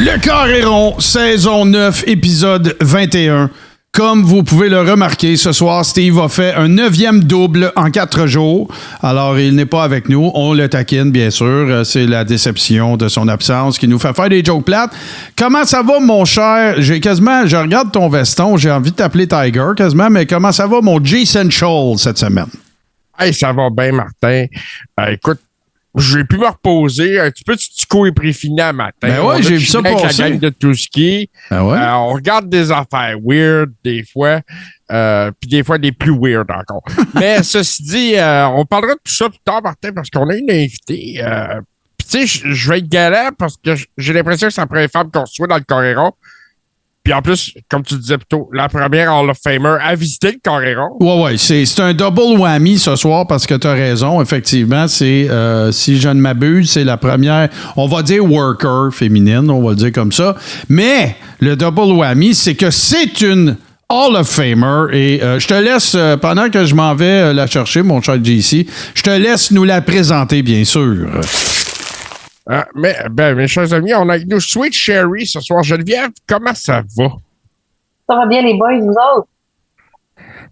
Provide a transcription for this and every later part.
Le Carré rond, saison 9, épisode 21. Comme vous pouvez le remarquer, ce soir, Steve a fait un 9e double en 4 jours. Alors, il n'est pas avec nous. On le taquine, bien sûr. C'est la déception de son absence qui nous fait faire des jokes plates. Comment ça va, mon cher? Je regarde ton veston. J'ai envie de t'appeler Tiger, quasiment. Mais comment ça va, mon J-Central, cette semaine? Hey, ça va bien, Martin. Écoute, j'ai pu me reposer un petit peu de Tico et préfini à matin. Ben ouais, j'ai vu ça passer. La gang de Touski. Ben ouais. On regarde des affaires weird des fois, puis des fois des plus weird encore. Mais ceci dit, on parlera de tout ça plus tard, Martin, parce qu'on a une invitée. Puis tu sais, je vais être galant parce que j'ai l'impression que c'est la première femme qu'on reçoit dans le Carré-Rond. Puis en plus, comme tu disais plus tôt, la première Hall of Famer à visiter le Carré-Rond. Ouais, c'est un double whammy ce soir parce que tu as raison. Effectivement, c'est, si je ne m'abuse, c'est la première, on va dire worker féminine, on va le dire comme ça. Mais le double whammy, c'est que c'est une Hall of Famer. Et je te laisse, pendant que je m'en vais la chercher, mon cher JC, je te laisse nous la présenter, bien sûr. Mes chers amis, on a avec nous Sweet Cherry ce soir. Geneviève, comment ça va? Ça va bien, les boys, vous autres?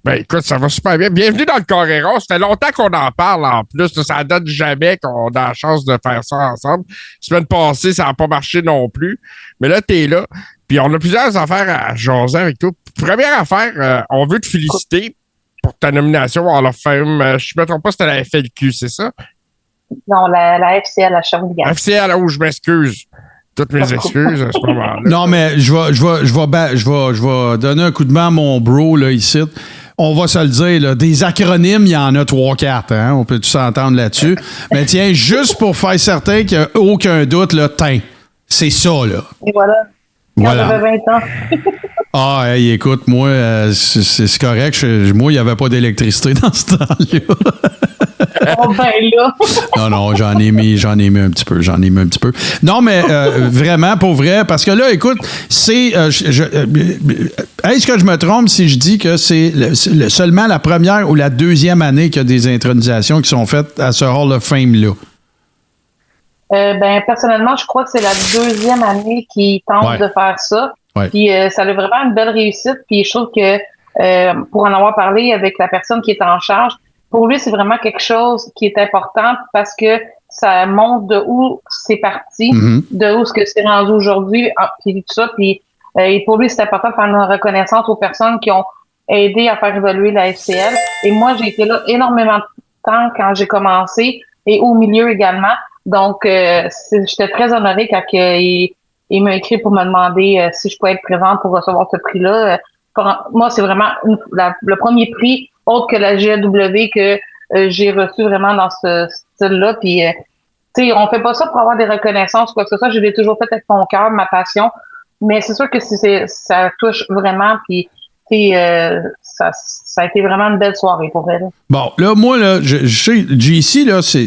Ben, écoute, ça va super bien. Bienvenue dans le Carré-Rond. Ça fait longtemps qu'on en parle en plus. Ça donne jamais qu'on a la chance de faire ça ensemble. Semaine passée, ça n'a pas marché non plus. Mais là, t'es là. Puis on a plusieurs affaires à jaser avec toi. Première affaire, on veut te féliciter pour ta nomination à Hall of Fame. Je ne me trompe pas, c'était la FLQ, c'est ça? Non, la FCL, la Shawinigan. FCL, je m'excuse. Toutes mes excuses à ce moment-là. Non, mais je vais donner un coup de main à mon bro, là, ici. On va se le dire, là, des acronymes, il y en a 3-4, hein? On peut tous s'entendre là-dessus. Mais tiens, juste pour faire certain qu'il n'y a aucun doute, là, c'est ça, là. Et voilà. Voilà. J'avais 20 ans. Ah, hey, écoute, moi, c'est correct. Moi, il n'y avait pas d'électricité dans ce temps-là. Oh, ben là. Non, j'en ai mis un petit peu. Non, mais vraiment, pour vrai, parce que là, écoute, c'est... est-ce que je me trompe si je dis que c'est seulement la première ou la deuxième année qu'il y a des intronisations qui sont faites à ce Hall of Fame-là? Personnellement, je crois que c'est la deuxième année qu'ils tentent de faire ça. Ouais. Puis ça a vraiment une belle réussite. Puis je trouve que pour en avoir parlé avec la personne qui est en charge, pour lui, c'est vraiment quelque chose qui est important parce que ça montre de où c'est parti, de où ce que c'est rendu aujourd'hui, puis tout ça. Puis et pour lui, c'est important de faire une reconnaissance aux personnes qui ont aidé à faire évoluer la FCL. Et moi, j'ai été là énormément de temps quand j'ai commencé et au milieu également. Donc, j'étais très honorée quand il m'a écrit pour me demander si je pouvais être présente pour recevoir ce prix-là. Moi, c'est vraiment le premier prix autre que la GAW que j'ai reçu vraiment dans ce style-là. Puis, tu sais, on fait pas ça pour avoir des reconnaissances, quoi que ce soit. Je l'ai toujours fait avec mon cœur, ma passion. Mais c'est sûr que ça touche vraiment. Puis, ça a été vraiment une belle soirée pour elle. Bon, là, moi, là, je sais, JC, là, c'est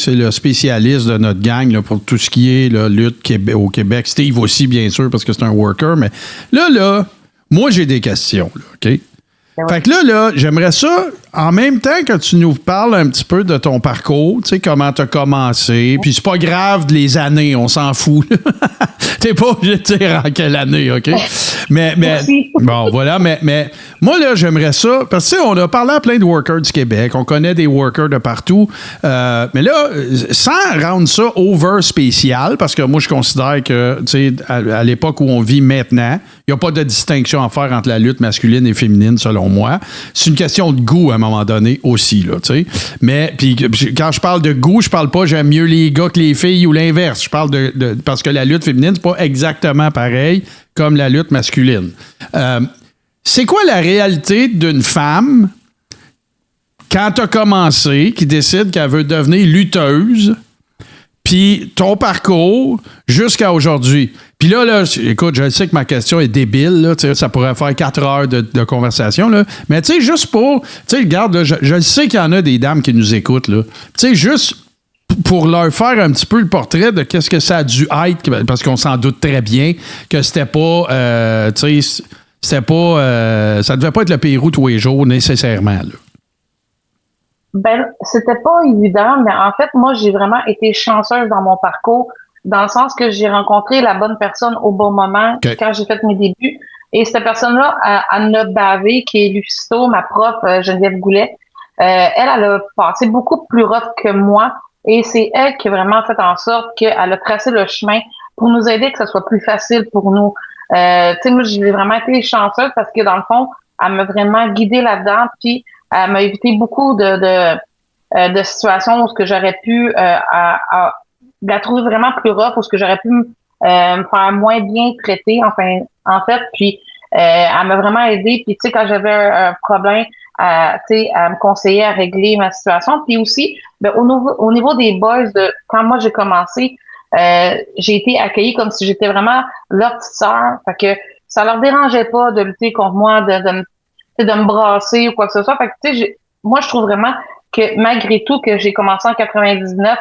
le spécialiste de notre gang là, pour tout ce qui est là, lutte au Québec. Steve aussi, bien sûr, parce que c'est un worker. Mais là, moi, j'ai des questions, là, OK? Fait que là, j'aimerais ça, en même temps que tu nous parles un petit peu de ton parcours, tu sais, comment t'as commencé, puis c'est pas grave les années, on s'en fout. T'es pas obligé de dire en quelle année, OK? Mais bon, voilà, mais moi, là, j'aimerais ça, parce que, tu sais, on a parlé à plein de workers du Québec, on connaît des workers de partout, mais là, sans rendre ça over spécial, parce que moi, je considère que, tu sais, à l'époque où on vit maintenant, il n'y a pas de distinction à faire entre la lutte masculine et féminine, selon moi. C'est une question de goût à un moment donné aussi, là, tu sais. Mais, puis quand je parle de goût, je parle pas j'aime mieux les gars que les filles ou l'inverse. Je parle de parce que la lutte féminine, c'est pas exactement pareil comme la lutte masculine. C'est quoi la réalité d'une femme quand tu as commencé, qui décide qu'elle veut devenir lutteuse, puis ton parcours jusqu'à aujourd'hui? Puis là, écoute, je sais que ma question est débile, là, ça pourrait faire 4 heures de conversation, là, mais tu sais, juste pour, tu sais, regarde, là, je sais qu'il y en a des dames qui nous écoutent, là, tu sais, juste pour leur faire un petit peu le portrait de qu'est-ce que ça a dû être, parce qu'on s'en doute très bien que c'était pas, tu sais, c'était pas, ça devait pas être le Pérou tous les jours, nécessairement, là. Ben, c'était pas évident, mais en fait, moi, j'ai vraiment été chanceuse dans mon parcours. dans le sens que j'ai rencontré la bonne personne au bon moment quand j'ai fait mes débuts. Et cette personne-là, Anna Bavé, qui est Lufisto, ma prof, Geneviève Goulet, elle a passé beaucoup plus rough que moi. Et c'est elle qui a vraiment fait en sorte qu'elle a tracé le chemin pour nous aider, que ce soit plus facile pour nous. Tu sais, moi, j'ai vraiment été chanceuse parce que, dans le fond, elle m'a vraiment guidée là-dedans, puis elle m'a évité beaucoup de situations où ce que j'aurais pu la trouver vraiment plus rough, où ce que j'aurais pu me faire moins bien traiter, en fait, puis elle m'a vraiment aidée, puis tu sais, quand j'avais un problème, tu sais, elle me conseillait à régler ma situation, puis aussi, ben, au niveau des boys, quand moi j'ai commencé, j'ai été accueillie comme si j'étais vraiment leur petite sœur, fait que ça leur dérangeait pas de lutter contre moi, de me brasser ou quoi que ce soit, fait que tu sais, moi je trouve vraiment que malgré tout que j'ai commencé en 99,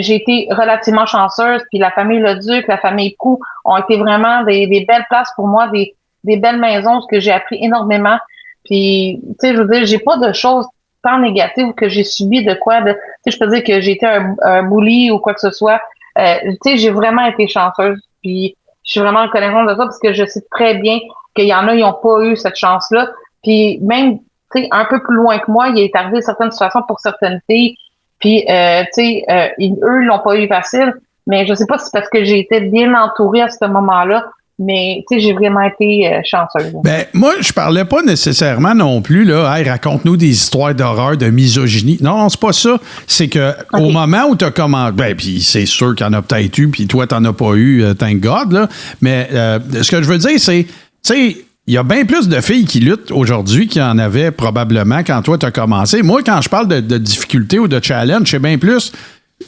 j'ai été relativement chanceuse, puis la famille Leduc, la famille Pou ont été vraiment des belles places pour moi, des belles maisons, ce que j'ai appris énormément. Puis, tu sais, je veux dire, j'ai pas de choses tant négatives que j'ai subi de quoi, tu sais, je peux dire que j'ai été un bully ou quoi que ce soit. Tu sais, j'ai vraiment été chanceuse, puis je suis vraiment reconnaissante de ça parce que je sais très bien qu'il y en a, ils n'ont pas eu cette chance-là. Puis même, tu sais, un peu plus loin que moi, il est arrivé certaines situations pour certaines filles. Puis, tu sais, eux, ils l'ont pas eu facile. Mais je sais pas si c'est parce que j'ai été bien entourée à ce moment-là. Mais, tu sais, j'ai vraiment été chanceuse. Ben, moi, je parlais pas nécessairement non plus, là, hey, raconte-nous des histoires d'horreur, de misogynie. Non, c'est pas ça. C'est que au moment où tu as commencé, ben, puis c'est sûr qu'il y en a peut-être eu, puis toi, t'en as pas eu, thank God, là. Mais ce que je veux dire, c'est, tu sais, il y a bien plus de filles qui luttent aujourd'hui qu'il y en avait probablement quand toi, tu as commencé. Moi, quand je parle de difficultés ou de challenge, c'est bien plus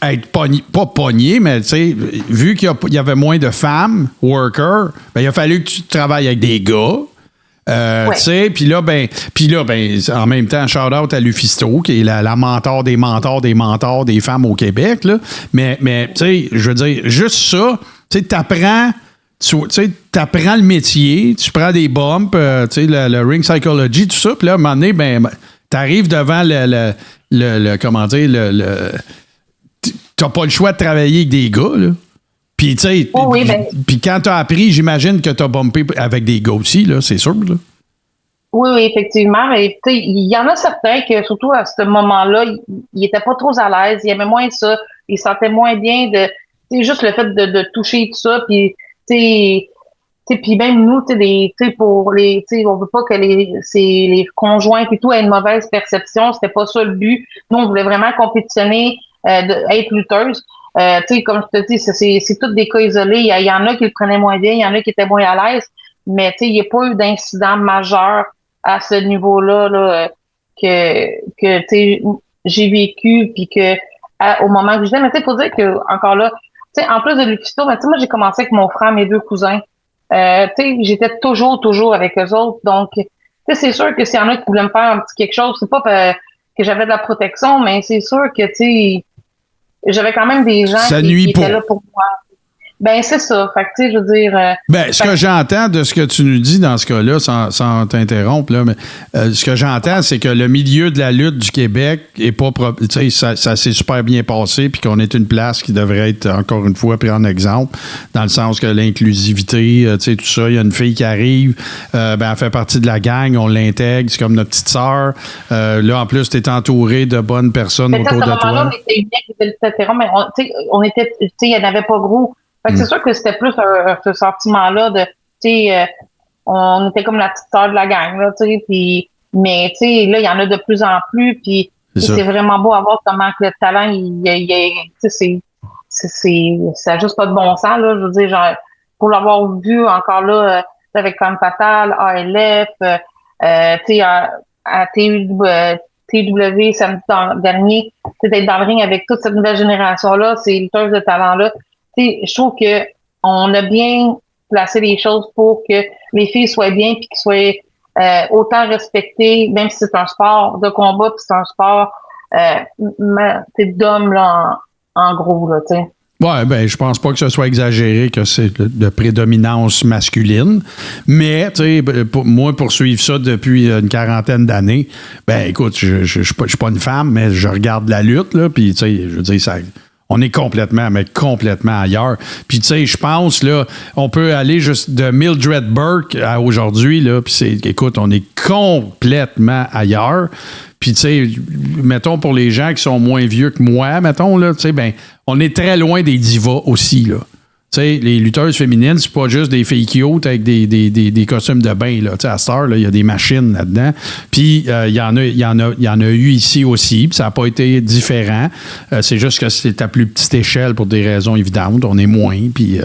être pogné, pas pogné, mais tu sais, vu qu'il y avait moins de femmes workers, ben, il a fallu que tu travailles avec des gars. Tu sais, puis là, en même temps, shout-out à Lufisto, qui est la mentor des mentors des femmes au Québec, là. Mais tu sais, je veux dire, juste ça, tu sais, t'apprends le métier, tu prends des bumps, tu sais, le ring psychology, tout ça, puis là, à un moment donné, ben, t'arrives devant comment dire, t'as pas le choix de travailler avec des gars, là. Puis, tu sais, puis quand t'as appris, j'imagine que t'as bumpé avec des gars aussi, là, c'est sûr, là. Oui, effectivement. Mais, tu sais, il y en a certains que, surtout à ce moment-là, ils étaient pas trop à l'aise, ils aimaient moins ça, ils sentaient moins bien c'est juste le fait de toucher tout ça, puis, tu sais, puis même nous, tu sais, pour les, tu sais, on veut pas que les conjointes et tout aient une mauvaise perception, c'était pas ça le but. Nous, on voulait vraiment compétitionner, être lutteuse. Tu sais, comme je te dis, c'est tous des cas isolés. Il y en a qui le prenaient moins bien, il y en a qui étaient moins à l'aise, mais tu sais, il n'y a pas eu d'incident majeur à ce niveau-là là, que tu sais, j'ai vécu, puis que au moment que je disais, mais tu sais, faut dire que encore là, tu sais, en plus de Lufisto, mais tu sais, moi j'ai commencé avec mon frère, mes deux cousins. Tu sais, j'étais toujours avec eux autres, donc tu sais, c'est sûr que s'il y en a qui voulaient me faire un petit quelque chose, c'est pas que j'avais de la protection, mais c'est sûr que tu sais, j'avais quand même des gens qui étaient là pour moi. Ben, c'est ça. Fait que, tu sais, je veux dire... ben, ce que j'entends de ce que tu nous dis dans ce cas-là, sans t'interrompre, là, mais ce que j'entends, c'est que le milieu de la lutte du Québec est pas... Tu sais, ça s'est super bien passé, puis qu'on est une place qui devrait être, encore une fois, pris en exemple, dans le sens que l'inclusivité, tu sais, tout ça, il y a une fille qui arrive, ben, elle fait partie de la gang, on l'intègre, c'est comme notre petite sœur. Là, en plus, tu es entouré de bonnes personnes autour de toi. Mais on était, tu sais, il n'y en avait pas gros. Fait que c'est sûr que c'était plus ce sentiment-là de, tu sais, on était comme la petite sœur de la gang, là, tu sais, puis, mais, tu sais, là, il y en a de plus en plus, puis c'est vraiment beau à voir comment que le talent, tu sais, ça n'a juste pas de bon sens, là, je veux dire, genre, pour l'avoir vu encore là, avec Femme Fatale, ALF, tu sais, à TW samedi dernier, d'être dans le ring avec toute cette nouvelle génération-là, ces lutteuses de talent-là. Je trouve que on a bien placé les choses pour que les filles soient bien puis qu'elles soient autant respectées, même si c'est un sport de combat puis c'est un sport d'hommes là en gros là, tu sais. Ouais, ben je pense pas que ce soit exagéré que c'est de prédominance masculine, mais tu sais, moi pour suivre ça depuis une quarantaine d'années, ben écoute, je suis pas une femme, mais je regarde la lutte là, puis tu sais, je veux dire ça. On est complètement ailleurs. Puis, tu sais, je pense, là, on peut aller juste de Mildred Burke à aujourd'hui, là, puis écoute, on est complètement ailleurs. Puis, tu sais, mettons, pour les gens qui sont moins vieux que moi, mettons, là, tu sais, ben, on est très loin des divas aussi, là. Tu sais, les lutteuses féminines, c'est pas juste des filles cute avec des costumes de bain, là. Tu sais, à Star, il y a des machines là-dedans. Puis, il y en a eu ici aussi, puis ça n'a pas été différent. C'est juste que c'est à plus petite échelle pour des raisons évidentes. On est moins, puis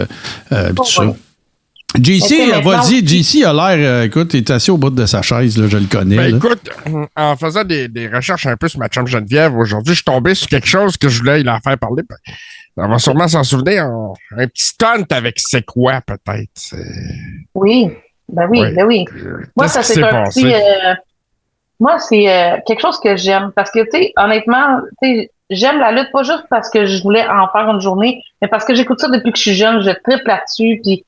tout ça. JC, vas-y, JC a l'air, écoute, il est assis au bout de sa chaise, là, je le connais. Ben, là. écoute, en faisant des recherches un peu sur ma chum Geneviève, aujourd'hui, je suis tombé sur quelque chose que je voulais la faire parler. On va sûrement s'en souvenir. Un petit stunt avec C'est quoi, peut-être? Oui, ben oui. Moi, ça c'est un petit... moi, c'est quelque chose que j'aime. Parce que, tu sais, honnêtement, j'aime la lutte, pas juste parce que je voulais en faire une journée, mais parce que j'écoute ça depuis que je suis jeune, je tripe là-dessus, puis...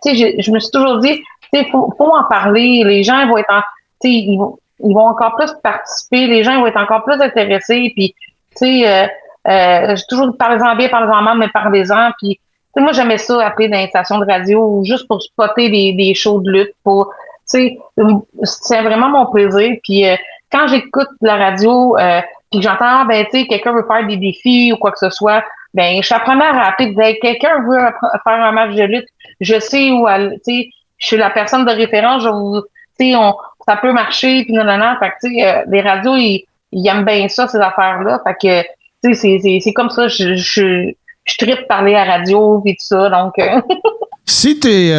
tu sais, je me suis toujours dit, tu sais, faut en parler. Les gens vont être, tu sais, ils vont encore plus participer. Les gens vont être encore plus intéressés. Puis, tu sais, j'ai toujours parlez-en bien, parlez-en mal, mais parlez-en. Puis, tu sais, moi j'aimais ça appeler dans les stations de radio juste pour spotter des shows de lutte. Pour, tu sais, c'est vraiment mon plaisir. Puis, quand j'écoute la radio, puis que j'entends, ben, tu sais, quelqu'un veut faire des défis ou quoi que ce soit. Ben, je suis la première à appeler, quelqu'un veut faire un match de lutte, je sais où aller, tu sais, je suis la personne de référence, tu sais, ça peut marcher, puis non. Fait que, tu sais, les radios, ils aiment bien ça, ces affaires-là. Fait que, tu sais, c'est comme ça, je trippe parler à la radio, puis tout ça, donc... Si t'es,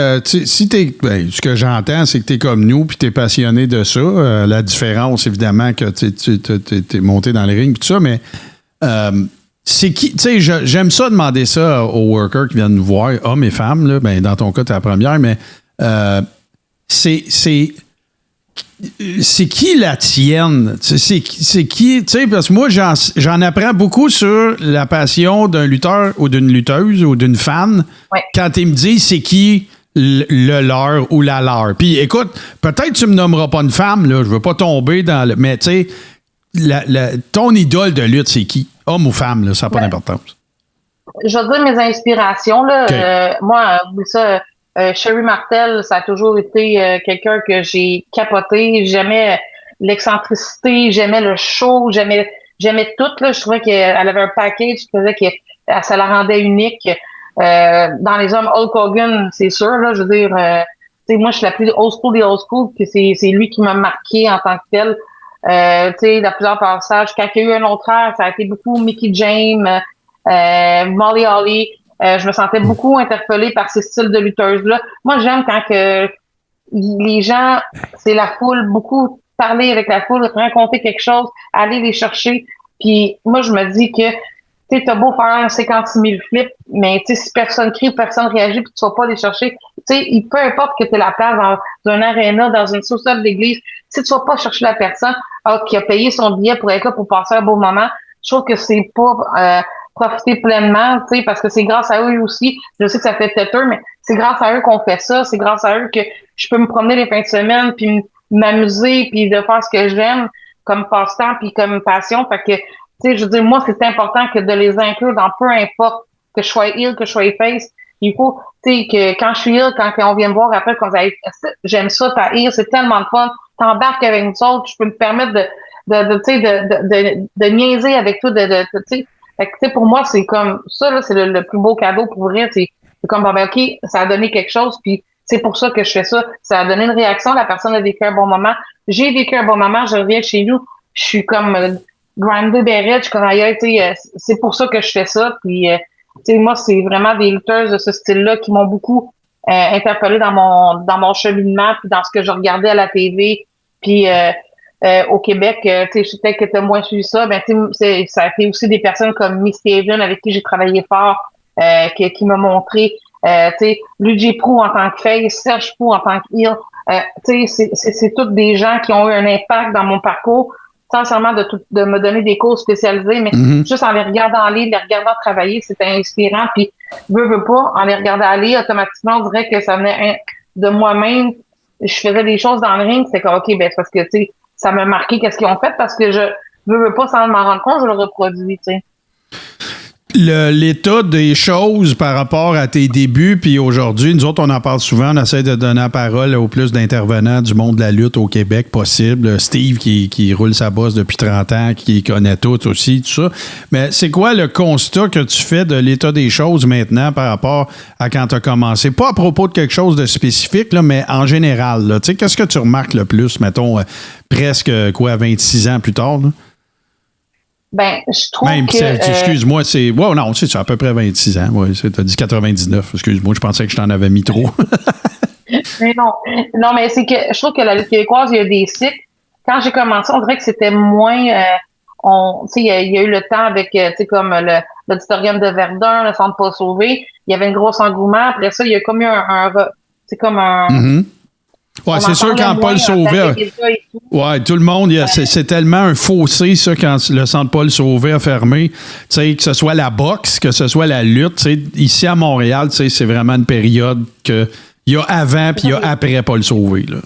ben, ce que j'entends, c'est que t'es comme nous, puis t'es passionné de ça. La différence, évidemment, que t'es monté dans les rings, puis tout ça, mais... c'est qui, tu sais, j'aime ça demander ça aux workers qui viennent nous voir, hommes et femmes, là, ben, dans ton cas, t'es la première, mais c'est qui la tienne? C'est qui, tu sais, parce que moi, j'en apprends beaucoup sur la passion d'un lutteur ou d'une lutteuse ou d'une fan quand ils me disent c'est qui le leur ou la leur. Puis écoute, peut-être tu me nommeras pas une femme, là, je veux pas tomber dans le... Mais tu sais, ton idole de lutte, c'est qui? Homme ou femme, là, ça n'a pas d'importance. Je vais dire mes inspirations, là. Okay. Moi, ça, Sherry Martel, ça a toujours été quelqu'un que j'ai capoté. J'aimais l'excentricité, j'aimais le show, j'aimais tout, là. Je trouvais qu'elle avait un package qui faisait que ça la rendait unique. Dans les hommes, Hulk Hogan, c'est sûr, là, je veux dire, tu sais, moi, je suis la plus old school des old school, puis c'est lui qui m'a marqué en tant que tel. Tu sais, dans plusieurs passages. Quand il y a eu un autre air, ça a été beaucoup Mickey James, Molly Holly. Je me sentais beaucoup interpellée par ces styles de lutteuses-là. Moi, j'aime quand que les gens, c'est la foule, beaucoup parler avec la foule, raconter quelque chose, aller les chercher. Puis moi, je me dis que tu sais, t'as beau faire 56 000 flips, mais tu sais, si personne crie, personne réagit, puis tu vas pas les chercher, tu sais, peu importe que tu aies la place dans un aréna, dans une sous-sol d'église, si tu vas pas chercher la personne qui a payé son billet pour être là pour passer un beau moment, je trouve que c'est pas profiter pleinement, tu sais, parce que c'est grâce à eux aussi. Je sais que ça fait têteux, mais c'est grâce à eux qu'on fait ça. C'est grâce à eux que je peux me promener les fins de semaine, puis m'amuser, puis de faire ce que j'aime comme passe-temps, puis comme passion. Fait que, tu sais, je veux dire, moi, c'est important que de les inclure dans peu importe que je sois heel, que je sois face. Il faut, tu sais, que quand je suis heel, quand on vient me voir après, qu'on dit, j'aime ça, ta heel, c'est tellement de fun. T'embarques avec nous autres, je peux me permettre de niaiser avec toi, tu sais. Fait que, tu sais, pour moi, c'est comme ça, là, c'est le plus beau cadeau pour vrai. C'est comme, ben, OK, ça a donné quelque chose, puis c'est pour ça que je fais ça. Ça a donné une réaction, la personne a vécu un bon moment. J'ai vécu un bon moment, je reviens chez nous, je suis comme grindée beret, je suis comme ailleurs, tu sais, c'est pour ça que je fais ça. Puis, tu sais, moi, c'est vraiment des lutteuses de ce style-là qui m'ont beaucoup interpellée dans mon cheminement, puis dans ce que je regardais à la TV, puis au Québec, tu sais, je sais peut-être que tu as moins suivi ça, ben tu sais, ça a été aussi des personnes comme Miss Steven avec qui j'ai travaillé fort, qui m'a montré, tu sais, Luigi Prou en tant que face, Serge Prou en tant que heel, tu sais, c'est toutes des gens qui ont eu un impact dans mon parcours, sans seulement de me donner des cours spécialisés, mais juste en les regardant aller, les regardant travailler, c'était inspirant, puis veux pas, en les regardant aller, automatiquement, on dirait que ça venait de moi-même, je faisais des choses dans le ring, c'est comme, OK, ben c'est parce que, tu sais, ça m'a marqué qu'est-ce qu'ils ont fait parce que je veux pas sans m'en rendre compte, je le reproduis, tu sais. l'état des choses par rapport à tes débuts puis aujourd'hui, nous autres, on en parle souvent, on essaie de donner la parole au plus d'intervenants du monde de la lutte au Québec possible. Steve qui roule sa bosse depuis 30 ans, qui connaît tout aussi, tout ça. Mais c'est quoi le constat que tu fais de l'état des choses maintenant par rapport à quand tu as commencé? Pas à propos de quelque chose de spécifique, là, mais en général. Là. Qu'est-ce que tu remarques le plus, mettons, presque 26 ans plus tard? Là? Ben, je trouve même, que... excuse-moi, c'est... Ouais, non, c'est à peu près 26 ans. Ouais, t'as dit 99. Excuse-moi, je pensais que je t'en avais mis trop. Mais non, mais c'est que je trouve que la lutte québécoise, il y a des cycles. Quand j'ai commencé, on dirait que c'était moins... tu sais, il y a eu le temps avec, tu sais, comme l'auditorium de Verdun, le Centre Paul Sauvé. Il y avait un gros engouement. Après ça, il y a comme eu c'est comme un... Mm-hmm. Ouais, c'est sûr quand Paul Sauvé. Ouais, tout le monde, c'est tellement un fossé, ça, quand le centre Paul Sauvé a fermé. Tu sais, que ce soit la boxe, que ce soit la lutte, tu sais, ici à Montréal, tu sais, c'est vraiment une période que il y a avant puis il y a après Paul Sauvé, là.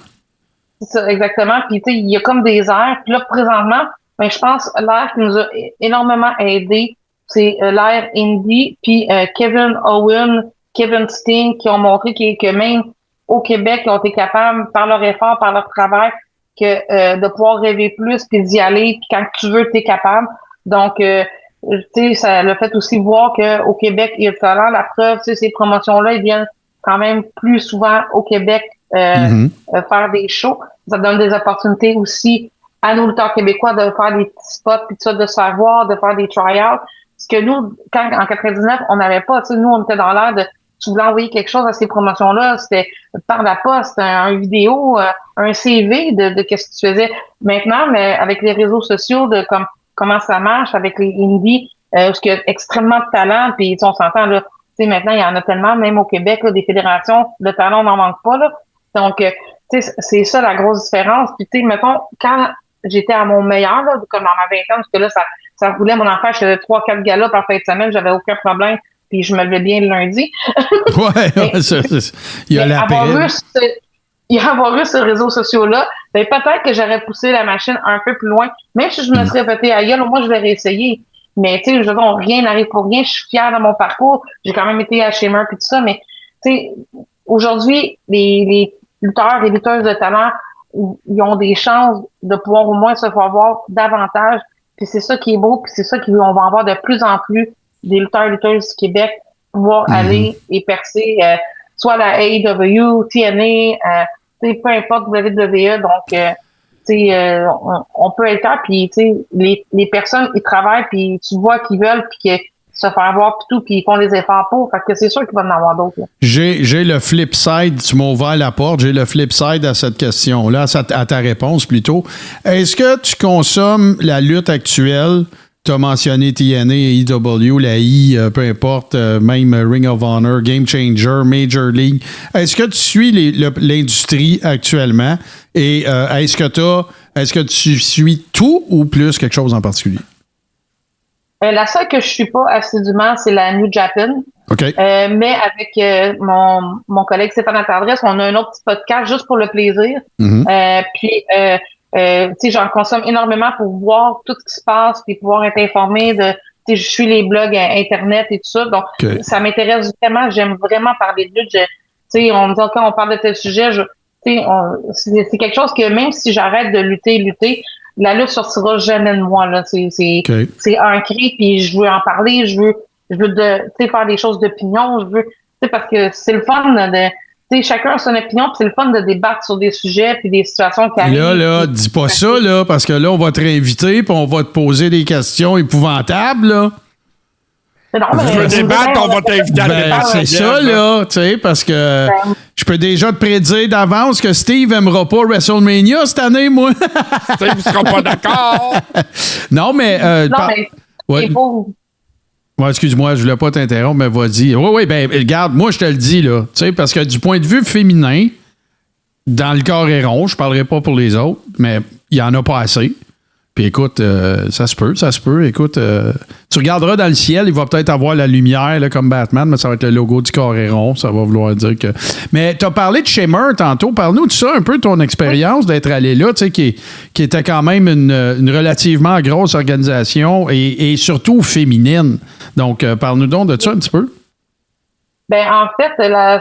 C'est ça, exactement. Puis, tu sais, il y a comme des airs. Puis là, présentement, ben, je pense, l'air qui nous a énormément aidé, c'est l'air indie, puis Kevin Owen, Kevin Steen, qui ont montré que même au Québec, ils ont été capables, par leur effort, par leur travail, de pouvoir rêver plus, puis d'y aller, puis quand tu veux, tu es capable. Donc, tu sais, ça le fait aussi voir qu'au Québec, il y a du talent. La preuve, tu sais, ces promotions-là, ils viennent quand même plus souvent au Québec faire des shows. Ça donne des opportunités aussi à nos lutteurs québécois de faire des petits spots, puis ça, de se faire voir, de faire des try-outs. Ce que nous, quand en 99, on n'avait pas, tu sais, nous, on était dans l'air de tu voulais envoyer quelque chose à ces promotions-là, c'était par la poste, un vidéo, un CV de qu'est-ce que tu faisais. Maintenant, mais avec les réseaux sociaux, de comment ça marche, avec les indies, parce qu'il y a extrêmement de talent, puis on s'entend, là, tu sais, maintenant, il y en a tellement, même au Québec, là, des fédérations, de talent, on n'en manque pas, là. Donc, tu sais, c'est ça la grosse différence. Puis, tu sais, mettons, quand j'étais à mon meilleur, là, comme dans ma vingtaine, parce que là, ça roulait mon affaire, je faisais 3-4 galas par fin de semaine, j'avais aucun problème. Puis je me levais bien le lundi. Ouais, il y a la avoir eu ces réseaux sociaux-là, ben peut-être que j'aurais poussé la machine un peu plus loin. Même si je me serais pété à gueule, au moins je vais réessayer. Mais tu sais, je veux dire, rien n'arrive pour rien. Je suis fière de mon parcours. J'ai quand même été à Shimmer et tout ça. Mais tu sais, aujourd'hui, les lutteurs et lutteuses de talent, ils ont des chances de pouvoir au moins se faire voir davantage. Puis c'est ça qui est beau. Puis c'est ça qu'on va avoir de plus en plus des lutteurs et lutteuses du Québec pouvoir aller et percer soit la AEW, TNA, peu importe WWE. Donc, on peut être là, puis les personnes, ils travaillent, puis tu vois qu'ils veulent, puis que se faire voir, puis tout, puis ils font les efforts pour. Fait que c'est sûr qu'il va en avoir d'autres. Là. J'ai le flip side, tu m'as ouvert la porte, j'ai le flip side à cette question-là, à ta réponse plutôt. Est-ce que tu consommes la lutte actuelle? Tu as mentionné TNA, AEW, la I, peu importe, même Ring of Honor, Game Changer, Major League. Est-ce que tu suis l'industrie actuellement et est-ce que tu suis tout ou plus quelque chose en particulier? La seule que je suis pas assidûment, c'est la New Japan. OK. Mais avec mon collègue Stéphane Tardresse, on a un autre petit podcast juste pour le plaisir. Puis j'en consomme énormément pour voir tout ce qui se passe puis pouvoir être informé de, je suis les blogs internet et tout ça. Donc, ça m'intéresse vraiment. J'aime vraiment parler de lutte. On me dit, quand on parle de tel sujet, c'est quelque chose que même si j'arrête de lutter, la lutte sortira jamais de moi, là. C'est ancré puis je veux en parler. Je veux faire des choses d'opinion. Je veux, parce que c'est le fun de, chacun a son opinion, puis c'est le fun de débattre sur des sujets puis des situations qui arrivent. Là, dis pas ça, là, parce que là, on va te réinviter puis on va te poser des questions épouvantables, là. Non, mais tu veux débattre, on va t'inviter à débattre. C'est ça, là, tu sais, parce que je peux déjà te prédire d'avance que Steve aimera pas WrestleMania cette année, moi. Steve ne sera pas d'accord. Non, mais... c'est beau. Ouais, excuse-moi, je voulais pas t'interrompre, mais vas-y. Oui, ben, regarde, moi, je te le dis, là, tu sais, parce que du point de vue féminin, dans le corps et rond, je parlerai pas pour les autres, mais il y en a pas assez. Puis écoute, ça se peut. Écoute, tu tu regarderas dans le ciel, il va peut-être avoir la lumière, là, comme Batman, mais ça va être le logo du carré rond. Ça va vouloir dire que. Mais tu as parlé de Shimmer tantôt. Parle-nous de ça un peu, ton expérience d'être allé là, tu sais, qui était quand même une relativement grosse organisation et surtout féminine. Donc, parle-nous donc de ça un petit peu. Ben en fait, la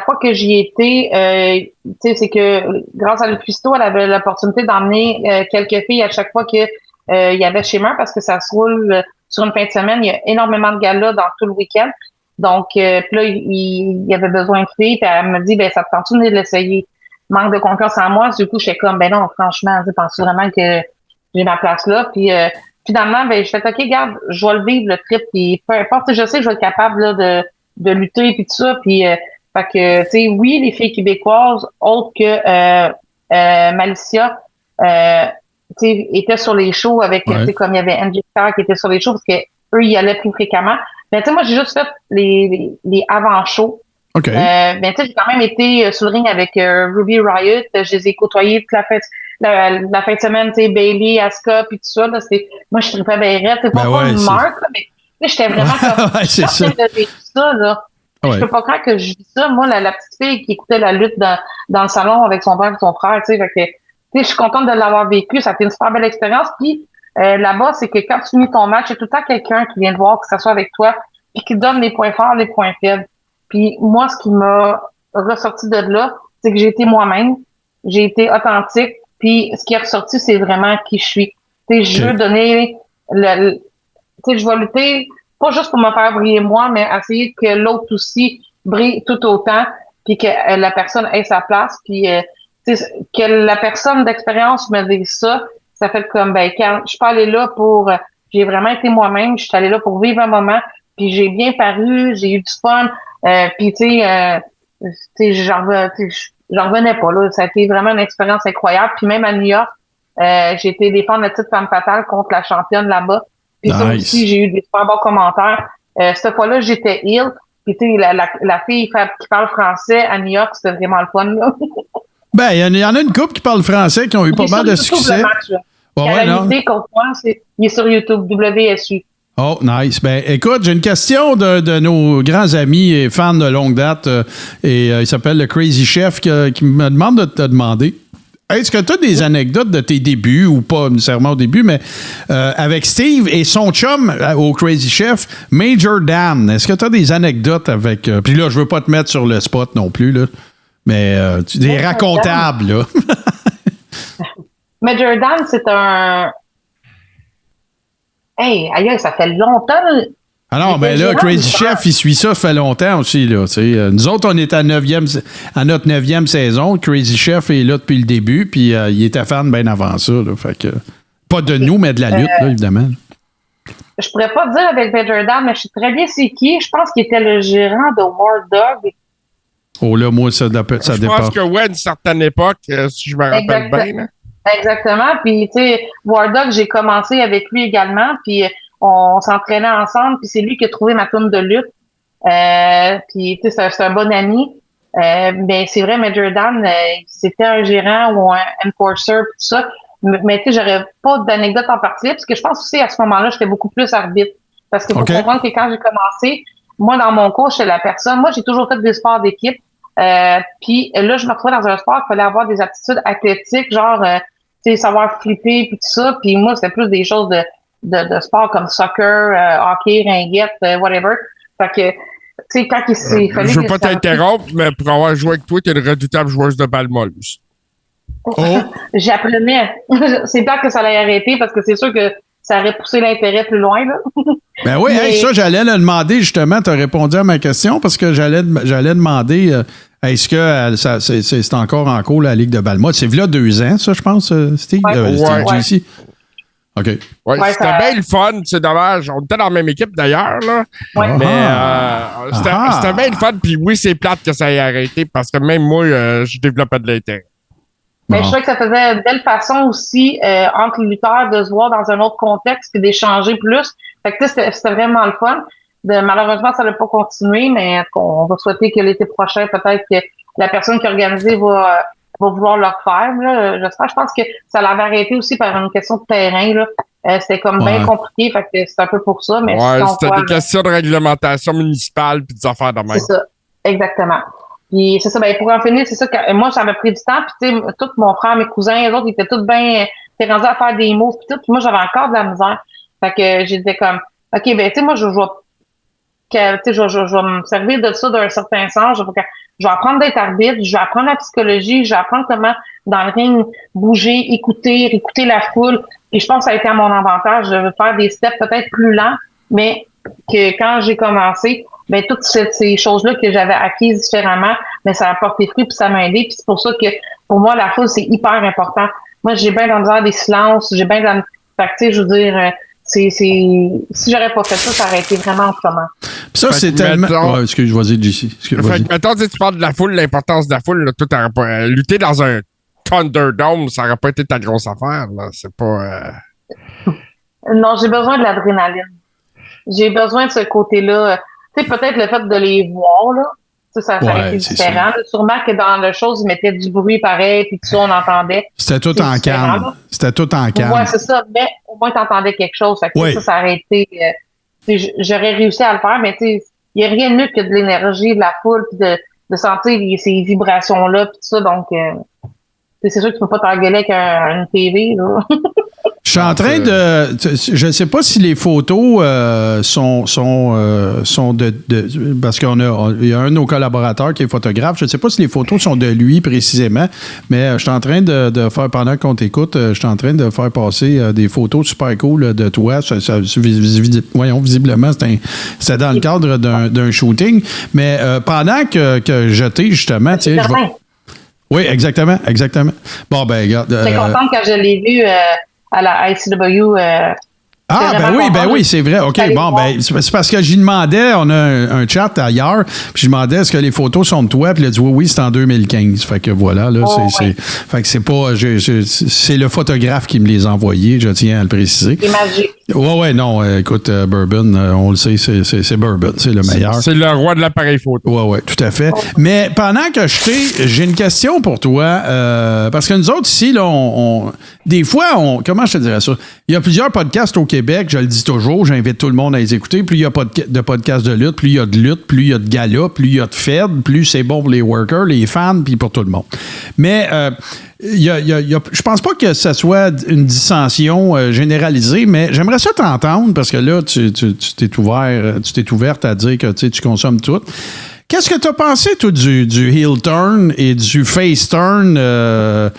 fois que j'y étais, tu sais, c'est que grâce à Lufisto, elle avait l'opportunité d'emmener quelques filles à chaque fois que il y avait Shimmer parce que ça se roule sur une fin de semaine. Il y a énormément de galas dans tout le week-end. Donc, puis là, il y avait besoin de filles. Puis elle me dit, ben ça te tente de l'essayer. Manque de confiance en moi. Du coup, j'étais comme, ben non, franchement, je pense vraiment que j'ai ma place là. Puis finalement, ben je fais, ok, garde, je vais le vivre le trip. Puis peu importe, je sais que je vais être capable là, de lutter puis tout ça. Puis fait que, tu sais, oui, les filles québécoises, autres que Malicia, tu sais, étaient sur les shows avec, tu sais, comme il y avait Angie Starr qui était sur les shows parce que eux, ils y allaient plus fréquemment. Mais tu sais, moi, j'ai juste fait les avant-shows. OK. Ben, tu sais, j'ai quand même été sur le ring avec Ruby Riott. Je les ai côtoyés toute la fin de semaine, tu sais, Bailey, Asuka, puis tout ça. Là, moi, je tripais bien raide. C'est pas une marque, mais j'étais vraiment comme c'est ça. Ça, là. Ouais. Je peux pas croire que je vis ça. Moi, la petite fille qui écoutait la lutte dans le salon avec son père et son frère, tu sais, fait que, je suis contente de l'avoir vécu. Ça a été une super belle expérience. Puis là-bas, c'est que quand tu finis ton match, il y a tout le temps quelqu'un qui vient te voir, que ça soit avec toi, puis qui te donne les points forts, les points faibles. Puis moi, ce qui m'a ressorti de là, c'est que j'ai été moi-même, j'ai été authentique, puis ce qui est ressorti, c'est vraiment qui je suis. Tu sais, je veux donner tu sais, je vais lutter pas juste pour me faire briller moi, mais essayer que l'autre aussi brille tout autant, puis que la personne ait sa place, puis que la personne d'expérience me dise ça, ça fait comme, ben, quand je suis pas allée là pour, j'ai vraiment été moi-même, je suis allée là pour vivre un moment, puis j'ai bien paru, j'ai eu du fun, puis tu sais, j'en revenais pas, là, ça a été vraiment une expérience incroyable, puis même à New York, j'ai été défendre la petite femme fatale contre la championne là-bas, puis ça aussi, j'ai eu des super bons commentaires, cette fois-là, j'étais heel, puis tu sais, la fille qui parle français à New York, c'était vraiment le fun, là. Ben, il y en a une couple qui parle français qui ont eu pas mal de succès. Il est sur YouTube, WSU. Oh, nice. Ben, écoute, j'ai une question de nos grands amis et fans de longue date. Il s'appelle le Crazy Chef qui me demande de te demander. Est-ce que tu as des anecdotes de tes débuts, ou pas nécessairement au début, mais avec Steve et son chum au Crazy Chef, Major Dan? Est-ce que tu as des anecdotes avec... Puis là, je veux pas te mettre sur le spot non plus, là. Mais des racontables, là. Major Dan, c'est un... Hey, aïe, ça fait longtemps. Ah non, mais là, Crazy Chef, il suit ça fait longtemps aussi, là. Nous autres, on est à notre 9e saison. Crazy Chef est là depuis le début, puis il était fan bien avant ça, là. Fait que... Pas de nous, mais de la lutte, là, évidemment. Je pourrais pas dire avec Major Dan, mais je sais très bien c'est qui. Je pense qu'il était le gérant de War Dog. Oh là, moi, ça dépend. Je pense que oui, à une certaine époque, si je me rappelle bien. Là. Exactement. Puis, tu sais, War Dog, j'ai commencé avec lui également. Puis, on s'entraînait ensemble. Puis, c'est lui qui a trouvé ma tourne de lutte. Puis, tu sais, c'est un bon ami. Mais c'est vrai, Major Dan, c'était un gérant ou un enforcer, tout ça. Mais tu sais, j'aurais pas d'anecdote en particulier. Parce que je pense aussi, à ce moment-là, j'étais beaucoup plus arbitre. Parce qu'il faut comprendre que quand j'ai commencé, moi, dans mon cours, j'étais la personne. Moi, j'ai toujours fait des sports d'équipe. Puis là, je me retrouvais dans un sport qu'il fallait avoir des aptitudes athlétiques, genre, tu sais, savoir flipper puis tout ça. Puis moi, c'était plus des choses de sport comme soccer, hockey, ringuette, whatever. Fait que, tu sais, quand il s'est fallu... Je veux pas t'interrompre, mais pour avoir joué avec toi, t'es une redoutable joueuse de balle molle aussi. Oh. J'apprenais. C'est pas que ça allait arrêter parce que c'est sûr que ça aurait poussé l'intérêt plus loin, là. Ben oui, mais... ça, j'allais le demander, justement. Tu as répondu à ma question parce que j'allais demander est-ce que c'est encore en cours, la Ligue de Balma? C'est là 2 ans, ça, je pense, Steve? Steve OK. Ouais, c'était bien le fun, c'est dommage. On était dans la même équipe, d'ailleurs, là. Ouais. Mais c'était bien le fun. Puis oui, c'est plate que ça ait arrêté parce que même moi, je développais de l'intérêt. Mais je trouvais que ça faisait une belle façon aussi entre les lutteurs de se voir dans un autre contexte et d'échanger plus. Fait que c'était vraiment le fun. Malheureusement, ça n'a pas continué, mais on va souhaiter que l'été prochain, peut-être que la personne qui a organisé va vouloir le refaire. J'espère. Je pense que ça l'avait arrêté aussi par une question de terrain. Là. C'était comme bien compliqué, fait que c'est un peu pour ça. Mais c'était des questions de réglementation municipale puis des affaires de même. C'est ça, exactement. Puis c'est ça, pour en finir, c'est ça que moi, ça m'a pris du temps, puis tu sais, tout mon frère, mes cousins, les autres, ils étaient tous bien, t'es rendus à faire des moves puis tout, puis moi, j'avais encore de la misère. Fait que j'étais comme, OK, tu sais, moi, je vais me servir de ça d'un certain sens. Je vais apprendre d'être arbitre, je vais apprendre la psychologie, je vais apprendre comment, dans le ring, bouger, écouter la foule. Et je pense que ça a été à mon avantage de faire des steps peut-être plus lents, mais que quand j'ai commencé, toutes ces choses-là que j'avais acquises différemment, ça a porté fruit puis ça m'a aidé. Puis c'est pour ça que, pour moi, la foule, c'est hyper important. Moi, j'ai bien de la misère des silences, j'ai bien de la... Fait que, tu sais, je veux dire... si j'aurais pas fait ça, ça aurait été vraiment autrement. Ça, c'est tellement... excuse, vas-y, JC. Fait que, mettons, tu parles de la foule, l'importance de la foule, là, tout n'aurait pas... lutter dans un Thunderdome, ça n'aurait pas été ta grosse affaire, là. C'est pas... Non, j'ai besoin de l'adrénaline. J'ai besoin de ce côté-là. Tu sais, peut-être le fait de les voir, là, ça aurait été différent. Sûrement que dans le chose, ils mettaient du bruit pareil, puis tout ça, on entendait. C'était tout en calme. C'était tout en calme. Ouais, c'est ça. Mais au moins, t'entendais quelque chose. Fait que ça aurait été... j'aurais réussi à le faire, mais tu sais, il n'y a rien de mieux que de l'énergie, de la foule, puis de sentir ces vibrations-là, puis tout ça. Donc, c'est sûr que tu peux pas t'engueuler avec une TV, là. Je suis en train de... Je ne sais pas si les photos sont de parce qu'il y a un de nos collaborateurs qui est photographe. Je ne sais pas si les photos sont de lui précisément, mais je suis en train de faire, pendant qu'on t'écoute, je suis en train de faire passer des photos super cool de toi. Voyons, visiblement, c'était dans le cadre d'un shooting. Mais pendant que je t'ai, justement... Oui, exactement. Bon, ben, regarde... J'étais contente quand je l'ai vu... à la ICW. Oui, c'est vrai. OK, bon, c'est parce que j'y demandais, on a un chat ailleurs, puis je demandais est-ce que les photos sont de toi, puis il a dit oui, c'est en 2015. Fait que voilà, là, fait que c'est pas, c'est le photographe qui me les a envoyés, je tiens à le préciser. C'est magique. Ouais, non, écoute, Bourbon, on le sait, c'est Bourbon, c'est le meilleur. C'est le roi de l'appareil photo. Ouais, tout à fait. Mais pendant que j'ai une question pour toi, parce que nous autres ici, là, des fois, comment je te dirais ça? Il y a plusieurs podcasts au Québec, je le dis toujours, j'invite tout le monde à les écouter. Plus il y a de podcasts de lutte, plus il y a de lutte, plus il y a de gala, plus il y a de fed, plus c'est bon pour les workers, les fans, puis pour tout le monde. Mais je pense pas que ça soit une dissension généralisée, mais j'aimerais ça t'entendre, parce que là, tu t'es ouverte à dire que tu consommes tout. Qu'est-ce que tu as pensé, toi, du heel turn et du face turn, dans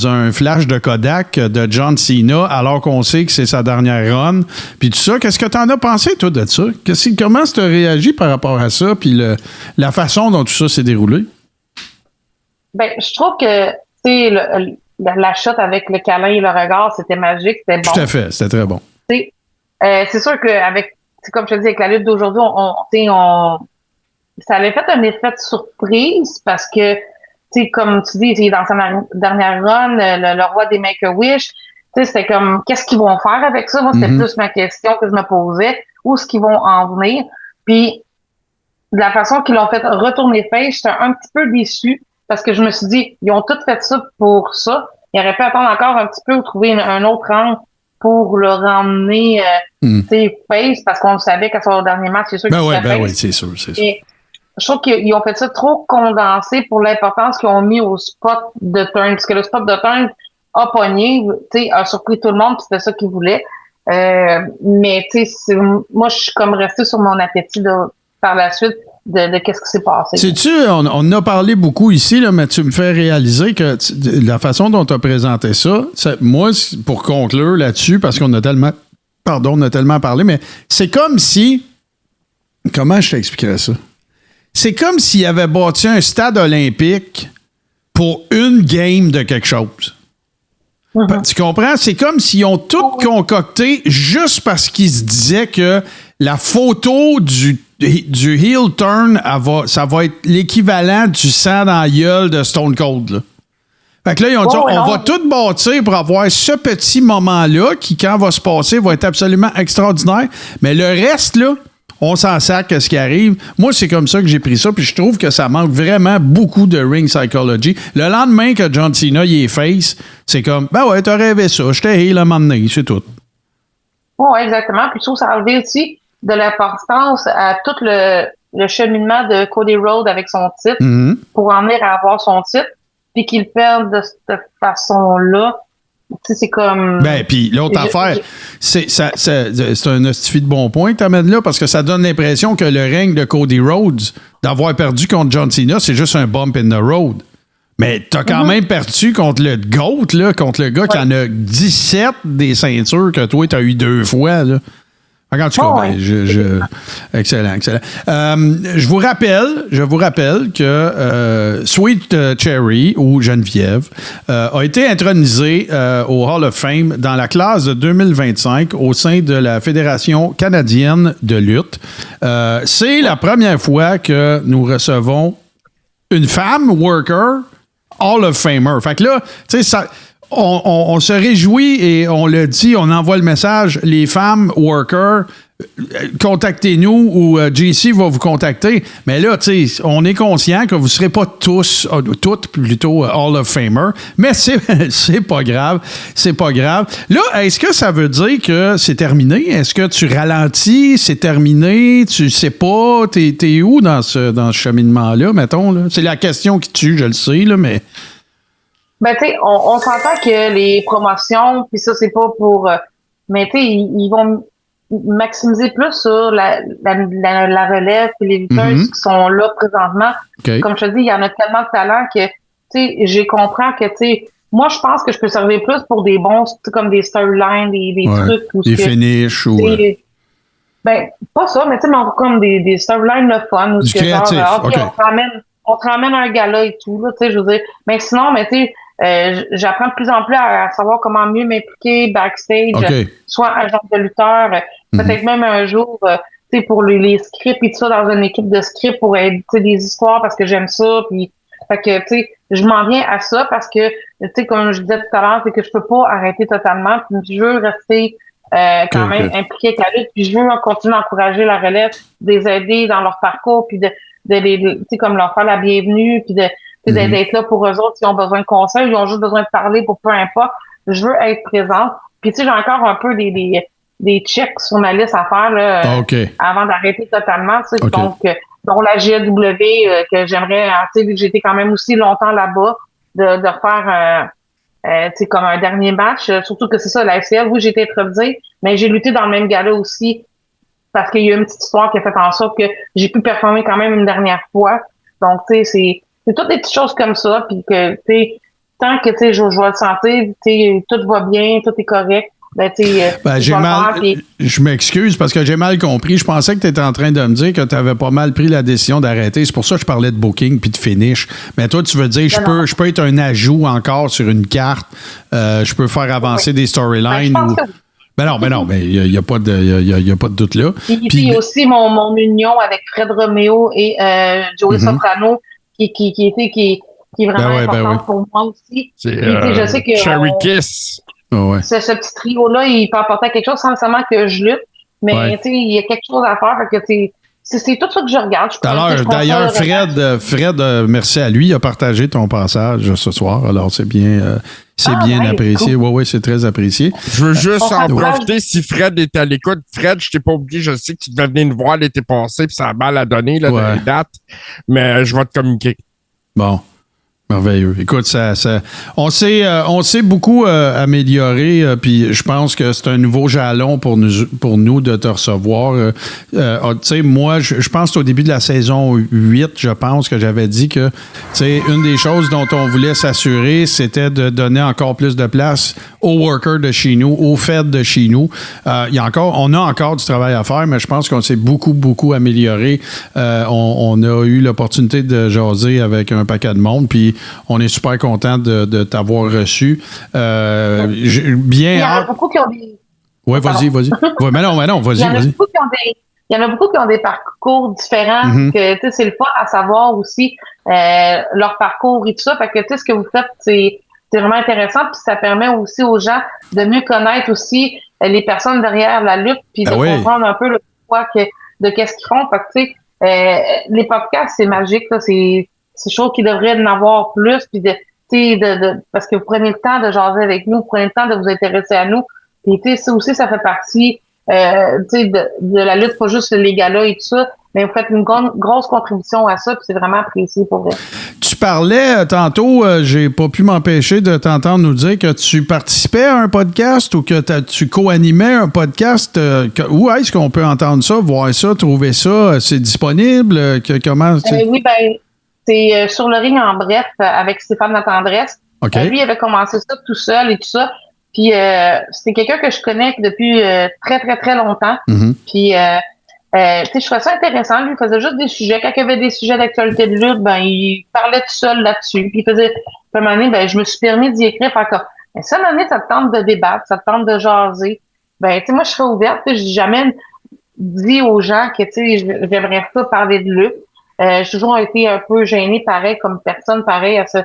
un flash de Kodak de John Cena, alors qu'on sait que c'est sa dernière run, puis tout ça, qu'est-ce que tu en as pensé, toi, de ça? Comment tu as réagi par rapport à ça, puis la façon dont tout ça s'est déroulé? Ben, je trouve que, tu sais, la shot avec le câlin et le regard, c'était magique, c'était bon. Tout à fait, c'était très bon. C'est sûr qu'avec, comme je te dis, avec la lutte d'aujourd'hui, ça avait fait un effet de surprise parce que, tu sais, comme tu dis, il est dans sa dernière run, le roi des Make-A-Wish. Tu sais, c'était comme, qu'est-ce qu'ils vont faire avec ça? Moi, c'était plus ma question que je me posais. Où est-ce qu'ils vont en venir? Puis, de la façon qu'ils l'ont fait retourner face, j'étais un petit peu déçue parce que je me suis dit, ils ont tout fait ça pour ça. Ils auraient pu attendre encore un petit peu ou trouver un autre angle pour le ramener, face, parce qu'on le savait qu'à son dernier match, c'est sûr qu'il serait face. Oui, c'est sûr. Et je trouve qu'ils ont fait ça trop condensé pour l'importance qu'ils ont mis au spot de turn, parce que le spot de turn a pogné, a surpris tout le monde, puis c'était ça qu'ils voulaient. Mais moi, je suis comme restée sur mon appétit par la suite de qu'est-ce qui s'est passé. Sais-tu, on en a parlé beaucoup ici, là, mais tu me fais réaliser que la façon dont tu as présenté ça, moi, pour conclure là-dessus, parce qu'on a tellement parlé, mais c'est comme si... Comment je t'expliquerais ça? C'est comme s'il avait bâti un stade olympique pour une game de quelque chose. Mm-hmm. Tu comprends? C'est comme s'ils ont tout concocté juste parce qu'ils se disaient que la photo du heel turn, ça va être l'équivalent du sang dans la gueule de Stone Cold. Là. Fait que là, ils ont dit, on va tout bâtir pour avoir ce petit moment-là qui, quand va se passer, va être absolument extraordinaire. Mais le reste, là, On s'en sac ce qui arrive. Moi, c'est comme ça que j'ai pris ça, puis je trouve que ça manque vraiment beaucoup de ring psychology. Le lendemain que John Cena il est face, c'est comme, ben ouais, t'as rêvé ça, je t'ai heal à un moment donné, c'est tout. Oui, exactement. Puis je trouve que ça revient aussi de l'importance à tout le cheminement de Cody Rhodes avec son titre pour en venir à avoir son titre, puis qu'il perde de cette façon-là. Tu sais, c'est comme... Ben, puis l'autre affaire, c'est un hostifie de bon point que tu amènes là, parce que ça donne l'impression que le règne de Cody Rhodes, d'avoir perdu contre John Cena, c'est juste un bump in the road. Mais t'as quand même perdu contre le GOAT, là, contre le gars qui en a 17 des ceintures que toi, t'as eu 2 fois, là. En tout cas, excellent. Je vous rappelle que Sweet Cherry, ou Geneviève, a été intronisée au Hall of Fame dans la classe de 2025 au sein de la Fédération canadienne de lutte. C'est la première fois que nous recevons une femme worker Hall of Famer. Fait que là, tu sais, ça... On se réjouit et on le dit, on envoie le message, les femmes workers, contactez-nous ou JC va vous contacter. Mais là, tu sais, on est conscient que vous ne serez pas toutes plutôt Hall of Famer, mais c'est pas grave. C'est pas grave. Là, est-ce que ça veut dire que c'est terminé? Est-ce que tu ralentis? C'est terminé? Tu sais pas? T'es où dans ce cheminement-là, mettons? Là? C'est la question qui tue, je le sais, là, mais... Ben, tu sais, on s'entend que les promotions, puis ça, c'est pas pour... mais, tu sais, ils vont maximiser plus sur la relève puis les lutteuses qui sont là présentement. Okay. Comme je te dis, il y en a tellement de talent que, tu sais, j'ai compris que, tu sais, moi, je pense que je peux servir plus pour des bons, comme des storylines, des trucs. Des finishes ou... Ben, pas ça, mais tu sais, comme des storylines le fun. Du créatif, genre, OK. On te ramène un gala et tout, là, tu sais, je veux dire. Mais sinon, mais tu sais, j'apprends de plus en plus à savoir comment mieux m'impliquer backstage, soit un genre de lutteur, peut-être même un jour, tu sais, pour les scripts et tout ça, dans une équipe de scripts pour éditer des histoires parce que j'aime ça, puis fait que, tu sais, je m'en viens à ça parce que, tu sais, comme je disais tout à l'heure, c'est que je peux pas arrêter totalement, puis je veux rester quand même impliqué avec la lutte, puis je veux continuer d'encourager la relève, de les aider dans leur parcours, puis de les, tu sais, comme leur faire la bienvenue, puis d'être là pour eux autres s'ils ont besoin de conseils, ils ont juste besoin de parler pour peu importe. Je veux être présente. Puis tu sais, j'ai encore un peu des checks sur ma liste à faire là, avant d'arrêter totalement. Tu sais, donc, dont la GAW que j'aimerais, tu sais, vu que j'étais quand même aussi longtemps là-bas, de refaire tu sais, comme un dernier match. Surtout que c'est ça, la FCL, oui, j'ai été improvisée, mais j'ai lutté dans le même gala aussi parce qu'il y a une petite histoire qui a fait en sorte que j'ai pu performer quand même une dernière fois. Donc, tu sais, c'est toutes des petites choses comme ça, puis que, tu sais, tant que, tu sais, je vais le sentir, tu sais, tout va bien, tout est correct, ben, tu sais, je m'excuse parce que j'ai mal compris. Je pensais que tu étais en train de me dire que tu avais pas mal pris la décision d'arrêter. C'est pour ça que je parlais de booking puis de finish. Mais toi, tu veux dire, je peux être un ajout encore sur une carte, je peux faire avancer des storylines ou... Ben non, mais il n'y a pas de doute là. Puis il y a aussi mon union avec Fred Romeo et Joey Soprano qui est vraiment important pour moi aussi. Je sais que Cherry Kiss. Ce petit trio-là, il peut apporter quelque chose sans nécessairement que je lutte, mais il y a quelque chose à faire. Fait que c'est tout ça que je regarde. D'ailleurs, Fred, merci à lui, il a partagé ton passage ce soir. Alors, c'est bien... C'est bien apprécié. Cool. Oui, c'est très apprécié. Je veux juste en profiter si Fred est à l'écoute. Fred, je t'ai pas oublié, je sais que tu devais venir nous voir l'été passé, puis ça a mal à donner, là, dans les dates. Mais je vais te communiquer. Bon. Merveilleux. Écoute, on s'est beaucoup amélioré, puis je pense que c'est un nouveau jalon pour nous de te recevoir. Tu sais, moi, je pense qu'au début de la saison 8, je pense que j'avais dit que, tu sais, une des choses dont on voulait s'assurer, c'était de donner encore plus de place aux workers de chez nous, aux feds de chez nous. On a encore du travail à faire, mais je pense qu'on s'est beaucoup amélioré. On a eu l'opportunité de jaser avec un paquet de monde, puis on est super content de t'avoir reçu. Il y en a beaucoup qui ont des... Oui, vas-y. Mais non, vas-y. Il y en a beaucoup qui ont des parcours différents. Que, tu sais, c'est le fun à savoir aussi leur parcours et tout ça. Fait que, tu sais, ce que vous faites, c'est vraiment intéressant. Puis ça permet aussi aux gens de mieux connaître aussi les personnes derrière la lutte, puis de comprendre un peu le pourquoi que de qu'est-ce qu'ils font. Fait que, tu sais, les podcasts, c'est magique, là, c'est chose qui devrait en avoir plus, puis parce que vous prenez le temps de jaser avec nous, vous prenez le temps de vous intéresser à nous, puis tu sais, ça aussi, ça fait partie, tu sais, de la lutte, pas juste les galas et tout ça, mais vous faites une grosse contribution à ça, puis c'est vraiment apprécié pour vrai. Tu parlais tantôt, j'ai pas pu m'empêcher de t'entendre nous dire que tu participais à un podcast ou que tu co-animais un podcast. Où est-ce qu'on peut entendre ça, voir ça, trouver ça? C'est disponible? Comment? Oui, ben, c'est sur le ring en bref avec Stéphane Latendresse. Okay. Lui, il avait commencé ça tout seul et tout ça. Puis c'est quelqu'un que je connais depuis très, très, très longtemps. Mm-hmm. Puis je trouvais ça intéressant. Lui, il faisait juste des sujets. Quand il y avait des sujets d'actualité de lutte, ben il parlait tout seul là-dessus. Puis il faisait, à un moment donné, ben je me suis permis d'y écrire encore. Mais ça, à un moment donné, ça te tente de débattre, ça te tente de jaser. Ben, tu sais, moi, je serais ouverte. J'ai jamais dit aux gens que, tu sais, j'aimerais ça parler de lutte. J'ai toujours été un peu gênée, pareil, comme personne, pareil à ça.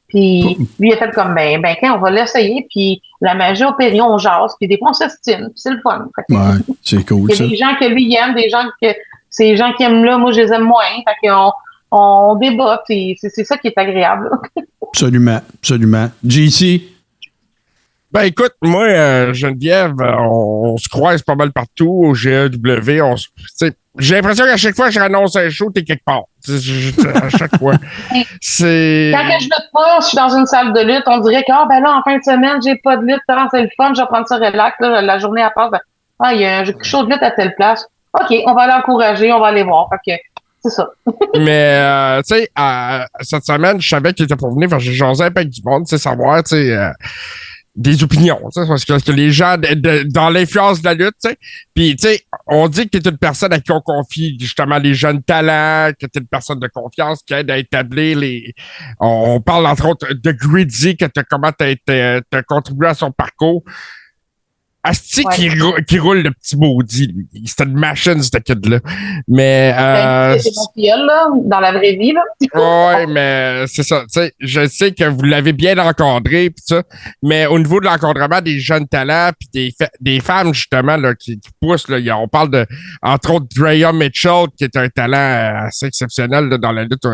Puis lui, il a fait comme, ben, quand on va l'essayer, puis la magie opérée, on jase, puis des fois, on s'estime, c'est le fun. Ouais, c'est cool, il y a des gens que lui, il aime, des gens que ces gens qui aiment là, moi, je les aime moins. Fait qu'on débat, puis c'est ça qui est agréable. Absolument, absolument. JC? Ben écoute, moi, Geneviève, on se croise pas mal partout au GEW. J'ai l'impression qu'à chaque fois que je renonce un show, t'es quelque part. À chaque fois. C'est... Quand je lutte pas, je suis dans une salle de lutte, on dirait que ben là, en fin de semaine, j'ai pas de lutte, c'est le fun, je vais prendre ça relax, là, la journée à passe, il y a un show de lutte à telle place. OK, on va aller encourager, on va aller voir. Fait que c'est ça. Mais tu sais, cette semaine, je savais qu'il était pour venir, j'ai jasé un peu avec du monde, tu sais, savoir, tu sais. Des opinions, parce que les gens dans l'influence de la lutte, tu sais. Puis, tu sais, on dit que tu es une personne à qui on confie justement les jeunes talents, que tu es une personne de confiance qui aide à établir les... On parle entre autres de Greedy, comment tu as contribué à son parcours. Asti qui roule le petit maudit, lui. C'était une machine, ce kid-là. Mais... c'est mon filleul, là, dans la vraie vie, là. Oui, mais c'est ça. Tu sais, je sais que vous l'avez bien encadré, pis ça, mais au niveau de l'encadrement des jeunes talents, puis des femmes, justement, là, qui poussent, là, on parle de, entre autres, Drea Mitchell, qui est un talent assez exceptionnel là, dans la lutte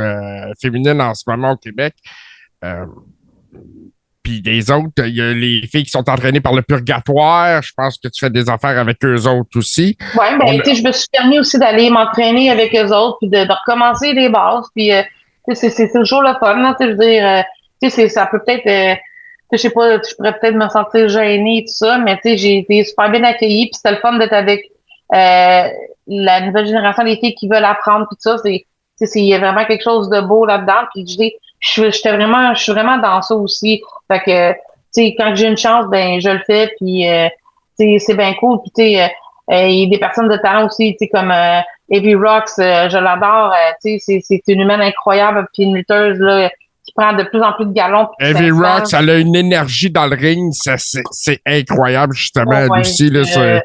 féminine en ce moment au Québec. Puis des autres, il y a les filles qui sont entraînées par le Purgatoire. Je pense que tu fais des affaires avec eux autres aussi. Oui, ben, tu sais, je me suis permis aussi d'aller m'entraîner avec eux autres, puis de recommencer des bases. Puis, c'est toujours le fun, là, je veux dire, tu sais, ça peut peut-être, je sais pas, je pourrais peut-être me sentir gênée et tout ça, mais tu sais, j'ai été super bien accueillie, puis c'était le fun d'être avec la nouvelle génération des filles qui veulent apprendre, puis tout ça, il y a vraiment quelque chose de beau là-dedans, puis je suis vraiment dans ça aussi. Fait que, tu sais, quand j'ai une chance, ben, je le fais, puis, tu sais, c'est bien cool. Puis, tu sais, il y a des personnes de talent aussi, tu sais, comme Evie Rocks, je l'adore. Tu sais, c'est une humaine incroyable, puis une lutteuse, là, qui prend de plus en plus de galons. Evie Rocks, elle a une énergie dans le ring, c'est incroyable, justement, ouais, aussi, là,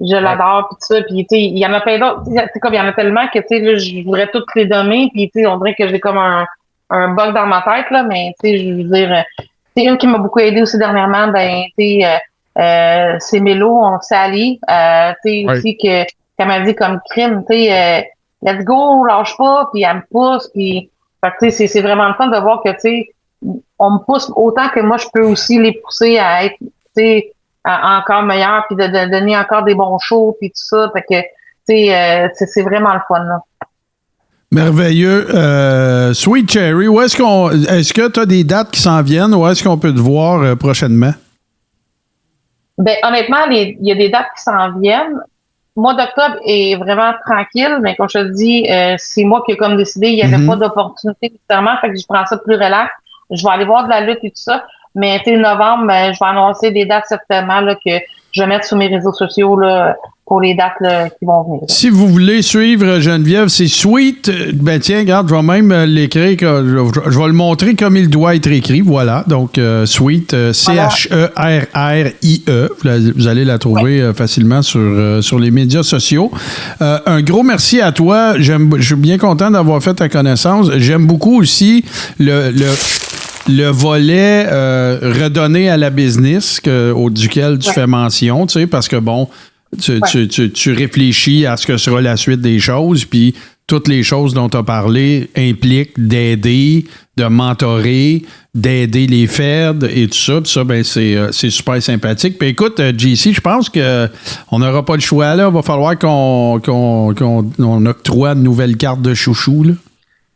je l'adore, puis tout ça, puis tu sais, il y en a plein d'autres, c'est comme il y en a tellement que tu sais là, je voudrais toutes les nommer, puis tu sais, on dirait que j'ai comme un bug dans ma tête là, mais tu sais, je veux dire, c'est une qui m'a beaucoup aidé aussi dernièrement, ben tu sais, c'est Mélo, Sally, tu sais aussi qu'elle m'a dit comme crime, tu sais, let's go, lâche pas, puis elle me pousse, puis fait que tu sais, c'est vraiment le fun de voir que tu sais, on me pousse autant que moi je peux aussi les pousser à être, tu sais, encore meilleur, puis de donner encore des bons shows, puis tout ça. Fait que, tu sais, c'est vraiment le fun, là. Merveilleux. Sweet Cherry, est-ce que tu as des dates qui s'en viennent ou est-ce qu'on peut te voir prochainement? Ben, honnêtement, il y a des dates qui s'en viennent. Le mois d'octobre est vraiment tranquille, mais comme je te dis, c'est moi qui ai comme décidé, il n'y avait pas d'opportunité nécessairement, fait que je prends ça plus relax. Je vais aller voir de la lutte et tout ça. Mais tu sais, novembre, je vais annoncer des dates certainement là, que je vais mettre sur mes réseaux sociaux là, pour les dates là, qui vont venir. Si vous voulez suivre Geneviève, c'est Sweet. Ben tiens, regarde, je vais même l'écrire. Je vais le montrer comme il doit être écrit. Voilà. Donc, Sweet, Cherrie. Vous allez la trouver facilement sur les médias sociaux. Un gros merci à toi. Je suis bien content d'avoir fait ta connaissance. J'aime beaucoup aussi le volet redonné à la business duquel tu fais mention, tu sais, parce que bon, Tu réfléchis à ce que sera la suite des choses, puis toutes les choses dont tu as parlé impliquent d'aider, de mentorer, d'aider les Feds et tout ça. Puis ça, ben, c'est super sympathique. Puis écoute, JC, je pense qu'on n'aura pas le choix, là. Il va falloir qu'on octroie de nouvelles cartes de chouchou, là.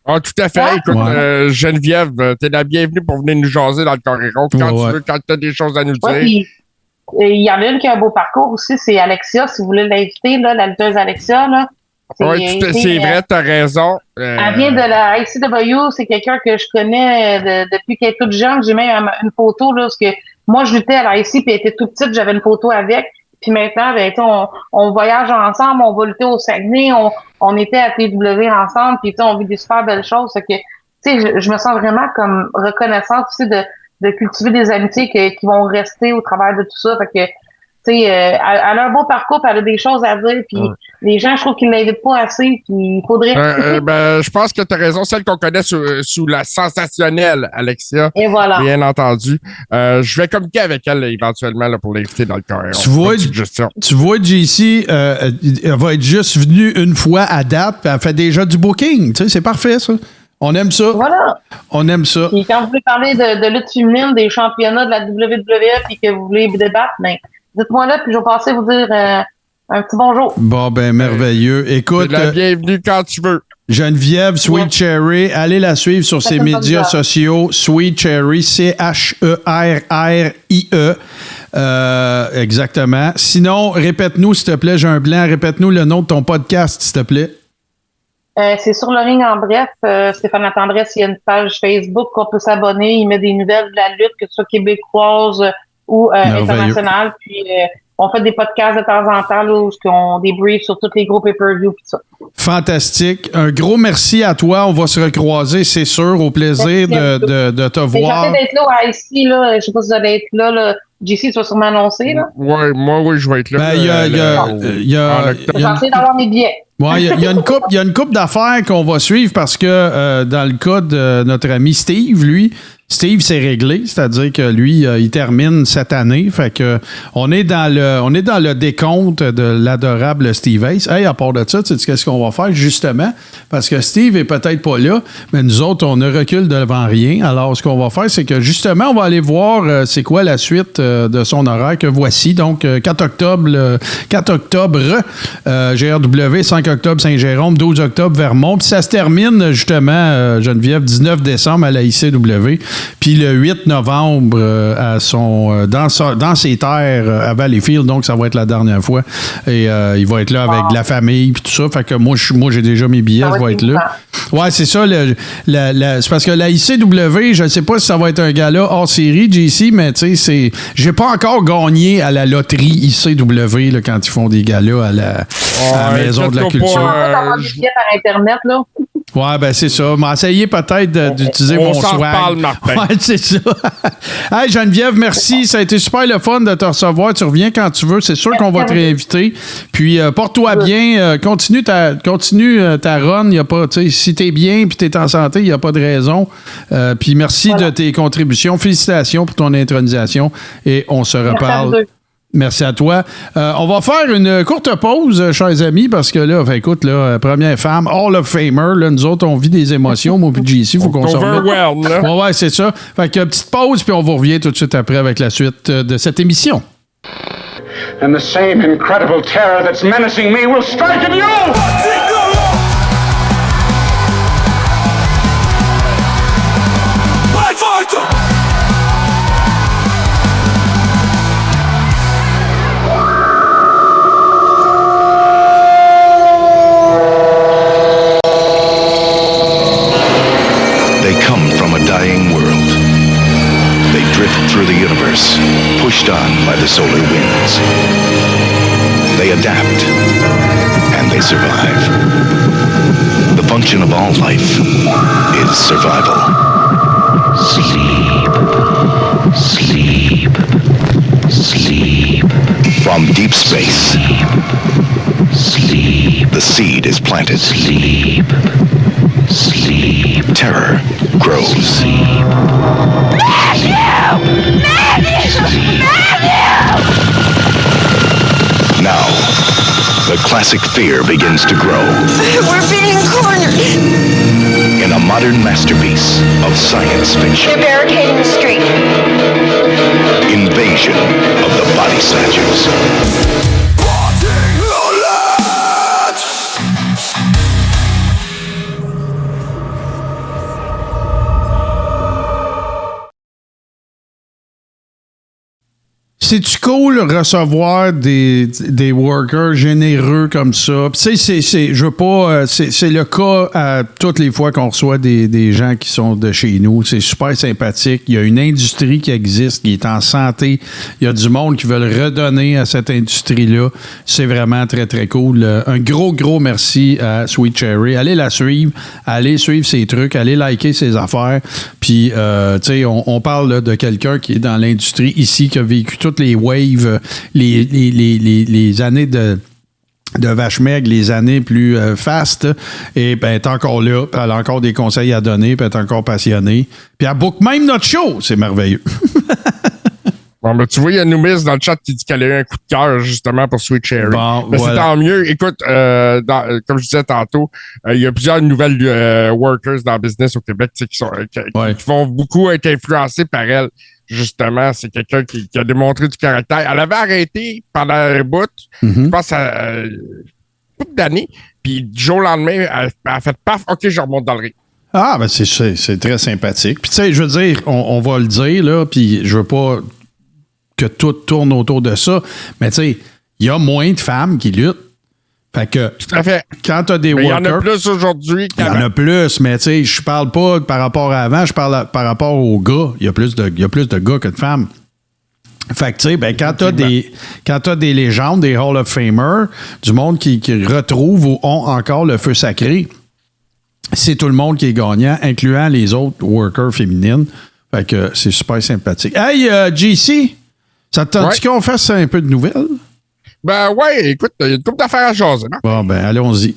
Ah, tout à fait. Écoute, Geneviève, t'es la bienvenue pour venir nous jaser dans le Coréron quand tu veux, quand t'as des choses à nous dire. Puis, il y en a une qui a un beau parcours aussi, c'est Alexia, si vous voulez l'inviter, là, la lutteuse Alexia, là. Oui, c'est vrai, t'as raison. Elle vient de la ICW, c'est quelqu'un que je connais depuis qu'elle est toute jeune. J'ai même une photo, là, parce que moi, je luttais à la IC, puis elle était toute petite, j'avais une photo avec. Puis maintenant, ben, on voyage ensemble, on va lutter au Saguenay, on était à TW ensemble, puis on vit des super belles choses. Fait que, je me sens vraiment comme reconnaissante aussi de cultiver des amitiés qui vont rester au travers de tout ça. Fait que, elle a un beau parcours, puis elle a des choses à dire, puis les gens, je trouve qu'ils l'invitent pas assez, puis il faudrait... je pense que tu as raison, celle qu'on connaît sous la sensationnelle Alexia. Et voilà. Bien entendu. Je vais communiquer avec elle éventuellement là, pour l'inviter dans le Coréron. Tu vois, JC, elle va être juste venue une fois à date, puis elle fait déjà du booking. Tu sais, c'est parfait, ça. On aime ça. Voilà. On aime ça. Et quand vous voulez parler de lutte féminine, des championnats de la WWE, puis que vous voulez vous débattre, ben, dites-moi là, puis je vais passer vous dire un petit bonjour. Bon, ben, merveilleux. Écoute. La bienvenue quand tu veux. Geneviève, Sweet Cherry, allez la suivre sur ses médias sociaux. Sweet Cherry, CHERRIE. Exactement. Sinon, répète-nous, s'il te plaît, j'ai un blanc, répète-nous le nom de ton podcast, s'il te plaît. C'est sur le ring en bref. Stéphane Latendresse, il y a une page Facebook qu'on peut s'abonner. Il met des nouvelles de la lutte, que ce soit québécoise ou internationale. Puis on fait des podcasts de temps en temps là, où on débrief sur tous les gros pay-per-view et ça. Fantastique. Un gros merci à toi. On va se recroiser, c'est sûr. Au plaisir de te voir. J'essaie d'être là ici, là. Je sais pas si vous allez être là. JC, tu vas sûrement annoncer, là. Oui, moi, je vais être là. Ben, j'essaie d'avoir mes billets. Ouais, il y a une couple d'affaires qu'on va suivre parce que dans le cas de notre ami Steve, Steve s'est réglé, c'est-à-dire que lui, il termine cette année. Fait que on est dans le décompte de l'adorable Steve Ace. Hey, à part de ça, tu sais qu'est-ce qu'on va faire justement? Parce que Steve est peut-être pas là, mais nous autres, on ne recule devant rien. Alors, ce qu'on va faire, c'est que justement, on va aller voir c'est quoi la suite de son horaire que voici. Donc, 4 octobre, GRW, 5 octobre, Saint-Jérôme, 12 octobre, Vermont. Puis ça se termine justement, Geneviève, 19 décembre à la ICW. Puis le 8 novembre, dans ses terres à Valleyfield, donc ça va être la dernière fois. Et il va être là avec la famille puis tout ça. Fait que moi j'ai déjà mes billets, je vais être là. Ouais, c'est ça. C'est parce que la ICW, je ne sais pas si ça va être un gala hors série, JC, mais tu sais, j'ai pas encore gagné à la loterie ICW là, quand ils font des galas à la Maison de la Culture. On va avoir des billets par Internet, là. Ouais, ben c'est ça. M'essayer peut-être d'utiliser mon swag. On s'en parle, Martin. Ouais, c'est ça. Hey, Geneviève, merci. Ça a été super le fun de te recevoir. Tu reviens quand tu veux. C'est sûr qu'on va te réinviter. Puis, porte-toi bien. Continue ta run. Y a pas, si t'es bien et t'es en santé, il n'y a pas de raison. Puis, merci de tes contributions. Félicitations pour ton intronisation. Et on se reparle. Merci à toi. On va faire une courte pause, chers amis, parce que là, écoute, première femme, Hall of Famer, là, nous autres, on vit des émotions, moi puis JC, il faut qu'on s'en remette. Ouais, c'est ça. Fait que petite pause, puis on vous revient tout de suite après avec la suite de cette émission. And the same incredible terror that's menacing me will strike at you! Pushed on by the solar winds. They adapt, and they survive. The function of all life is survival. Sleep, sleep, sleep. From deep space, sleep, sleep. The seed is planted. Sleep, sleep. Terror grows. Sleep. Matthew! Matthew! Matthew! Now, the classic fear begins to grow. We're being cornered. In a modern masterpiece of science fiction. They're barricading the street. Invasion of the Body Snatchers. C'est-tu cool recevoir des workers généreux comme ça? Tu sais, je veux pas. C'est le cas à toutes les fois qu'on reçoit des gens qui sont de chez nous. C'est super sympathique. Il y a une industrie qui existe, qui est en santé. Il y a du monde qui veulent redonner à cette industrie-là. C'est vraiment très, très cool. Un gros merci à Sweet Cherry. Allez la suivre. Allez suivre ses trucs. Allez liker ses affaires. Puis, tu sais, on parle là, de quelqu'un qui est dans l'industrie ici, qui a vécu toutes les waves, les années de vache maigre, les années plus fast, et ben, elle est encore là, puis elle a encore des conseils à donner, puis elle est encore passionnée. Puis elle book même notre show, c'est merveilleux. Bon, ben, tu vois, il y a Noumis dans le chat qui dit qu'elle a eu un coup de cœur, justement, pour Sweet Cherry. Bon, mais voilà. C'est tant mieux. Écoute, comme je disais tantôt, il y a plusieurs nouvelles workers dans le business au Québec qui vont beaucoup être influencés par elle. Justement, c'est quelqu'un qui a démontré du caractère. Elle avait arrêté pendant un bout, je pense, beaucoup d'années, puis du jour au lendemain, elle a fait paf, OK, je remonte dans le ring. Ah, ben c'est très sympathique. Puis tu sais, je veux dire, on va le dire, là, puis je veux pas que tout tourne autour de ça, mais tu sais, il y a moins de femmes qui luttent. Fait que, tout à fait. Quand tu as des workers... Il y en a plus aujourd'hui qu'avant. Il y en a plus, mais tu sais, je parle pas par rapport à avant, je parle par rapport aux gars. Il y a plus de gars que de femmes. Fait que, tu sais, ben, quand t'as des légendes, des Hall of Famers, du monde qui retrouve ou ont encore le feu sacré, c'est tout le monde qui est gagnant, incluant les autres workers féminines. Fait que c'est super sympathique. Hey, JC, ça te tente qu'on fasse un peu de nouvelles? Ben ouais, écoute, il y a une couple d'affaires à jaser. Hein? Bon, ben, allons-y.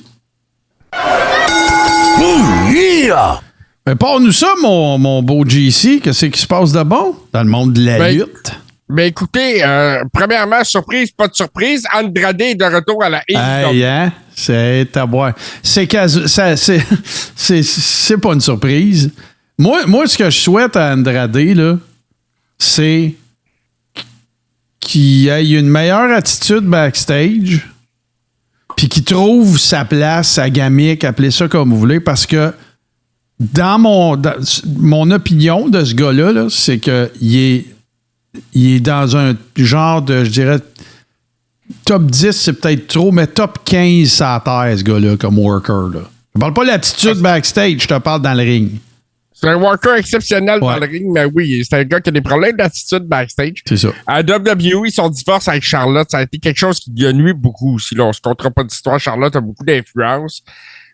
Ben, parle-nous ça, mon beau JC. Qu'est-ce qui se passe de bon dans le monde de la lutte? Ben, écoutez, premièrement, surprise, pas de surprise, Andrade est de retour à la AEW. Hey, hein? C'est à boire. C'est pas une surprise. Moi, ce que je souhaite à Andrade, là, c'est qu'il ait une meilleure attitude backstage, puis qu'il trouve sa place, sa gamique, appelez ça comme vous voulez, parce que dans mon opinion de ce gars-là, là, c'est qu'il est dans un genre de, je dirais, top 10, c'est peut-être trop, mais top 15 ça terre, ce gars-là, comme worker. Là. Je parle pas de l'attitude backstage, je te parle dans le ring. C'est un worker exceptionnel dans le ring, mais oui, c'est un gars qui a des problèmes d'attitude backstage. C'est ça. À WWE, son divorce avec Charlotte, ça a été quelque chose qui lui a nuit beaucoup aussi. Là. On se comptera pas d'histoire. Charlotte a beaucoup d'influence.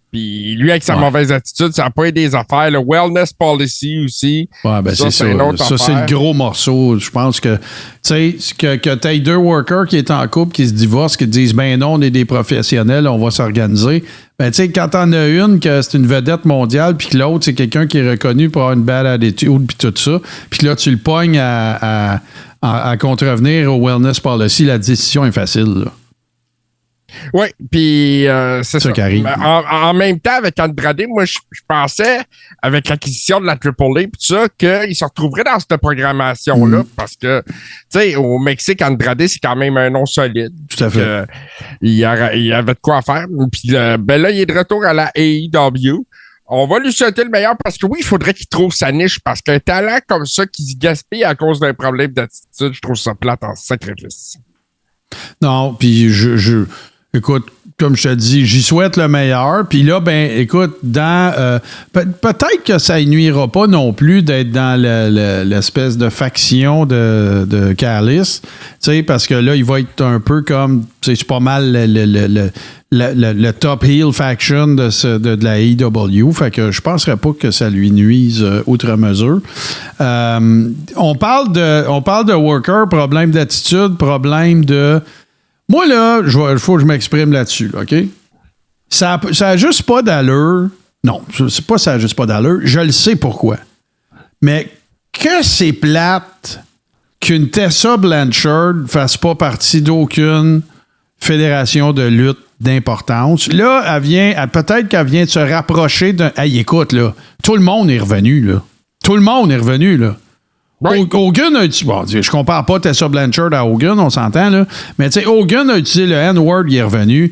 Puis lui, avec sa mauvaise attitude, ça n'a pas aidé les affaires. Le wellness policy aussi. Ouais, ben c'est ça. Ça, c'est le gros morceau. Je pense que, tu sais, que tu aies deux workers qui sont en couple, qui se divorcent, qui disent, ben non, on est des professionnels, on va s'organiser. Ben, tu sais, quand t'en as une, que c'est une vedette mondiale, puis que l'autre, c'est quelqu'un qui est reconnu pour avoir une bad attitude, puis tout ça, puis là, tu le pognes à contrevenir au wellness policy, la décision est facile, là. Oui, puis c'est ça. Qui arrive. En même temps, avec Andrade, moi, je pensais, avec l'acquisition de la AAA et tout ça, qu'il se retrouverait dans cette programmation-là, parce que, tu sais, au Mexique, Andrade, c'est quand même un nom solide. Tout à fait. Il y avait de quoi faire. Puis ben là, il est de retour à la AEW. On va lui souhaiter le meilleur parce que oui, il faudrait qu'il trouve sa niche parce qu'un talent comme ça qui se gaspille à cause d'un problème d'attitude, je trouve ça plate en sacrifice. Non, puis écoute, comme je te dis, j'y souhaite le meilleur. Puis là, ben, écoute, peut-être que ça ne nuira pas non plus d'être dans l'espèce de faction de Callis, tu sais, parce que là, il va être un peu comme, tu sais, c'est pas mal le top heel faction de la AEW. Fait que je penserais pas que ça lui nuise outre mesure. On parle de worker, problème d'attitude, problème de... Moi, là, il faut que je m'exprime là-dessus, OK? Ça a juste pas d'allure. Non, c'est pas ça a juste pas d'allure. Je le sais pourquoi. Mais que c'est plate qu'une Tessa Blanchard fasse pas partie d'aucune fédération de lutte d'importance. Là, peut-être qu'elle vient de se rapprocher d'un... Hey, écoute, là, tout le monde est revenu, là. Tout le monde est revenu, là. Oui. Hogan a utilisé... Bon, je compare pas Tessa Blanchard à Hogan, on s'entend, là. Mais, tu sais, Hogan a utilisé le N-word, il est revenu.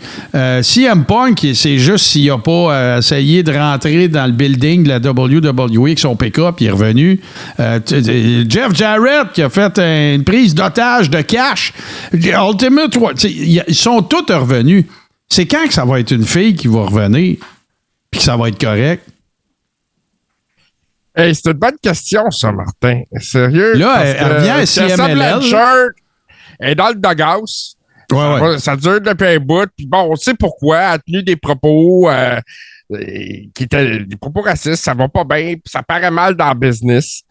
CM Punk, c'est juste s'il a pas essayé de rentrer dans le building de la WWE avec son pick-up, il est revenu. Jeff Jarrett, qui a fait une prise d'otage de cash. Ultimate... Ils sont tous revenus. C'est quand que ça va être une fille qui va revenir puis que ça va être correct? Hey, c'est une bonne question, ça, Martin. Sérieux? Là, elle revient à CMLL. Blanchard est dans le doghouse. Ouais. Ça dure depuis un bout. Puis bon, on sait pourquoi. Elle a tenu des propos qui étaient des propos racistes. Ça va pas bien. Ça paraît mal dans le business.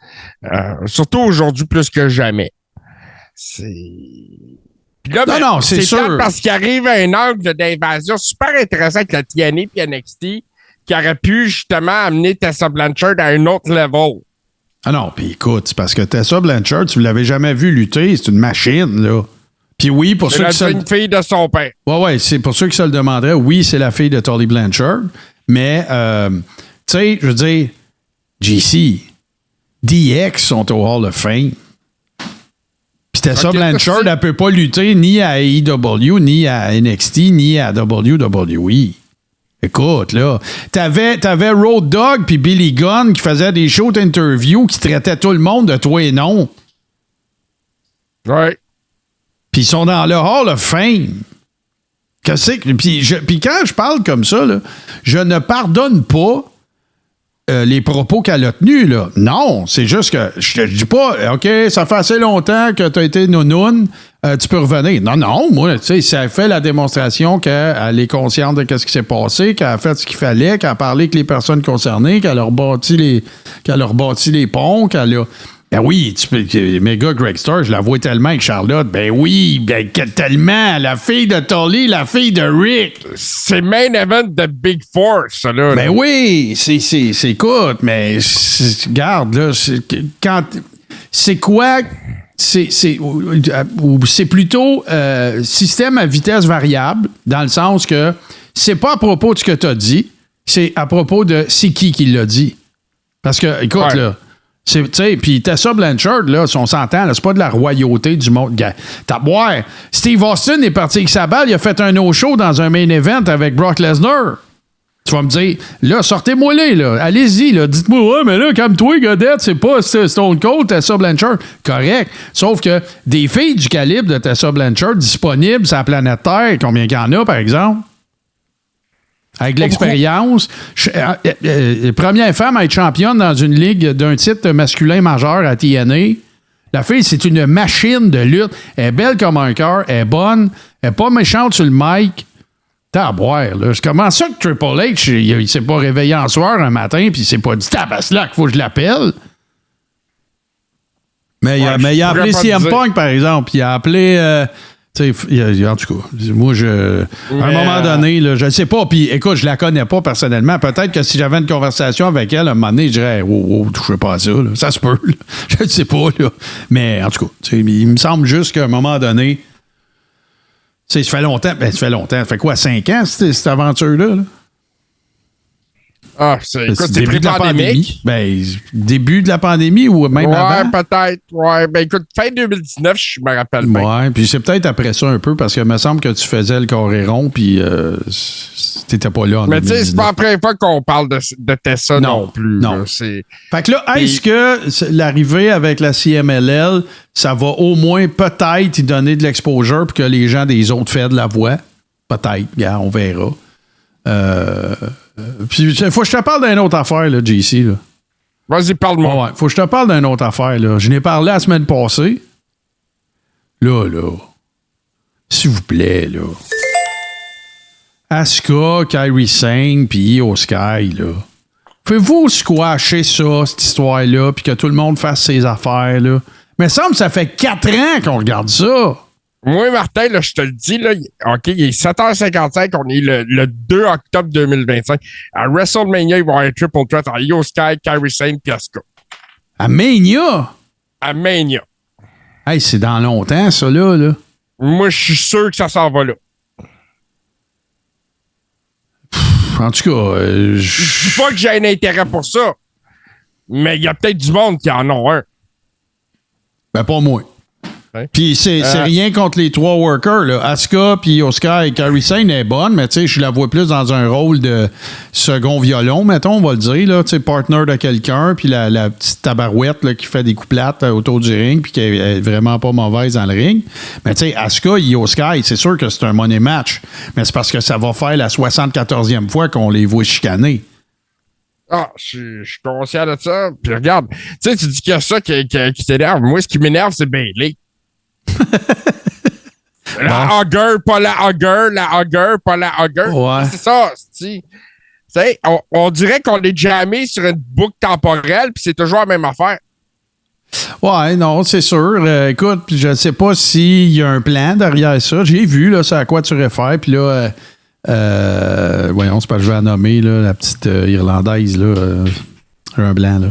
Surtout aujourd'hui plus que jamais. Puis là, non, c'est sûr. Parce qu'il arrive un angle d'invasion super intéressant avec la TNA et NXT qui aurait pu justement amener Tessa Blanchard à un autre level. Ah non, puis écoute, c'est parce que Tessa Blanchard, tu ne l'avais jamais vu lutter, c'est une machine, là. Puis oui, pour ceux qui C'est une fille de son père. Ouais, c'est pour ceux qui se le demanderaient, oui, c'est la fille de Tully Blanchard, mais, tu sais, je veux dire, GC, DX sont au Hall of Fame. Puis Tessa Blanchard, elle ne peut pas lutter ni à AEW, ni à NXT, ni à WWE. Écoute, là, t'avais Road Dogg puis Billy Gunn qui faisaient des shows d'interview qui traitaient tout le monde de toi et non. Ouais. Puis ils sont dans le Hall of Fame. Puis quand je parle comme ça, là, je ne pardonne pas les propos qu'elle a tenus, là. Non, c'est juste que je te dis pas, OK, ça fait assez longtemps que tu as été nounoune, tu peux revenir. Non, moi, tu sais, ça fait la démonstration qu'elle est consciente de ce qui s'est passé, qu'elle a fait ce qu'il fallait, qu'elle a parlé avec les personnes concernées, qu'elle a rebâti les ponts, qu'elle a... Ben oui, méga Greg Star, je la vois tellement avec Charlotte. Ben oui, tellement. La fille de Tully, la fille de Rick. C'est main event de Big Four, ça, là. Ben oui, c'est écoute, mais regarde, là, c'est quoi? C'est plutôt système à vitesse variable, dans le sens que c'est pas à propos de ce que tu as dit, c'est à propos de c'est qui l'a dit. Parce que, écoute, ouais. Là, puis Tessa Blanchard, là, si on s'entend, là, c'est pas de la royauté du monde. T'as boire. Steve Austin est parti avec sa balle, il a fait un no-show dans un main event avec Brock Lesnar. Tu vas me dire, là, sortez-moi-les, là. Allez-y, là. Dites-moi, ouais, mais là, comme toi, Godette, c'est pas Stone Cold, Tessa Blanchard. Correct. Sauf que des filles du calibre de Tessa Blanchard disponibles sur la planète Terre, combien qu'il y en a, par exemple? Avec l'expérience. Première femme à être championne dans une ligue d'un titre masculin majeur à TNA. La fille, c'est une machine de lutte. Elle est belle comme un cœur. Elle est bonne. Elle n'est pas méchante sur le mic. T'as à boire, là. Comment ça que Triple H, il s'est pas réveillé en soir un matin puis il s'est pas dit tabaslac, qu'il faut que je l'appelle? Mais il a appelé CM Punk, par exemple. Il a appelé... en tout cas, moi, à un moment donné, là, je ne sais pas, puis écoute, je la connais pas personnellement. Peut-être que si j'avais une conversation avec elle, à un moment donné, je dirais, oh, touchez pas à ça, là. Ça se peut, là. Je ne sais pas, là. Mais en tout cas, il me semble juste qu'à un moment donné, ça fait longtemps. Ça fait quoi, 5 ans, cette aventure-là? Là? Ah, écoute, c'est début de la pandémie. Début de la pandémie ou même avant? Ouais, peut-être. Ouais, écoute, fin 2019, je me rappelle bien. Ouais, puis c'est peut-être après ça un peu, parce qu'il me semble que tu faisais le carré rond, puis t'étais pas là en 2019. Mais tu sais, c'est pas la première fois qu'on parle de Tessa non plus. Non. Là, fait que là, est-ce que l'arrivée avec la CMLL, ça va au moins peut-être y donner de l'exposure pour que les gens des autres faits de la voix? Peut-être, gars, on verra. Puis, il faut que je te parle d'une autre affaire, là, JC. Là. Vas-y, parle-moi. Ouais, faut que je te parle d'une autre affaire. Là. Je n'ai parlé la semaine passée. Là. S'il vous plaît, là. Asuka, Kairi Sane, puis Io Sky, là. Pouvez-vous squasher ça, cette histoire-là, puis que tout le monde fasse ses affaires, là? Mais ça me semble que ça fait 4 ans qu'on regarde ça. Moi, Martin, là, je te le dis, là, OK, il est 7h55, on est le 2 octobre 2025. À WrestleMania, il va y avoir un triple threat à Io Sky, Kairi Sane, puis Asuka. À Mania? À Mania. Hey, c'est dans longtemps, ça, là. Moi, je suis sûr que ça s'en va là. En tout cas, Je dis pas que j'ai un intérêt pour ça, mais il y a peut-être du monde qui en ont un. Ben, pas moi. Ouais. Puis c'est rien contre les 3 workers, là. Asuka puis Oscar et Kairi Sane est bonne, mais tu sais, je la vois plus dans un rôle de second violon, mettons, on va le dire, là. Tu sais, partner de quelqu'un, puis la petite tabarouette là, qui fait des coups plates autour du ring, puis qui est vraiment pas mauvaise dans le ring. Mais tu sais, Asuka et Oscar, c'est sûr que c'est un money match, mais c'est parce que ça va faire la 74e fois qu'on les voit chicaner. Ah, je suis conscient de ça. Puis regarde, tu sais, tu dis qu'il y a ça qui t'énerve. Moi, ce qui m'énerve, c'est Bayley. La hugger, pas la hugger, la hugger, pas la hugger. Ouais. C'est ça, tu sais. On dirait qu'on est jamais sur une boucle temporelle, puis c'est toujours la même affaire. Ouais, non, c'est sûr. Écoute, je sais pas s'il y a un plan derrière ça. J'ai vu, là, c'est à quoi tu réfères. Puis là, voyons, c'est pas que je vais la nommer, là, la petite Irlandaise, là, un blanc, là.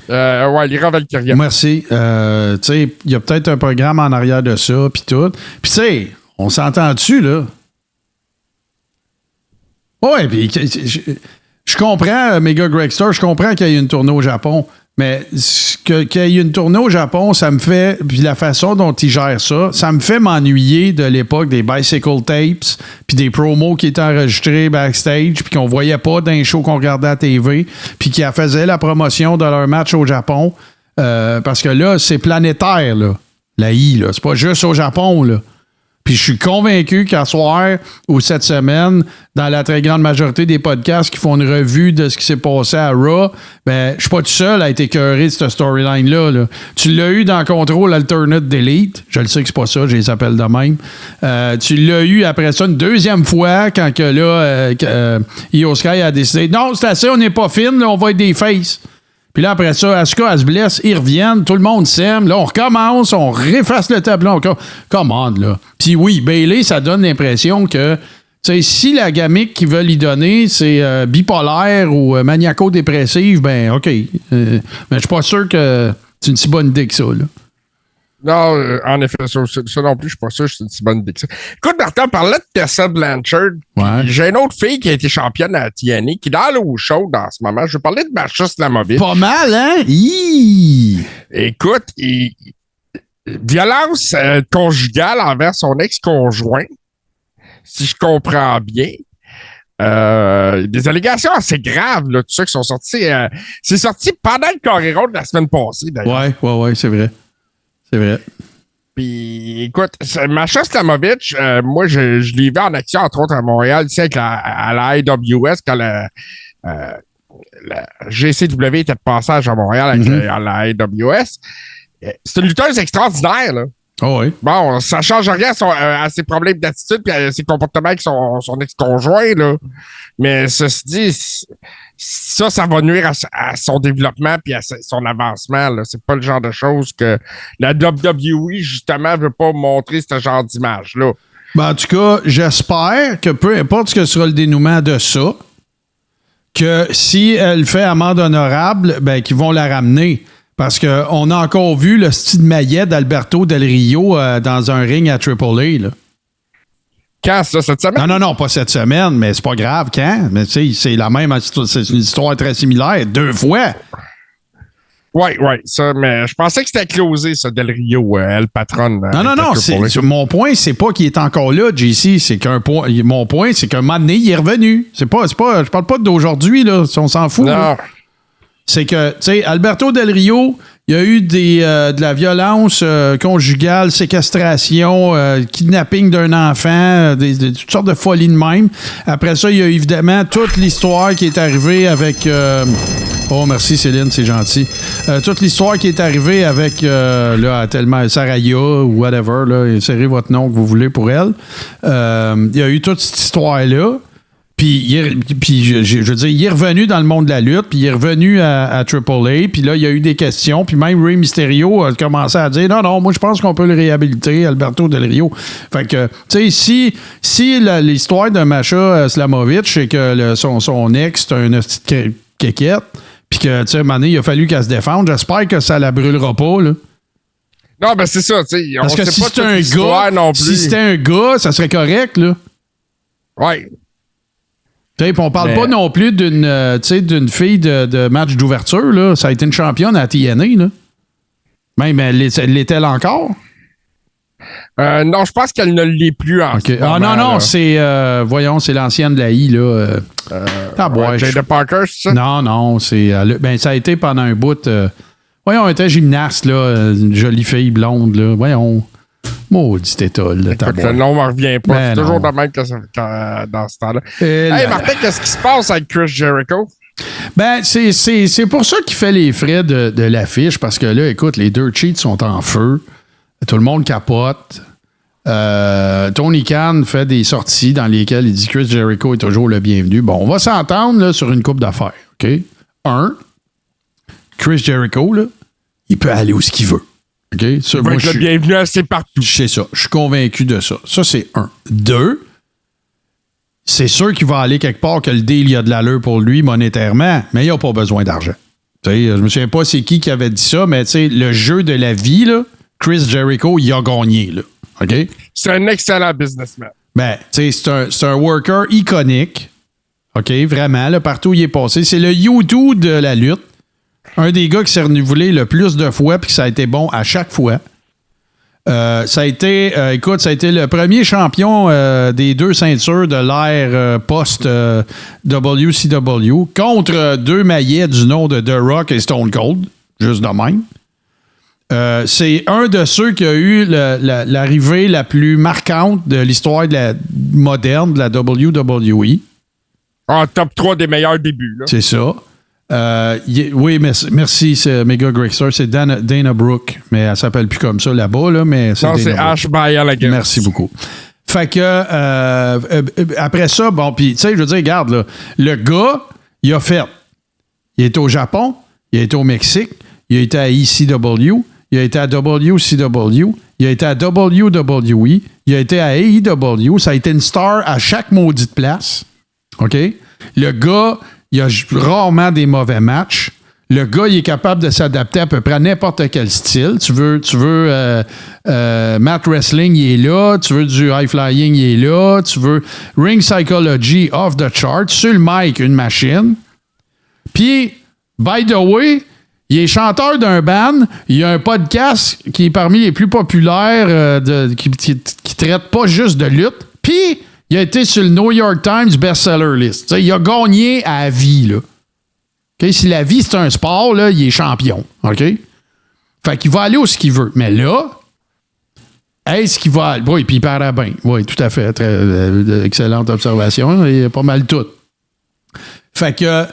Ouais, l'Iran Valkyria. Merci. Tu sais, il y a peut-être un programme en arrière de ça, puis tout. Puis, tu sais, on s'entend dessus, là. Ouais, puis je comprends, Mega Greg Star, je comprends qu'il y ait une tournée au Japon. Mais qu'il y ait une tournée au Japon, ça me fait, puis la façon dont ils gèrent ça me fait m'ennuyer de l'époque des bicycle tapes, puis des promos qui étaient enregistrés backstage, puis qu'on voyait pas dans les shows qu'on regardait à la TV, puis qui faisaient la promotion de leur match au Japon. Parce que là, c'est planétaire, là. La I, là. C'est pas juste au Japon, là. Puis je suis convaincu qu'à soir ou cette semaine, dans la très grande majorité des podcasts qui font une revue de ce qui s'est passé à Raw, ben, je suis pas tout seul à être écœuré de cette storyline-là. Là. Tu l'as eu dans Control Alternate Delete. Je le sais que c'est pas ça, je les appelle de même. Tu l'as eu après ça une deuxième fois quand que là, Io Sky a décidé non, c'est assez, on n'est pas fine, là, on va être des faces. Puis là, après ça, Asuka, elle se blesse, ils reviennent, tout le monde s'aime. Là, on recommence, on réface le tableau. Commande, là. Puis oui, Bayley, ça donne l'impression que, tu sais, si la gamique qu'ils veulent y donner, c'est bipolaire ou maniaco-dépressive, ben, OK. Mais je suis pas sûr que c'est une si bonne idée que ça, là. Non, en effet, ça non plus, je suis pas sûr que c'est une si bonne idée que ça. Écoute, Martin, on parlait de Tessa Blanchard. Ouais. J'ai une autre fille qui a été championne à TNA, qui est dans l'eau chaude en ce moment. Je vais parler de Masha Slamovich. Pas mal, hein? Hi! Écoute, violence conjugale envers son ex-conjoint, si je comprends bien. Des allégations assez graves, là, tout ça, qui sont sorties. C'est sorti pendant le Correro de la semaine passée, d'ailleurs. Ouais, c'est vrai. C'est vrai. Puis, écoute, Masha Slamovich, moi, je l'ai vu en action, entre autres, à Montréal, ici, à la IWS, quand la GCW était de passage à Montréal avec la IWS. C'est une lutteuse extraordinaire, là. Oh oui. Bon, ça change rien à ses problèmes d'attitude et à ses comportements avec son ex-conjoint, là. Mais ceci dit, ça va nuire à son développement puis à son avancement, là. C'est pas le genre de choses que la WWE, justement, veut pas montrer ce genre d'image-là. Ben, en tout cas, j'espère que peu importe ce que sera le dénouement de ça, que si elle fait amende honorable, ben, qu'ils vont la ramener. Parce qu'on a encore vu le style maillet d'Alberto Del Rio dans un ring à AAA, là. Quand ça, cette semaine? Non, pas cette semaine, mais c'est pas grave quand. Mais tu sais, c'est la même, c'est une histoire très similaire, 2 fois. Oui, ça, mais je pensais que c'était closé, ça, Del Rio, elle patronne. Non, mon point, c'est pas qu'il est encore là, JC, mon point, c'est qu'un moment donné, il est revenu. Je parle pas d'aujourd'hui, là, on s'en fout. Non. Là. C'est que, tu sais, Alberto Del Rio, il y a eu de la violence conjugale, séquestration, kidnapping d'un enfant, toutes sortes de folies de même. Après ça, il y a évidemment toute l'histoire qui est arrivée avec... oh, merci Céline, c'est gentil. Toute l'histoire qui est arrivée avec, là, tellement Saraya ou whatever, là, insérez votre nom que vous voulez pour elle. Il y a eu toute cette histoire-là. Puis je veux dire, il est revenu dans le monde de la lutte, puis il est revenu à AAA, puis là, il y a eu des questions, puis même Rey Mysterio a commencé à dire non, moi, je pense qu'on peut le réhabiliter, Alberto Del Rio. Fait que, tu sais, si l'histoire de Masha Slamovich, c'est que son ex, c'est une petite kékette, puis que, tu sais, à un moment donné, il a fallu qu'elle se défende, j'espère que ça la brûlera pas, là. Non, ben c'est ça, tu sais. Parce que si c'était un gars, ça serait correct, là. Ouais. Puis on parle pas non plus d'une fille de match d'ouverture. Là. Ça a été une championne à TNA. Là. Même, l'est-elle encore? Non, je pense qu'elle ne l'est plus en ce moment, non, c'est... voyons, c'est l'ancienne de la I, là. Jada Parker, c'est ça? Non, c'est... ça a été pendant un bout... voyons, elle était gymnaste, là. Une jolie fille blonde, là. Voyons. Maudit état, là. Le nom ne revient pas. C'est toujours de même que dans ce temps-là. Hey, Martin, qu'est-ce qui se passe avec Chris Jericho? C'est pour ça qu'il fait les frais de l'affiche, parce que là, écoute, les Dirt Sheets sont en feu. Tout le monde capote. Tony Khan fait des sorties dans lesquelles il dit que Chris Jericho est toujours le bienvenu. Bon, on va s'entendre là, sur une couple d'affaires. OK? Chris Jericho, là, il peut aller où ce qu'il veut. OK? Ça, il va être le bienvenu assez partout. C'est ça. Je suis convaincu de ça. Ça, c'est 1. 2, c'est sûr qu'il va aller quelque part que le deal, il y a de l'allure pour lui monétairement, mais il n'a pas besoin d'argent. T'sais, je me souviens pas c'est qui avait dit ça, mais le jeu de la vie, là, Chris Jericho, il a gagné. Là. OK? C'est un excellent businessman. C'est un worker iconique. OK? Vraiment, là, partout où il est passé. C'est le U2 de la lutte. Un des gars qui s'est renouvelé le plus de fois puis que ça a été bon à chaque fois. Ça a été le premier champion des 2 ceintures de l'ère post-WCW contre 2 maillets du nom de The Rock et Stone Cold, juste de même. C'est un de ceux qui a eu l'arrivée la plus marquante de l'histoire moderne de la WWE. Top 3 des meilleurs débuts. Là. C'est ça. Oui, merci, c'est Mega Gregstar. C'est Dana Brooke, mais elle s'appelle plus comme ça là-bas, là, mais c'est. Non, c'est Ash Bayer la gueule. Merci beaucoup. Fait que après ça, bon, puis tu sais, je veux dire, regarde, là, le gars, il a fait. Il est au Japon, il a été au Mexique, il a été à ECW, il a été à WCW, il a été à WWE, il a été à AEW, ça a été une star à chaque maudite place. OK? Le gars, il a rarement des mauvais matchs. Le gars, il est capable de s'adapter à peu près à n'importe quel style. Tu veux mat wrestling, il est là. Tu veux du high flying, il est là. Tu veux ring psychology off the chart. Sur le mic, une machine. Puis, by the way, il est chanteur d'un band. Il a un podcast qui est parmi les plus populaires qui traite pas juste de lutte. Puis, il a été sur le New York Times bestseller list. T'sais, il a gagné à la vie, là. Okay? Si la vie, c'est un sport, là, il est champion. OK? Fait qu'il va aller où ce qu'il veut. Mais là, est-ce qu'il va... Oui, puis il paraît bien. Oui, tout à fait. Très excellente observation. Il y a pas mal tout. Fait que...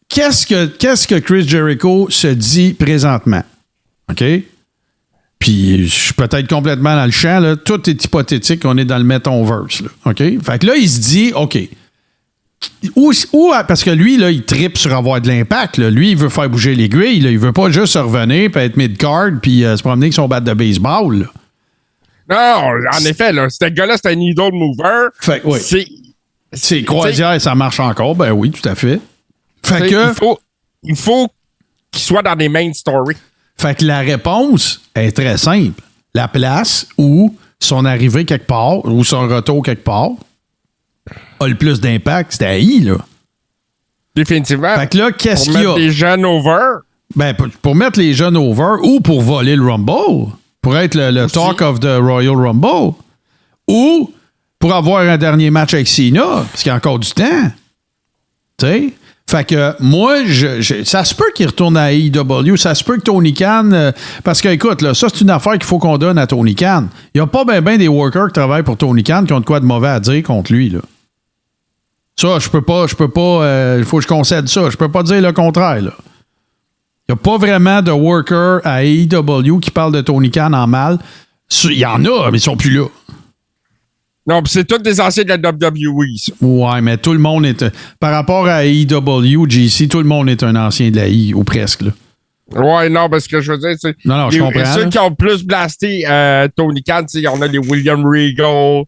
Qu'est-ce que Chris Jericho se dit présentement? OK? Puis, je suis peut-être complètement dans le champ, là. Tout est hypothétique, on est dans le metaverse, là. OK? Fait que là, il se dit, OK. Parce que lui, là, il trippe sur avoir de l'impact, là. Lui, il veut faire bouger l'aiguille, là. Il veut pas juste se revenir, puis être mid-card, puis se promener avec son bat de baseball, là. Non, en effet, là, ce gars-là, c'est un needle mover. Fait oui. C'est croisière, ça marche encore. Ben oui, tout à fait. Fait que... Il faut qu'il soit dans des main stories. Fait que la réponse est très simple. La place où son arrivée quelque part, ou son retour quelque part, a le plus d'impact, c'est à I, là. Définitivement. Fait que là, qu'est-ce qu'il y a? Pour mettre les jeunes over. Ben, pour mettre les jeunes over ou pour voler le Rumble. Pour être le talk of the Royal Rumble. Ou pour avoir un dernier match avec Cena, parce qu'il y a encore du temps. Tu sais? Fait que moi, ça se peut qu'il retourne à AEW, ça se peut que Tony Khan... parce que, écoute, là, ça, c'est une affaire qu'il faut qu'on donne à Tony Khan. Il n'y a pas bien des workers qui travaillent pour Tony Khan qui ont de quoi de mauvais à dire contre lui, là. Ça, je peux pas... Il faut que je concède ça. Je peux pas dire le contraire, là. Il n'y a pas vraiment de workers à AEW qui parlent de Tony Khan en mal. Il y en a, mais ils sont plus là. Non, c'est tous des anciens de la WWE, ça. Ouais, mais tout le monde est... Par rapport à AEW, GC, tout le monde est un ancien de la I, ou presque, là. Ouais, non, parce que je veux dire, tu sais... Non, je comprends. Ceux qui ont plus blasté Tony Khan, tu sais, on a les William Regal,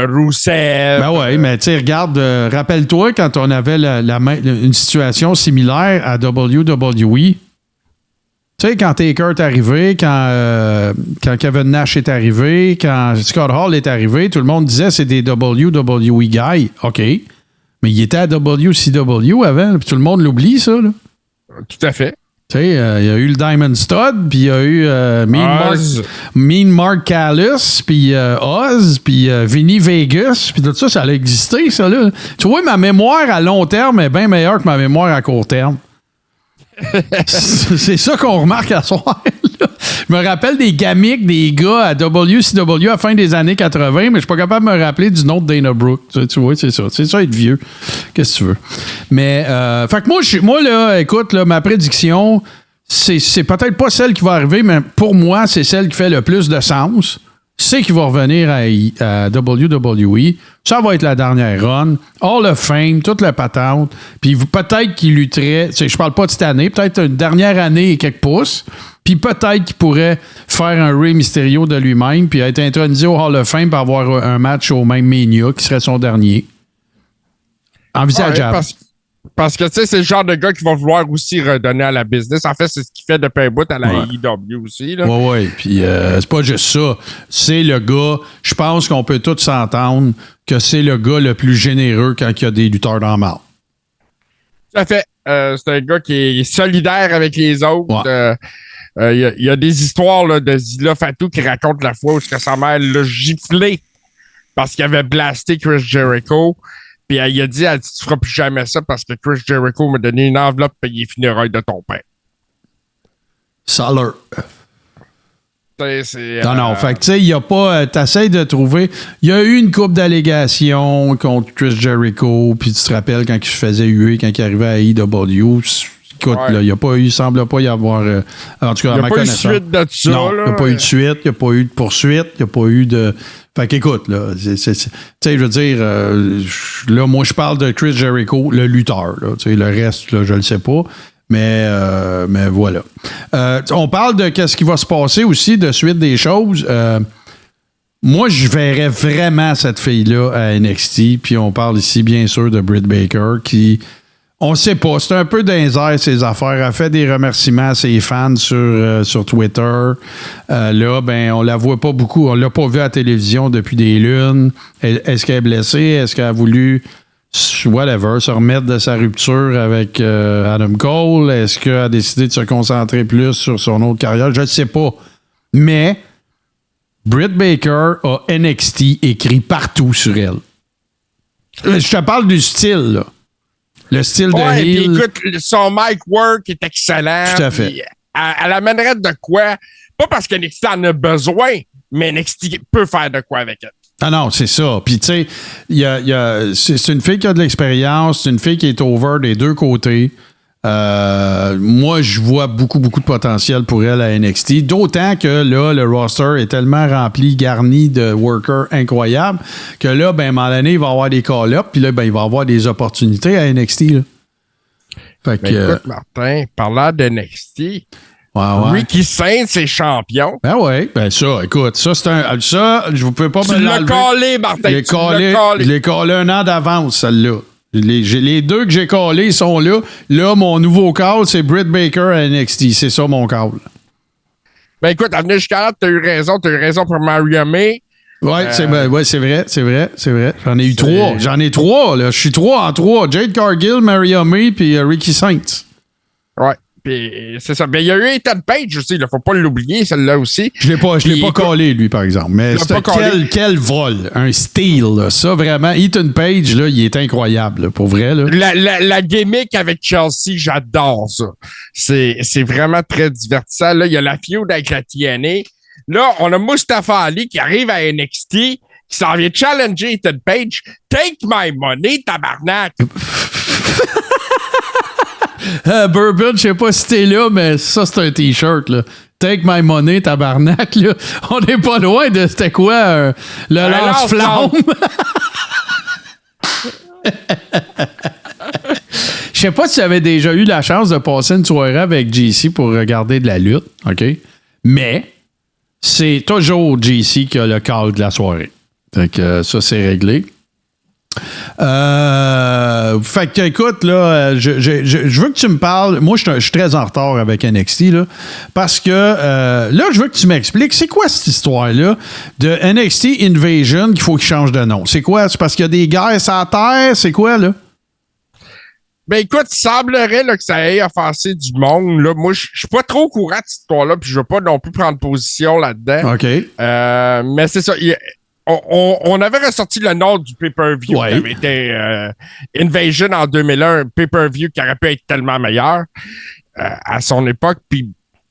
Rusev... Ben ouais, mais tu sais, regarde, rappelle-toi quand on avait une situation similaire à WWE, Tu sais, quand Taker est arrivé, quand Kevin Nash est arrivé, quand Scott Hall est arrivé, tout le monde disait c'est des WWE guys. OK. Mais il était à WCW avant, puis tout le monde l'oublie, ça. Là. Tout à fait. Tu sais, il y a eu le Diamond Stud, puis il y a eu Mean Mark Callis, puis Oz, puis Vinny Vegas, puis tout ça, ça a existé, ça, là. Tu vois, ma mémoire à long terme est bien meilleure que ma mémoire à court terme. C'est ça qu'on remarque à soir. Là. Je me rappelle des gimmicks des gars à WCW à la fin des années 80, mais je suis pas capable de me rappeler du nom de Dana Brooke. Tu vois, c'est ça. C'est ça être vieux. Qu'est-ce que tu veux? Mais, fait que moi, là, écoute, là, ma prédiction, c'est peut-être pas celle qui va arriver, mais pour moi, c'est celle qui fait le plus de sens. C'est qu'il va revenir à WWE. Ça va être la dernière run. Hall of Fame, toute la patente. Puis peut-être qu'il lutterait, je parle pas de cette année, peut-être une dernière année et quelques pouces. Puis peut-être qu'il pourrait faire un Rey Mysterio de lui-même, puis être intronisé au Hall of Fame pour avoir un match au même Mania, qui serait son dernier. Envisageable. Ouais, parce que, tu sais, c'est le genre de gars qui va vouloir aussi redonner à la business. En fait, c'est ce qu'il fait depuis un bout à la AEW aussi. Là. Oui. Puis c'est pas juste ça. C'est le gars, je pense qu'on peut tous s'entendre que c'est le gars le plus généreux quand il y a des lutteurs dans le mal. Tout à fait. C'est un gars qui est solidaire avec les autres. Il y a des histoires là, de Zilla Fatou qui raconte la fois où sa mère l'a giflé parce qu'il avait blasté Chris Jericho. Puis il a dit, tu feras plus jamais ça parce que Chris Jericho m'a donné une enveloppe payée funérailles de ton père. Salut. C'est, non. Fait que, tu sais, il n'y a pas. T'essayes de trouver. Il y a eu une couple d'allégations contre Chris Jericho. Puis tu te rappelles quand il se faisait huer, quand il arrivait à AEW. Écoute, il n'y a pas eu. Il semble pas y avoir. En tout cas, à ma connaissance. Il n'y a pas eu de suite de ça. Non, il n'y a pas eu de suite. Il n'y a pas eu de poursuite. Il n'y a pas eu de. Fait qu'écoute, là, tu sais, je veux dire, là, moi, je parle de Chris Jericho, le lutteur, là, tu sais, le reste, là, je le sais pas, mais voilà. On parle de qu'est-ce qui va se passer aussi, de suite des choses. Moi, je verrais vraiment cette fille-là à NXT, puis on parle ici, bien sûr, de Britt Baker, qui... On sait pas. C'est un peu dans les airs, ses affaires. Elle fait des remerciements à ses fans sur Twitter. Là, ben, on la voit pas beaucoup. On l'a pas vue à la télévision depuis des lunes. Est-ce qu'elle est blessée? Est-ce qu'elle a voulu, whatever, se remettre de sa rupture avec Adam Cole? Est-ce qu'elle a décidé de se concentrer plus sur son autre carrière? Je ne sais pas. Mais Britt Baker a NXT écrit partout sur elle. Je te parle du style, là. Le style de heel. Écoute, son mic work est excellent. Tout à fait. Elle amènerait de quoi? Pas parce que NXT en a besoin, mais NXT peut faire de quoi avec elle. Ah non, c'est ça. Puis tu sais, c'est une fille qui a de l'expérience, c'est une fille qui est over des deux côtés. Moi, je vois beaucoup de potentiel pour elle à NXT. D'autant que là, le roster est tellement rempli, garni de workers incroyables que là, ben, à un moment donné, il va y avoir des call-ups, puis là, ben, il va y avoir des opportunités à NXT. Là. Fait que, écoute, Martin, parlant de NXT, ouais. Ricky Saints est champion. Ben oui, ben ça, écoute, ça, je ne peux pas tu me l'enlever. Tu l'as collé, Martin. Je l'ai collé un an d'avance, celle-là. Les deux que j'ai callés sont là. Là, mon nouveau call, c'est Britt Baker à NXT. C'est ça, mon call. Ben écoute, à venir jusqu'à là, t'as eu raison. T'as eu raison pour Maria May. C'est vrai. J'en ai eu trois. Là. Je suis 3 en 3. Jade Cargill, Maria May, puis Ricky Saints. Ouais. Puis c'est ça. Ben, il y a eu Ethan Page aussi. Il ne faut pas l'oublier, celle-là aussi. Je l'ai pas collé, lui, par exemple. Mais quel vol. Un steal. Là. Ça, vraiment. Ethan Page, là, il est incroyable. Là, pour vrai. Là. La gimmick avec Chelsea, j'adore ça. C'est vraiment très divertissant. Là, il y a la feud avec la TNA. Là, on a Mustafa Ali qui arrive à NXT, qui s'en vient challenger Ethan Page. Take my money, tabarnak! Bourbon, je sais pas si t'es là, mais ça, c'est un T-shirt, là. Take my money, tabarnak, là. On n'est pas loin de c'était quoi, le lance-flamme. Je sais pas si tu avais déjà eu la chance de passer une soirée avec JC pour regarder de la lutte, OK? Mais c'est toujours JC qui a le call de la soirée. Donc, ça, c'est réglé. Fait que, écoute, là, je veux que tu me parles. Moi, je suis très en retard avec NXT, là. Parce que, là, je veux que tu m'expliques, c'est quoi cette histoire-là de NXT Invasion qu'il faut qu'il change de nom? C'est quoi? C'est parce qu'il y a des guerres sur la Terre? C'est quoi, là? Ben écoute, il semblerait là, que ça ait offensé du monde. Là. Moi, je suis pas trop au courant de cette histoire-là, puis je veux pas non plus prendre position là-dedans. OK. Mais c'est ça. On avait ressorti le nom du pay-per-view qui avait été Invasion en 2001, un pay-per-view qui aurait pu être tellement meilleur à son époque. Puis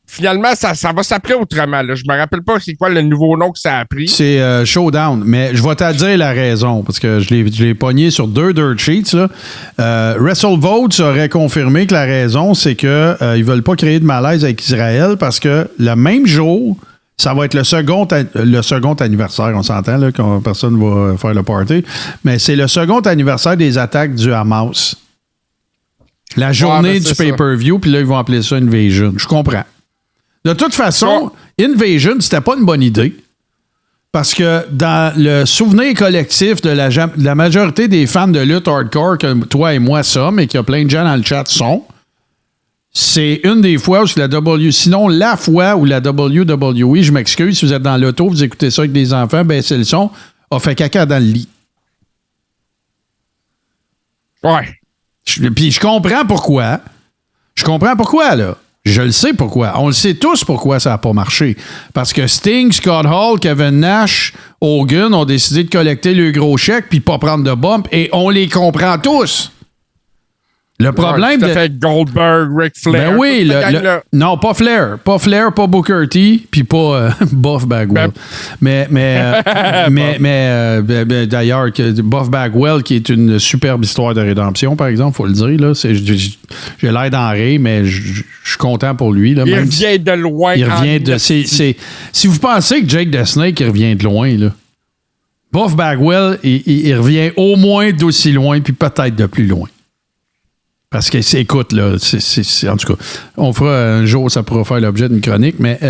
finalement, ça va s'appeler autrement. Là. Je me rappelle pas c'est quoi le nouveau nom que ça a pris. C'est Showdown, mais je vais te dire la raison, parce que je l'ai pogné sur 2 dirt sheets. Là. WrestleVotes aurait confirmé que la raison, c'est qu'ils ne veulent pas créer de malaise avec Israël parce que le même jour, ça va être le second anniversaire, on s'entend, là, quand personne va faire le party, mais c'est le second anniversaire des attaques du Hamas. La journée du pay-per-view, puis là, ils vont appeler ça Invasion. Je comprends. De toute façon, Invasion, c'était pas une bonne idée. Parce que dans le souvenir collectif de la majorité des fans de lutte hardcore que toi et moi sommes, et qu'il y a plein de gens dans le chat sont, c'est une des fois où sinon la fois où la WWE, je m'excuse, si vous êtes dans l'auto, vous écoutez ça avec des enfants, baissez le son, a fait caca dans le lit. Ouais. Puis je comprends pourquoi. Là. Je le sais pourquoi. On le sait tous pourquoi ça n'a pas marché. Parce que Sting, Scott Hall, Kevin Nash, Hogan ont décidé de collecter le gros chèque puis pas prendre de bump et on les comprend tous. Le problème de... fait Goldberg, Ric Flair. Ben oui, non, pas Flair. Pas Flair, pas Booker T, puis pas Buff Bagwell. Mais d'ailleurs, Buff Bagwell, qui est une superbe histoire de rédemption, par exemple, il faut le dire. Là, j'ai l'air d'en rire, mais je suis content pour lui. Là, il revient de loin. Il revient de... si vous pensez que Jake the Snake il revient de loin, là, Buff Bagwell, il revient au moins d'aussi loin, puis peut-être de plus loin. Parce que, écoute, là, en tout cas, on fera un jour, ça pourra faire l'objet d'une chronique, mais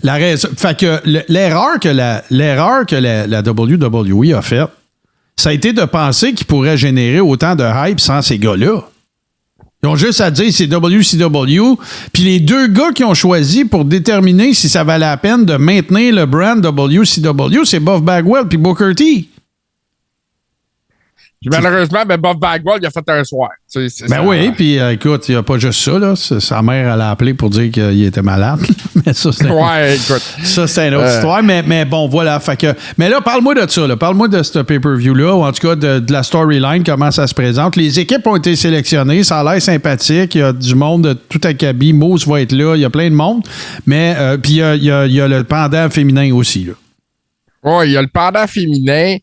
la raison. Fait que l'erreur que la WWE a faite, ça a été de penser qu'ils pourraient générer autant de hype sans ces gars-là. Ils ont juste à dire c'est WCW, puis les 2 gars qui ont choisi pour déterminer si ça valait la peine de maintenir le brand WCW, c'est Buff Bagwell puis Booker T. Puis malheureusement, Buff Bagwell, il a fait un soir. Oui, puis écoute, il n'y a pas juste ça. Là. Sa mère, elle a appelé pour dire qu'il était malade. Mais ça, c'est une autre histoire. Mais bon, voilà. Fait que, mais là, parle-moi de ça. Là. Parle-moi de ce pay-per-view-là, ou en tout cas de la storyline, comment ça se présente. Les équipes ont été sélectionnées. Ça a l'air sympathique. Il y a du monde de tout acabit. Moose va être là. Il y a plein de monde. Mais puis il y a le pendant féminin aussi, là. Oui, il y a le pendant féminin.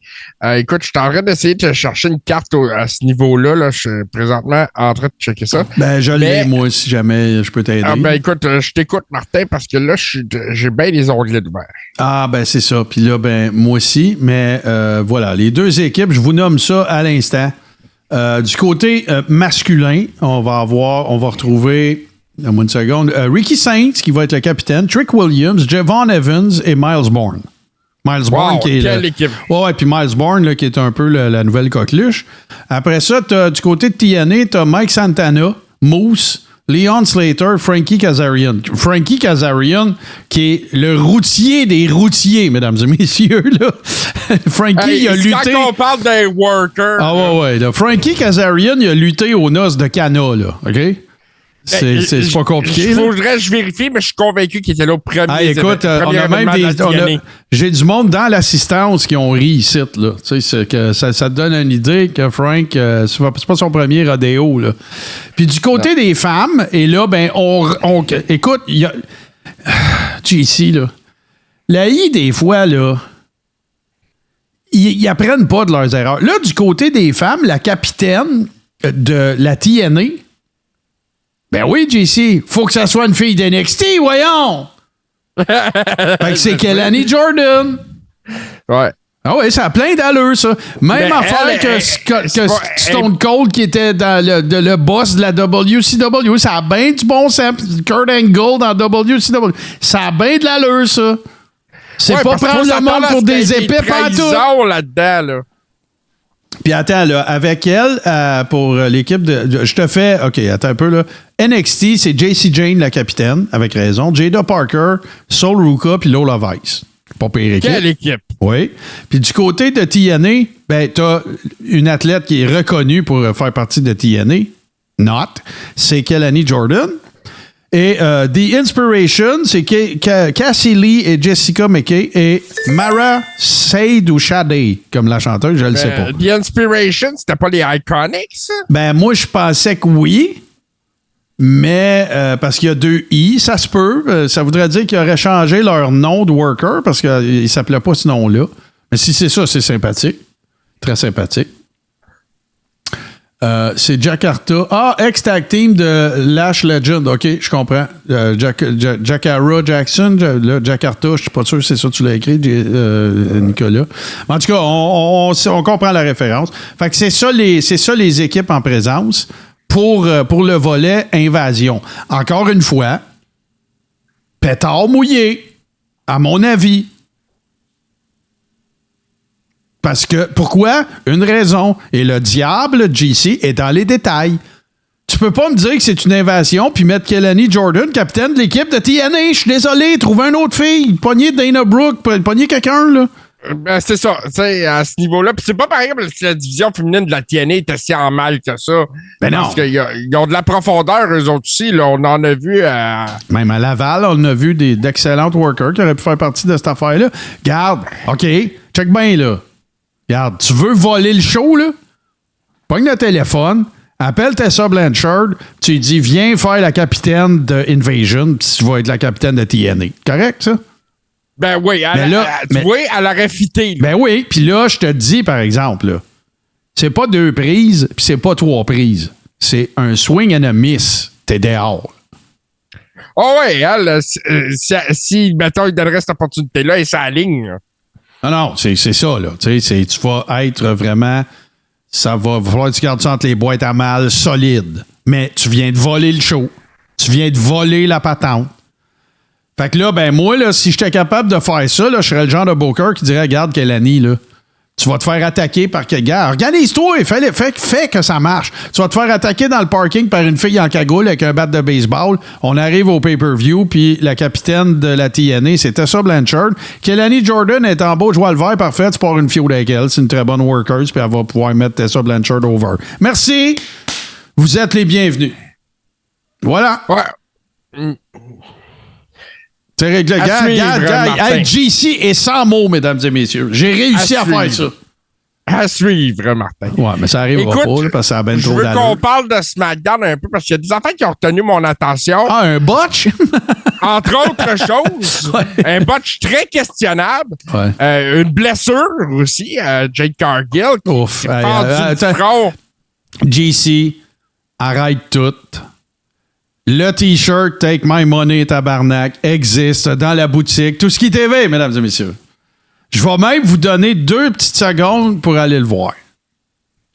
Écoute, je suis en train d'essayer de chercher une carte à ce niveau-là. Là. Je suis présentement en train de checker ça. Je l'ai, moi, si jamais je peux t'aider. Écoute, je t'écoute, Martin, parce que là, j'ai bien les onglets ouverts. C'est ça. Puis là, moi aussi. Mais voilà, les 2 équipes, je vous nomme ça à l'instant. Du côté masculin, on va retrouver, donne-moi une seconde, Ricky Saints, qui va être le capitaine, Trick Williams, Javon Evans et Miles Bourne. Miles Bourne, qui est quelle équipe. Ouais, puis Miles Bourne, là, qui est un peu la nouvelle coqueluche. Après ça, du côté de TNA, tu as Mike Santana, Moose, Leon Slater, Frankie Kazarian. Frankie Kazarian, qui est le routier des routiers, mesdames et messieurs. Là. Frankie, il a lutté... Quand on parle d'un worker... ouais. Là. Frankie Kazarian, il a lutté aux noces de Cana, là, OK? C'est pas compliqué. Il faudrait que je vérifie, mais je suis convaincu qu'il était là au premier. Écoute, on a même j'ai du monde dans l'assistance qui ont ri ici. Là. Que ça te donne une idée que Frank, c'est pas son premier rodéo. Là. Puis du côté des femmes, et là, écoute, il y a. JC, là. La I, des fois, là. Ils apprennent pas de leurs erreurs. Là, du côté des femmes, la capitaine de la TNA. Ben oui, JC, faut que ça soit une fille d'NXT, voyons! Fait que c'est Kelani Jordan. Ouais. Ah ouais, ça a plein d'allure, ça. Même affaire que Stone Cold, qui était dans le boss de la WCW. Ça a bien du bon sens. Kurt Angle dans WCW. Ça a bien de l'allure, ça. C'est pas prendre le monde pour des épées partout. Là-dedans, là. Puis attends, là, avec elle, pour l'équipe de. Je te fais. OK, attends un peu, là. NXT, c'est JC Jane, la capitaine, avec raison. Jada Parker, Sol Ruka, puis Lola Vice. Pas pire équipe. Quelle équipe? Oui. Puis du côté de TNA, ben, t'as une athlète qui est reconnue pour faire partie de TNA. C'est Kelani Jordan. Et The Inspiration, c'est Cassie Lee et Jessica McKay et Mara Sade ou Shade, comme la chanteuse, je le sais pas. The Inspiration, c'était pas les Iconics, ça? Ben, moi, je pensais que oui. Mais parce qu'il y a 2 I, ça se peut. Ça voudrait dire qu'ils auraient changé leur nom de worker parce qu'ils ne s'appelaient pas ce nom-là. Mais si c'est ça, c'est sympathique. Très sympathique. C'est Jakarta. Ah, ex-tag team de Lash Legend. OK, je comprends. Jakara Jackson. Jakarta, je ne suis pas sûr si c'est ça que tu l'as écrit, Nicolas. En tout cas, on comprend la référence. Fait que c'est ça les équipes en présence. Pour le volet invasion. Encore une fois, pétard mouillé, à mon avis. Parce que, pourquoi? Une raison. Et le diable, JC, est dans les détails. Tu peux pas me dire que c'est une invasion puis mettre Kelani Jordan, capitaine de l'équipe de TNA. Je suis désolé, trouver une autre fille. Pogner Dana Brooke, pogner quelqu'un, là. Ben, c'est ça, tu sais, à ce niveau-là. Puis c'est pas pareil si la division féminine de la TNA était si en mal que ça. Ben non. Parce qu'ils ont de la profondeur, eux autres aussi. Là, on en a vu Même à Laval, on a vu d'excellentes workers qui auraient pu faire partie de cette affaire-là. Garde, OK, check bien, là. Garde, tu veux voler le show, là? Pogne le téléphone, appelle Tessa Blanchard, tu lui dis, viens faire la capitaine de Invasion, puis tu vas être la capitaine de TNA. Correct, ça? Ben oui, elle aurait fité. Ben oui, puis là, je te dis, par exemple, là, c'est pas 2 prises, puis c'est pas 3 prises. C'est un swing and a miss. T'es dehors. Oh ouais, elle, si, mettons, il donnerait cette opportunité-là, et ça ligne. Non, c'est ça, là. Tu vas être vraiment... Ça va falloir que tu gardes ça entre les boîtes à mal solides. Mais tu viens de voler le show. Tu viens de voler la patente. Fait que là, ben moi, là, si j'étais capable de faire ça, là, je serais le genre de booker qui dirait, regarde, Kelani, là, tu vas te faire attaquer par quel gars? Organise-toi et fais que ça marche. Tu vas te faire attaquer dans le parking par une fille en cagoule avec un bat de baseball. On arrive au pay-per-view, puis la capitaine de la TNA, c'est Tessa Blanchard. Kelani Jordan est en beau, je vois le vert, parfait, tu pars une feud avec elle. C'est une très bonne worker, puis elle va pouvoir mettre Tessa Blanchard over. Merci. Vous êtes les bienvenus. Voilà. Ouais. C'est réglé. Regarde, JC est sans mots, mesdames et messieurs. J'ai réussi à faire ça. À suivre, Martin. Ouais, mais ça arrivera pas, là, parce que ça a bien trop d'allure. Je veux qu'on parle de SmackDown un peu, parce qu'il y a des enfants qui ont retenu mon attention. Ah, un botch? Entre autres choses. Ouais. Un botch très questionnable. Ouais. Une blessure aussi. Jade Cargill. Ouf. Du front. JC, arrête tout. Le T-shirt Take My Money Tabarnak existe dans la boutique. Tout ce qui est TV, mesdames et messieurs. Je vais même vous donner 2 petites secondes pour aller le voir.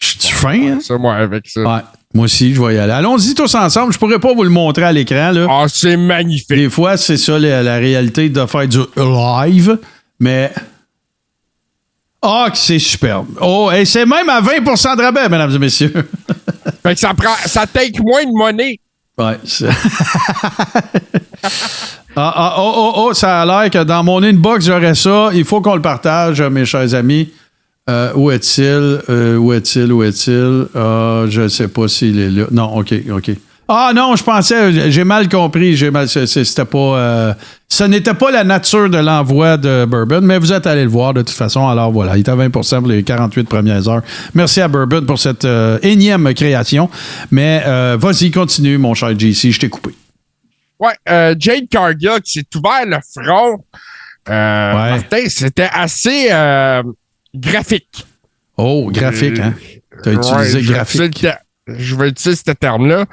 Je suis fin, hein? C'est moi avec ça. Ouais, moi aussi, je vais y aller. Allons-y tous ensemble. Je pourrais pas vous le montrer à l'écran, là. Ah, c'est magnifique. Des fois, c'est ça la réalité de faire du live, mais... Ah, que c'est superbe. Oh, et c'est même à 20% de rabais, mesdames et messieurs. Fait que ça take moins de monnaie. Ouais. Ça a l'air que dans mon inbox, j'aurais ça. Il faut qu'on le partage, mes chers amis. Où est-il? Je ne sais pas s'il est là. Non, OK. Ah non, je pensais, j'ai mal compris. C'était pas... ce n'était pas la nature de l'envoi de Bourbon, mais vous êtes allé le voir de toute façon. Alors voilà, il est à 20% pour les 48 premières heures. Merci à Bourbon pour cette énième création. Mais vas-y, continue, mon cher JC, je t'ai coupé. Ouais, Jade Cargill qui s'est ouvert le front. Martin, c'était assez graphique. Oh, graphique, hein? Tu as utilisé graphique. Je vais utiliser ce terme-là.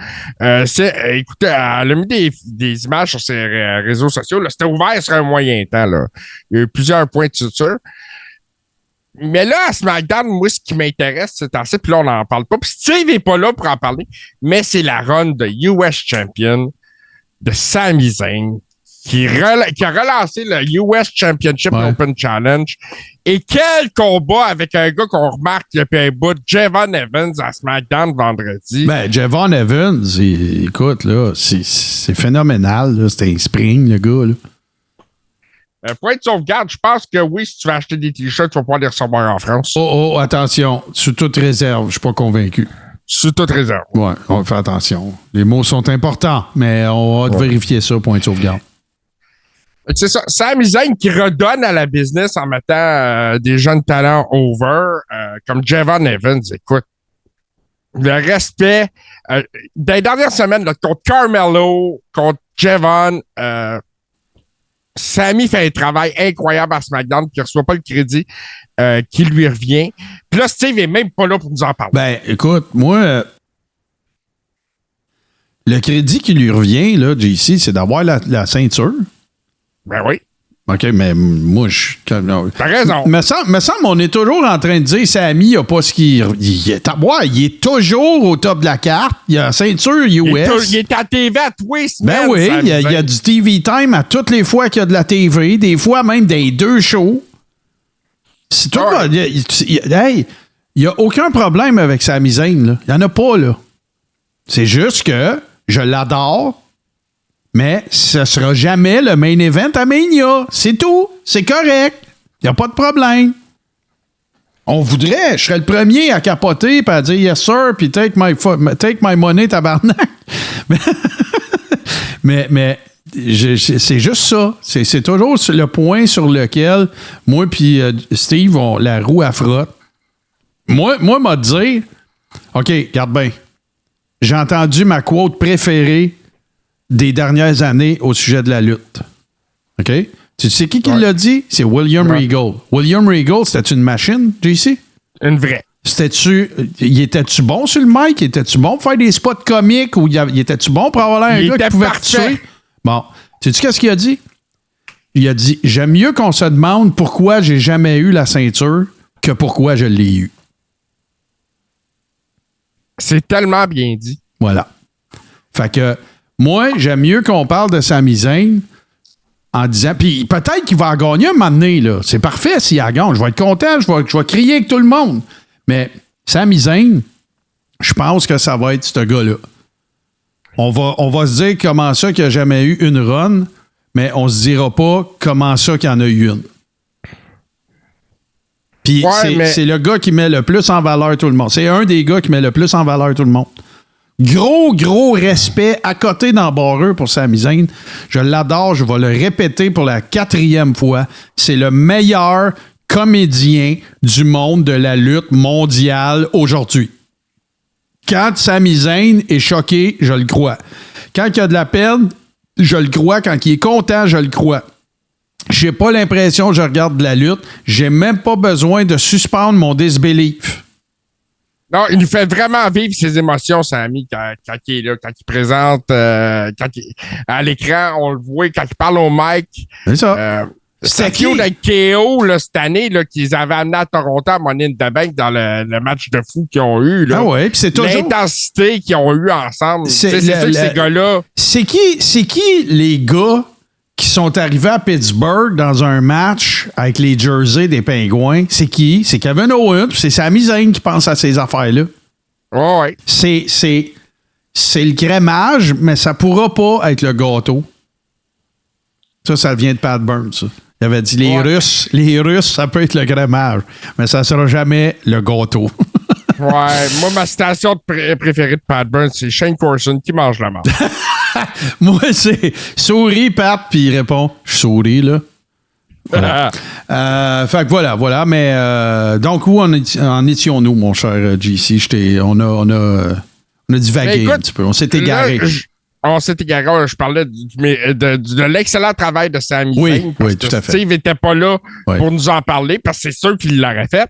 Écoutez, elle a mis des images sur ses réseaux sociaux. Là, c'était ouvert sur un moyen temps. Là. Il y a eu plusieurs points de suture. Mais là, à SmackDown, moi, ce qui m'intéresse, c'est assez, puis là, on n'en parle pas. Puis Steve n'est pas là pour en parler, mais c'est la run de US Champion de Sami Zayn. qui a relancé le US Championship Ouais. Open Challenge. Et quel combat avec un gars qu'on remarque depuis un bout, Javon Evans à SmackDown vendredi. Ben, Javon Evans, écoute, là, c'est phénoménal. Là. C'était un spring, le gars. Là. Point de sauvegarde, je pense que oui, si tu vas acheter des t-shirts, tu vas pouvoir les recevoir en France. Oh, attention. Sous toute réserve, je suis pas convaincu. Sous toute réserve. Ouais, on va faire attention. Les mots sont importants, mais on va vérifier ça, point de sauvegarde. C'est ça. Sami Zayn qui redonne à la business en mettant des jeunes talents over, comme Javon Evans. Écoute, le respect. Dans les dernières semaines, là, contre Carmelo, contre Javon, Sami fait un travail incroyable à SmackDown qui ne reçoit pas le crédit qui lui revient. Puis là, Steve est même pas là pour nous en parler. Ben, écoute, moi, le crédit qui lui revient, là, JC, c'est d'avoir la ceinture. Ben oui. OK, mais moi, je... T'as raison. Me semble on est toujours en train de dire Sami n'a pas ce qu'il... Il est toujours au top de la carte. Il a la ceinture US. Il est à TV à tous les semaines. Ben oui, Sami il y a Zayn. du TV time à toutes les fois qu'il y a de la TV, des fois même des deux shows. C'est tout. Ouais. Il n'y a aucun problème avec Sami Zayn, là. Il n'y en a pas, là. C'est juste que je l'adore, mais ce sera jamais le main event à Mania. C'est tout. C'est correct. Il n'y a pas de problème. On voudrait, je serais le premier à capoter et à dire yes sir, puis take my money, tabarnak. mais c'est juste ça. C'est toujours le point sur lequel moi puis Steve, la roue à frotte. Moi, m'a dit, OK, regarde bien. J'ai entendu ma quote préférée des dernières années au sujet de la lutte. OK? Tu sais qui l'a dit? C'est William Regal. William Regal, c'était une machine, JC? Une vraie. Il était-tu bon sur le mic? Était-tu bon pour faire des spots comiques? Ou il était-tu bon pour avoir l'air un gars qui pouvait tuer? Bon. Sais-tu qu'est-ce qu'il a dit? Il a dit, j'aime mieux qu'on se demande pourquoi j'ai jamais eu la ceinture que pourquoi je l'ai eu. C'est tellement bien dit. Voilà. Fait que moi, j'aime mieux qu'on parle de Sami Zayn en disant, puis peut-être qu'il va en gagner un moment donné, là. C'est parfait s'il en gagne. Je vais être content, je vais crier avec tout le monde. Mais Sami Zayn, je pense que ça va être ce gars-là. On va se dire comment ça qu'il n'a jamais eu une run, mais on se dira pas comment ça qu'il y en a eu une. Puis c'est le gars qui met le plus en valeur tout le monde. C'est un des gars qui met le plus en valeur tout le monde. Gros respect à côté dans Barreux pour Sami Zayn. Je l'adore, je vais le répéter pour la 4e fois. C'est le meilleur comédien du monde de la lutte mondiale aujourd'hui. Quand Sami Zayn est choqué, je le crois. Quand il a de la peine, je le crois. Quand il est content, je le crois. J'ai pas l'impression que je regarde de la lutte. J'ai même pas besoin de suspendre mon disbelief. Non, il nous fait vraiment vivre ses émotions, Sami, quand il est là, quand il présente, à l'écran, on le voit, quand il parle au mic. C'est ça. C'était cute avec KO là, cette année là, qu'ils avaient amené à Toronto à Money in the Bank dans le match de fou qu'ils ont eu. Là. Ah ouais, puis c'est toujours... L'intensité qu'ils ont eu ensemble. C'est sûr que ces gars-là... C'est qui les gars qui sont arrivés à Pittsburgh dans un match avec les jerseys des Pingouins? C'est qui? C'est Kevin Owens, c'est Sami Zayn qui pense à ces affaires-là. Ouais. C'est le crémage, mais ça pourra pas être le gâteau. Ça vient de Pat Burns, ça. Il avait dit, les Russes, ça peut être le crémage, mais ça sera jamais le gâteau. Ouais, moi, ma citation préférée de Pat Burns, c'est Shane Corson qui mange la marde. Moi, c'est souris, Pat, puis il répond, je souris, là. Voilà. Fait que voilà. Mais donc, où en étions-nous, mon cher JC? On a divagué un petit peu. On s'est égaré. On s'est égaré. Je parlais de l'excellent travail de Sami Zayn. Oui, tout à fait. Steve n'était pas là pour nous en parler parce que c'est sûr qu'il l'aurait fait.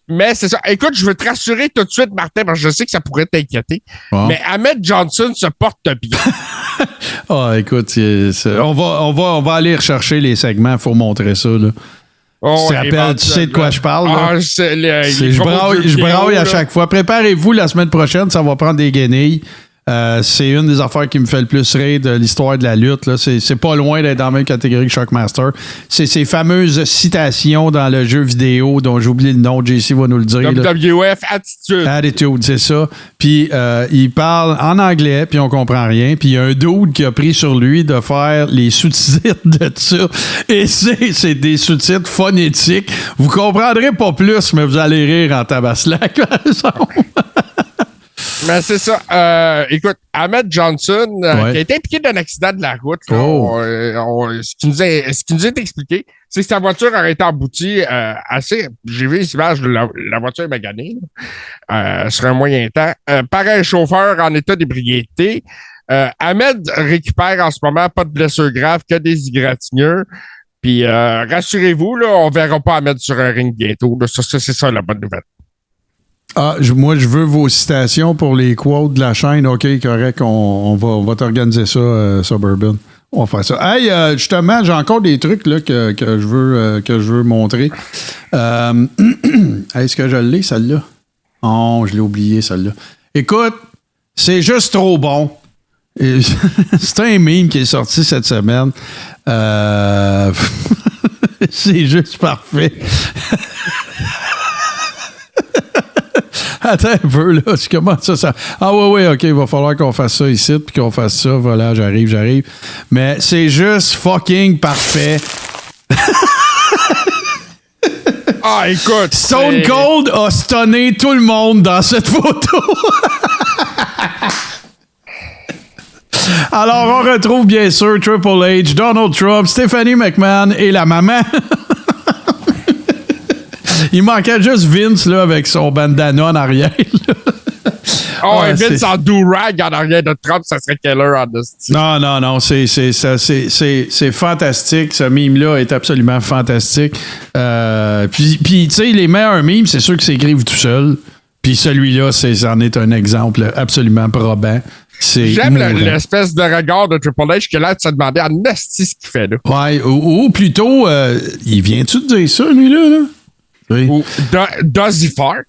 Mais c'est ça. Écoute, je veux te rassurer tout de suite, Martin, parce que je sais que ça pourrait t'inquiéter. Oh. Mais Ahmed Johnson se porte bien. Écoute, on va aller rechercher les segments. Il faut montrer ça, là. Oh, tu sais de quoi je parle, là? Je braille à chaque fois. Préparez-vous la semaine prochaine, ça va prendre des guenilles. C'est une des affaires qui me fait le plus rire de l'histoire de la lutte. Là. C'est pas loin d'être dans la même catégorie que Shockmaster. C'est ces fameuses citations dans le jeu vidéo dont j'oublie le nom, JC va nous le dire. WWF Attitude. Attitude, c'est ça. Puis il parle en anglais, puis on comprend rien. Puis il y a un dude qui a pris sur lui de faire les sous-titres de ça. Et c'est des sous-titres phonétiques. Vous comprendrez pas plus, mais vous allez rire en tabaslac, par exemple. Mais c'est ça. Écoute, Ahmed Johnson, qui a été impliqué d'un accident de la route, là, ce qui nous est expliqué, c'est que sa voiture aurait été aboutie assez. J'ai vu les images de la voiture maganée sur un moyen temps. Par un chauffeur en état d'ébriété. Ahmed récupère en ce moment pas de blessures graves, que des égratignures. Puis rassurez-vous, là, on verra pas Ahmed sur un ring bientôt. Là. Ça, c'est ça la bonne nouvelle. Ah, moi, je veux vos citations pour les quotes de la chaîne. OK, correct, on va t'organiser ça, Suburban. On va faire ça. Hey, justement, j'ai encore des trucs là, que je veux montrer. Est-ce que je l'ai, celle-là? Oh, je l'ai oublié, celle-là. Écoute, c'est juste trop bon. C'est un meme qui est sorti cette semaine. C'est juste parfait. Attends un peu, là. Comment ça? Ah oui, OK, il va falloir qu'on fasse ça ici, puis qu'on fasse ça. Voilà, j'arrive. Mais c'est juste fucking parfait. Ah, écoute. Stone Cold a stunné tout le monde dans cette photo. Alors, on retrouve bien sûr Triple H, Donald Trump, Stephanie McMahon et la maman. Il manquait juste Vince là, avec son bandana en arrière. Oh, ouais, Vince en do-rag en arrière de Trump, ça serait Keller en hostie. Non, c'est fantastique. Ce meme-là est absolument fantastique. Puis tu sais, les meilleurs memes, c'est sûr que c'est écrivent tout seul. Puis celui-là, c'en est un exemple absolument probant. J'aime l'espèce de regard de Triple H que là, tu te demandais en hostie ce qu'il fait là. Ouais, ou plutôt, il vient-tu de dire ça, lui-là? Oui. Ou does he fart?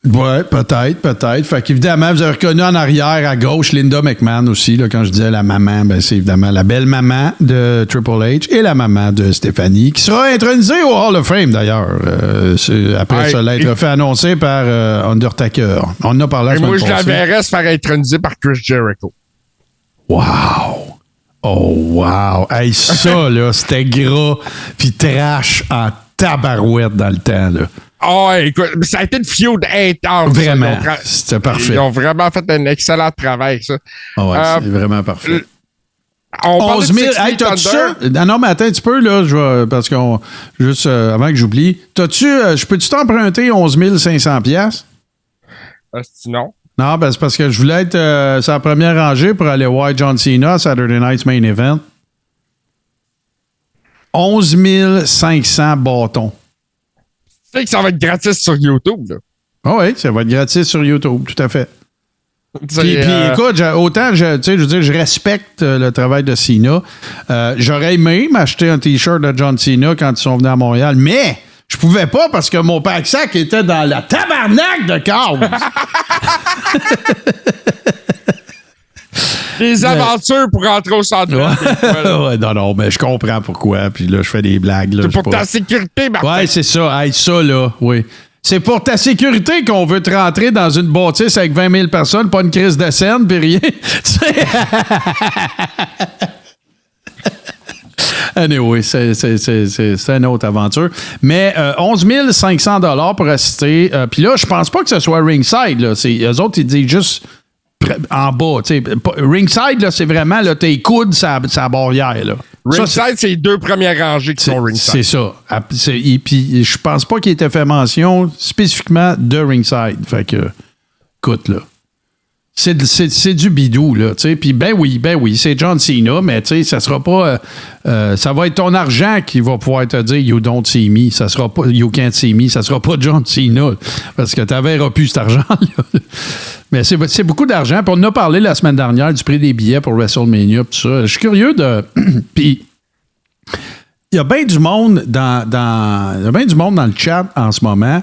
Ouais, peut-être. Fait qu'évidemment, vous avez reconnu en arrière à gauche Linda McMahon aussi, là, quand je disais la maman, ben c'est évidemment la belle maman de Triple H et la maman de Stephanie, qui sera intronisée au Hall of Fame d'ailleurs. Après ça l'être fait annoncer par Undertaker. On en a parlé la semaine passée. Moi, je la verrais se faire introniser par Chris Jericho. Wow! Oh, wow! Hey, ça, là, c'était gras puis trash en tabarouette dans le temps, là. Oh, écoute, ça a été une feud intense. Vraiment, c'était parfait. Ils ont vraiment fait un excellent travail avec ça. Oh ouais, c'est vraiment parfait. On 11 000, hey, t'as-tu ça? Non, mais attends un petit peu, là, parce qu'on. Juste avant que j'oublie. Je peux-tu t'emprunter 11 500 $? Non. Non, ben, c'est parce que je voulais être sur la première rangée pour aller voir John Cena, Saturday Night's Main Event. 11 500 bâtons. Tu sais que ça va être gratis sur YouTube, là. Ah oui, ça va être gratis sur YouTube, tout à fait. Puis écoute, autant, je veux dire, je respecte le travail de Cena. J'aurais aimé m'acheter un T-shirt de John Cena quand ils sont venus à Montréal, mais je pouvais pas parce que mon pack-sac était dans la tabarnak de câble. Des aventures pour rentrer au centre. Ouais, non, mais je comprends pourquoi. Puis là, je fais des blagues. Là, c'est pour ta sécurité, Martin. Ouais, c'est ça. Hey, ça, là, oui. C'est pour ta sécurité qu'on veut te rentrer dans une bâtisse avec 20 000 personnes, pas une crise de scène, puis rien. Anyway, c'est une autre aventure. Mais 11 500 $ pour assister. Puis là, je pense pas que ce soit ringside. Là. Eux autres, ils disent juste en bas. Ringside, là, c'est vraiment là, tes coudes, sa barrière. Là. Ringside, c'est les deux premières rangées qui sont ringside. C'est ça. Puis je pense pas qu'il ait été fait mention spécifiquement de ringside. Fait que, écoute, là. C'est du bidou, là, tu sais. Puis ben oui, c'est John Cena, mais tu sais, ça sera pas... ça va être ton argent qui va pouvoir te dire « You don't see me ». Ça sera pas « You can't see me ». Ça sera pas John Cena, parce que tu verras plus cet argent-là. Mais c'est beaucoup d'argent. Puis on en a parlé la semaine dernière du prix des billets pour WrestleMania, tout ça. Je suis curieux de... Puis il y a bien du monde dans le chat en ce moment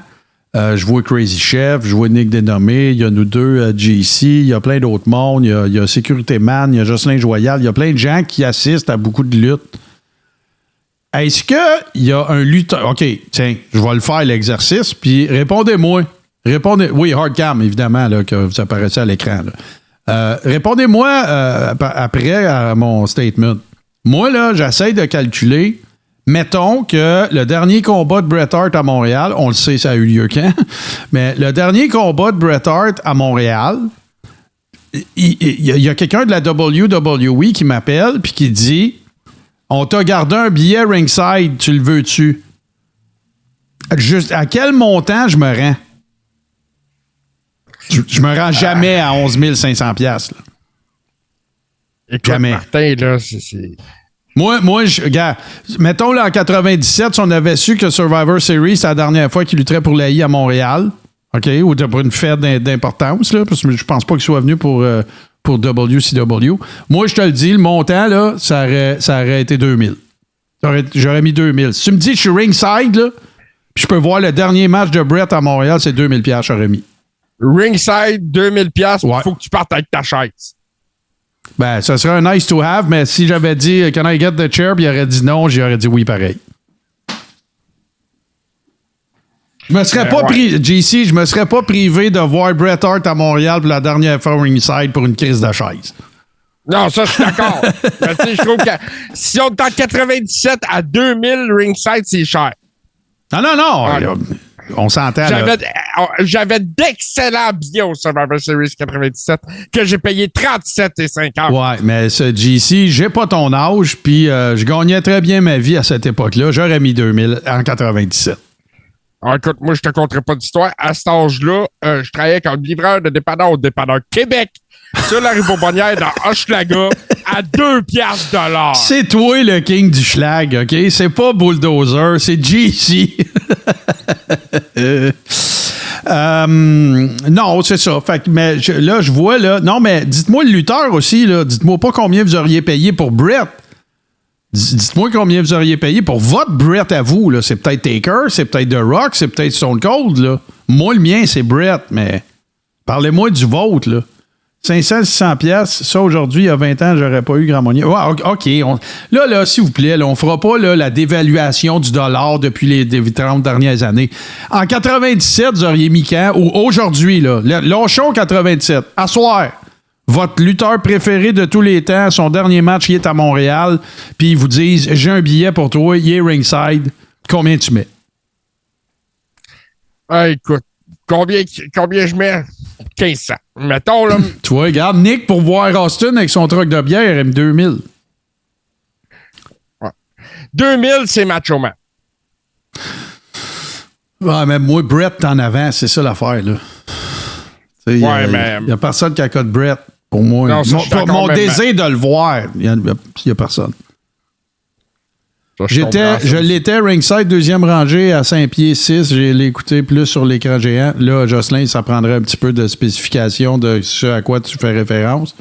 Je vois Crazy Chef, je vois Nick Dénommé, il y a nous deux, JC, il y a plein d'autres mondes, il y a Sécurité Man, il y a Jocelyn Joyal, il y a plein de gens qui assistent à beaucoup de luttes. Est-ce qu'il y a un lutteur... OK, tiens, je vais le faire, l'exercice, puis répondez-moi. Oui, Hardcam, évidemment, là, que vous apparaissez à l'écran. Répondez-moi après à mon statement. Moi, là, j'essaie de calculer... Mettons que le dernier combat de Bret Hart à Montréal, on le sait, ça a eu lieu quand, mais le dernier combat de Bret Hart à Montréal, il y a quelqu'un de la WWE qui m'appelle puis qui dit « On t'a gardé un billet ringside, tu le veux-tu? » Juste à quel montant je me rends? Je me rends jamais à 11 500 $. Écoute, Jamais. Martin, là, c'est... Moi, regarde, mettons là en 97, si on avait su que Survivor Series, c'est la dernière fois qu'il lutterait pour l'AI à Montréal, OK, ou pour une fête d'importance, là, parce que je pense pas qu'il soit venu pour WCW. Moi, je te le dis, le montant, là, ça aurait été 2000. J'aurais mis 2000. Si tu me dis que je suis ringside, là, puis je peux voir le dernier match de Bret à Montréal, c'est 2000 $, j'aurais mis. Ringside, 2000 $, il Ouais. faut que tu partes avec ta chaise. Ben, ça serait un nice to have, mais si j'avais dit « Can I get the chair », puis il aurait dit non, j'aurais dit oui pareil. Je me serais pas JC, je me serais pas privé de voir Bret Hart à Montréal pour la dernière fois ringside pour une crise de chaise. Non, ça, je suis d'accord. Mais tu sais, je trouve que si on est en 97 à 2000 ringside, c'est cher. Non. On s'entend. J'avais d'excellents billets au Survivor Series 97 que j'ai payé 37,50. Ouais, mais ce JC, j'ai pas ton âge, puis je gagnais très bien ma vie à cette époque-là. J'aurais mis 2000 en 97. Alors, écoute, moi, je te conterai pas d'histoire. À cet âge-là, je travaillais comme livreur de dépanneur au dépanneur Québec, sur la rue Bourbonnière, dans Hochelaga, à 2 $. C'est toi le king du schlag, OK? C'est pas Bulldozer, c'est JC. Non, c'est ça. Fait que, mais là, je vois, là... Non, mais dites-moi le lutteur aussi, là. Dites-moi pas combien vous auriez payé pour Bret. Dites-moi combien vous auriez payé pour votre Bret à vous, là. C'est peut-être Taker, c'est peut-être The Rock, c'est peut-être Stone Cold, là. Moi, le mien, c'est Bret, mais parlez-moi du vôtre, là. 500-600 $, ça, aujourd'hui, il y a 20 ans, j'aurais pas eu grand monnaie. Ouais, OK. Là, s'il vous plaît, là, on fera pas là, la dévaluation du dollar depuis les 30 dernières années. En 97, vous auriez mis quand? Ou aujourd'hui, là. Lâchons 97. À soir. Votre lutteur préféré de tous les temps, son dernier match, il est à Montréal, puis ils vous disent, j'ai un billet pour toi, il est ringside. Combien tu mets? Écoute, combien je mets? 1500. Mettons, là. Tu vois, regarde, Nick, pour voir Austin avec son truc de bière, il aime 2000. Ouais. 2000, c'est Macho Man. Ouais, mais moi, Bret en avant, c'est ça l'affaire, là. Il n'y a personne qui accote Bret, pour moi. Non, ça, mon désir de le voir, il n'y a personne. Je l'étais ringside, deuxième rangée à 5 pieds 6. Je l'ai écouté plus sur l'écran géant. Là, Jocelyn, ça prendrait un petit peu de spécification de ce à quoi tu fais référence.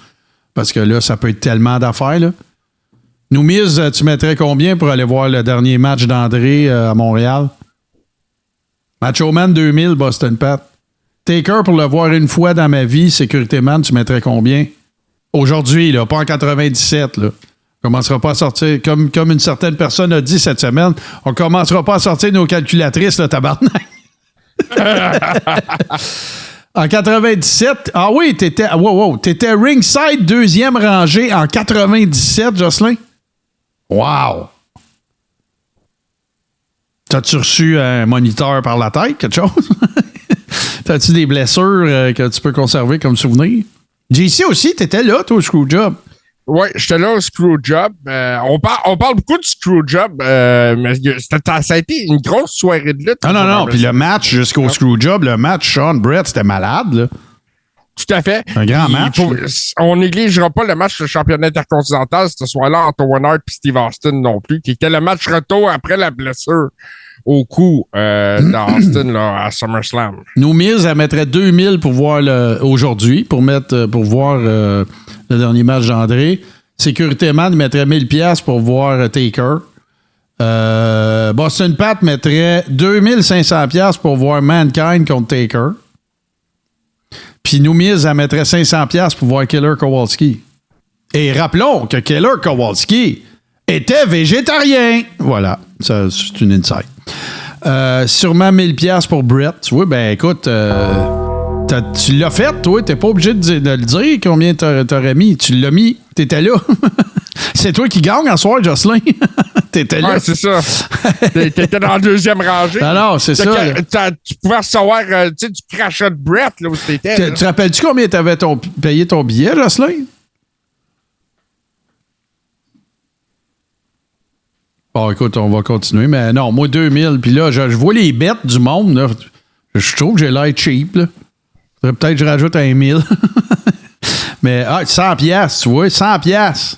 Parce que là, ça peut être tellement d'affaires, là. Nous, Miz, tu mettrais combien pour aller voir le dernier match d'André à Montréal? Macho Man 2000, Boston Pat. Taker, pour le voir une fois dans ma vie, Sécurité Man, tu mettrais combien? Aujourd'hui, là, pas en 97, là. On commencera pas à sortir, comme une certaine personne a dit cette semaine, on commencera pas à sortir nos calculatrices, là, tabarnak. En 97, ah oui, t'étais ringside deuxième rangée en 97, Jocelyn? Wow! T'as-tu reçu un moniteur par la tête, quelque chose? T'as-tu des blessures que tu peux conserver comme souvenir? JC aussi, t'étais là, toi, au Screwjob. Oui, j'étais là au Screwjob. On parle beaucoup du Screwjob, mais ça a été une grosse soirée de lutte. Non. Puis le match jusqu'au Screwjob, le match Sean Brett, c'était malade, là. Tout à fait. Un grand match. On négligera pas le match de championnat intercontinental ce soir-là entre Owen Hart et Steve Austin non plus, qui était le match retour après la blessure au cou d'Austin là, à SummerSlam. Nous, Miz, elle mettrait 2000 pour voir aujourd'hui, pour voir le dernier match d'André. Sécurité Man, il mettrait 1000$ pour voir Taker. Boston Pat mettrait 2500$ pour voir Mankind contre Taker. Puis nous, Miz, elle mettrait 500$ pour voir Killer Kowalski. Et rappelons que Killer Kowalski était végétarien. Voilà, ça, c'est une insight. Sûrement 1000$ pour Brett. Oui, ben écoute, tu l'as fait, toi. T'es pas obligé de le dire combien t'aurais mis. Tu l'as mis. T'étais là. C'est toi qui gagne en soir, Jocelyn. T'étais là. Ouais, c'est ça. T'étais dans la deuxième rangée. Alors, c'est ça. Tu pouvais recevoir du crachat de Brett là où t'étais. Tu te rappelles-tu combien t'avais payé ton billet, Jocelyn? Bon, écoute, on va continuer. Mais non, moi, 2000. Puis là, je vois les bêtes du monde. Là. Je trouve que j'ai l'air cheap. Là. Peut-être que je rajoute un 1000. Mais 100$, tu vois, 100$.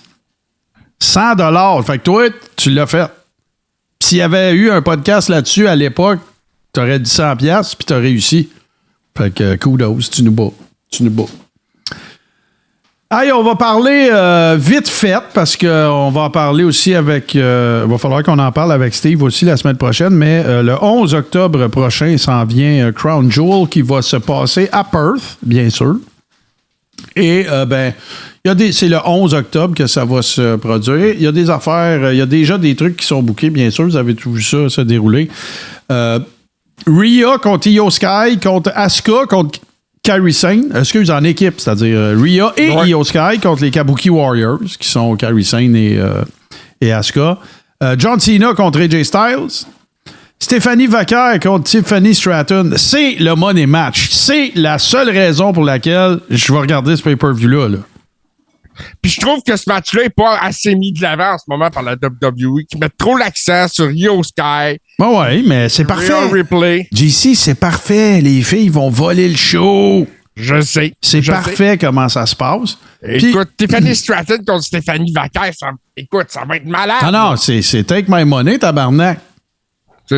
100$. Fait que toi, tu l'as fait. S'il y avait eu un podcast là-dessus à l'époque, t'aurais dit 100$ puis t'as réussi. Fait que kudos, tu nous bats. Tu nous bats. Hey, on va parler vite fait parce qu'on va en parler aussi avec... il va falloir qu'on en parle avec Steve aussi la semaine prochaine, mais le 11 octobre prochain, s'en vient Crown Jewel qui va se passer à Perth, bien sûr. Et c'est le 11 octobre que ça va se produire. Il y a des affaires, il y a déjà des trucs qui sont bookés, bien sûr. Vous avez tout vu ça se dérouler. Rhea contre Io Sky, contre Asuka, contre Kairi Sane. Excuse, en équipe, c'est-à-dire Rhea et Io Sky contre les Kabuki Warriors, qui sont Kairi Sane et Asuka. John Cena contre AJ Styles. Stéphanie Vaquer contre Tiffany Stratton. C'est le money match. C'est la seule raison pour laquelle je vais regarder ce pay-per-view-là. Là. Puis je trouve que ce match-là n'est pas assez mis de l'avant en ce moment par la WWE, qui met trop l'accent sur Io Sky. Oui, mais c'est parfait. Replay. JC, c'est parfait. Les filles vont voler le show. Je sais. C'est parfait comment ça se passe. Écoute, Tiffany Stratton contre Stéphanie Vaquer, ça va être malade. Non, c'est Take My Money, tabarnak.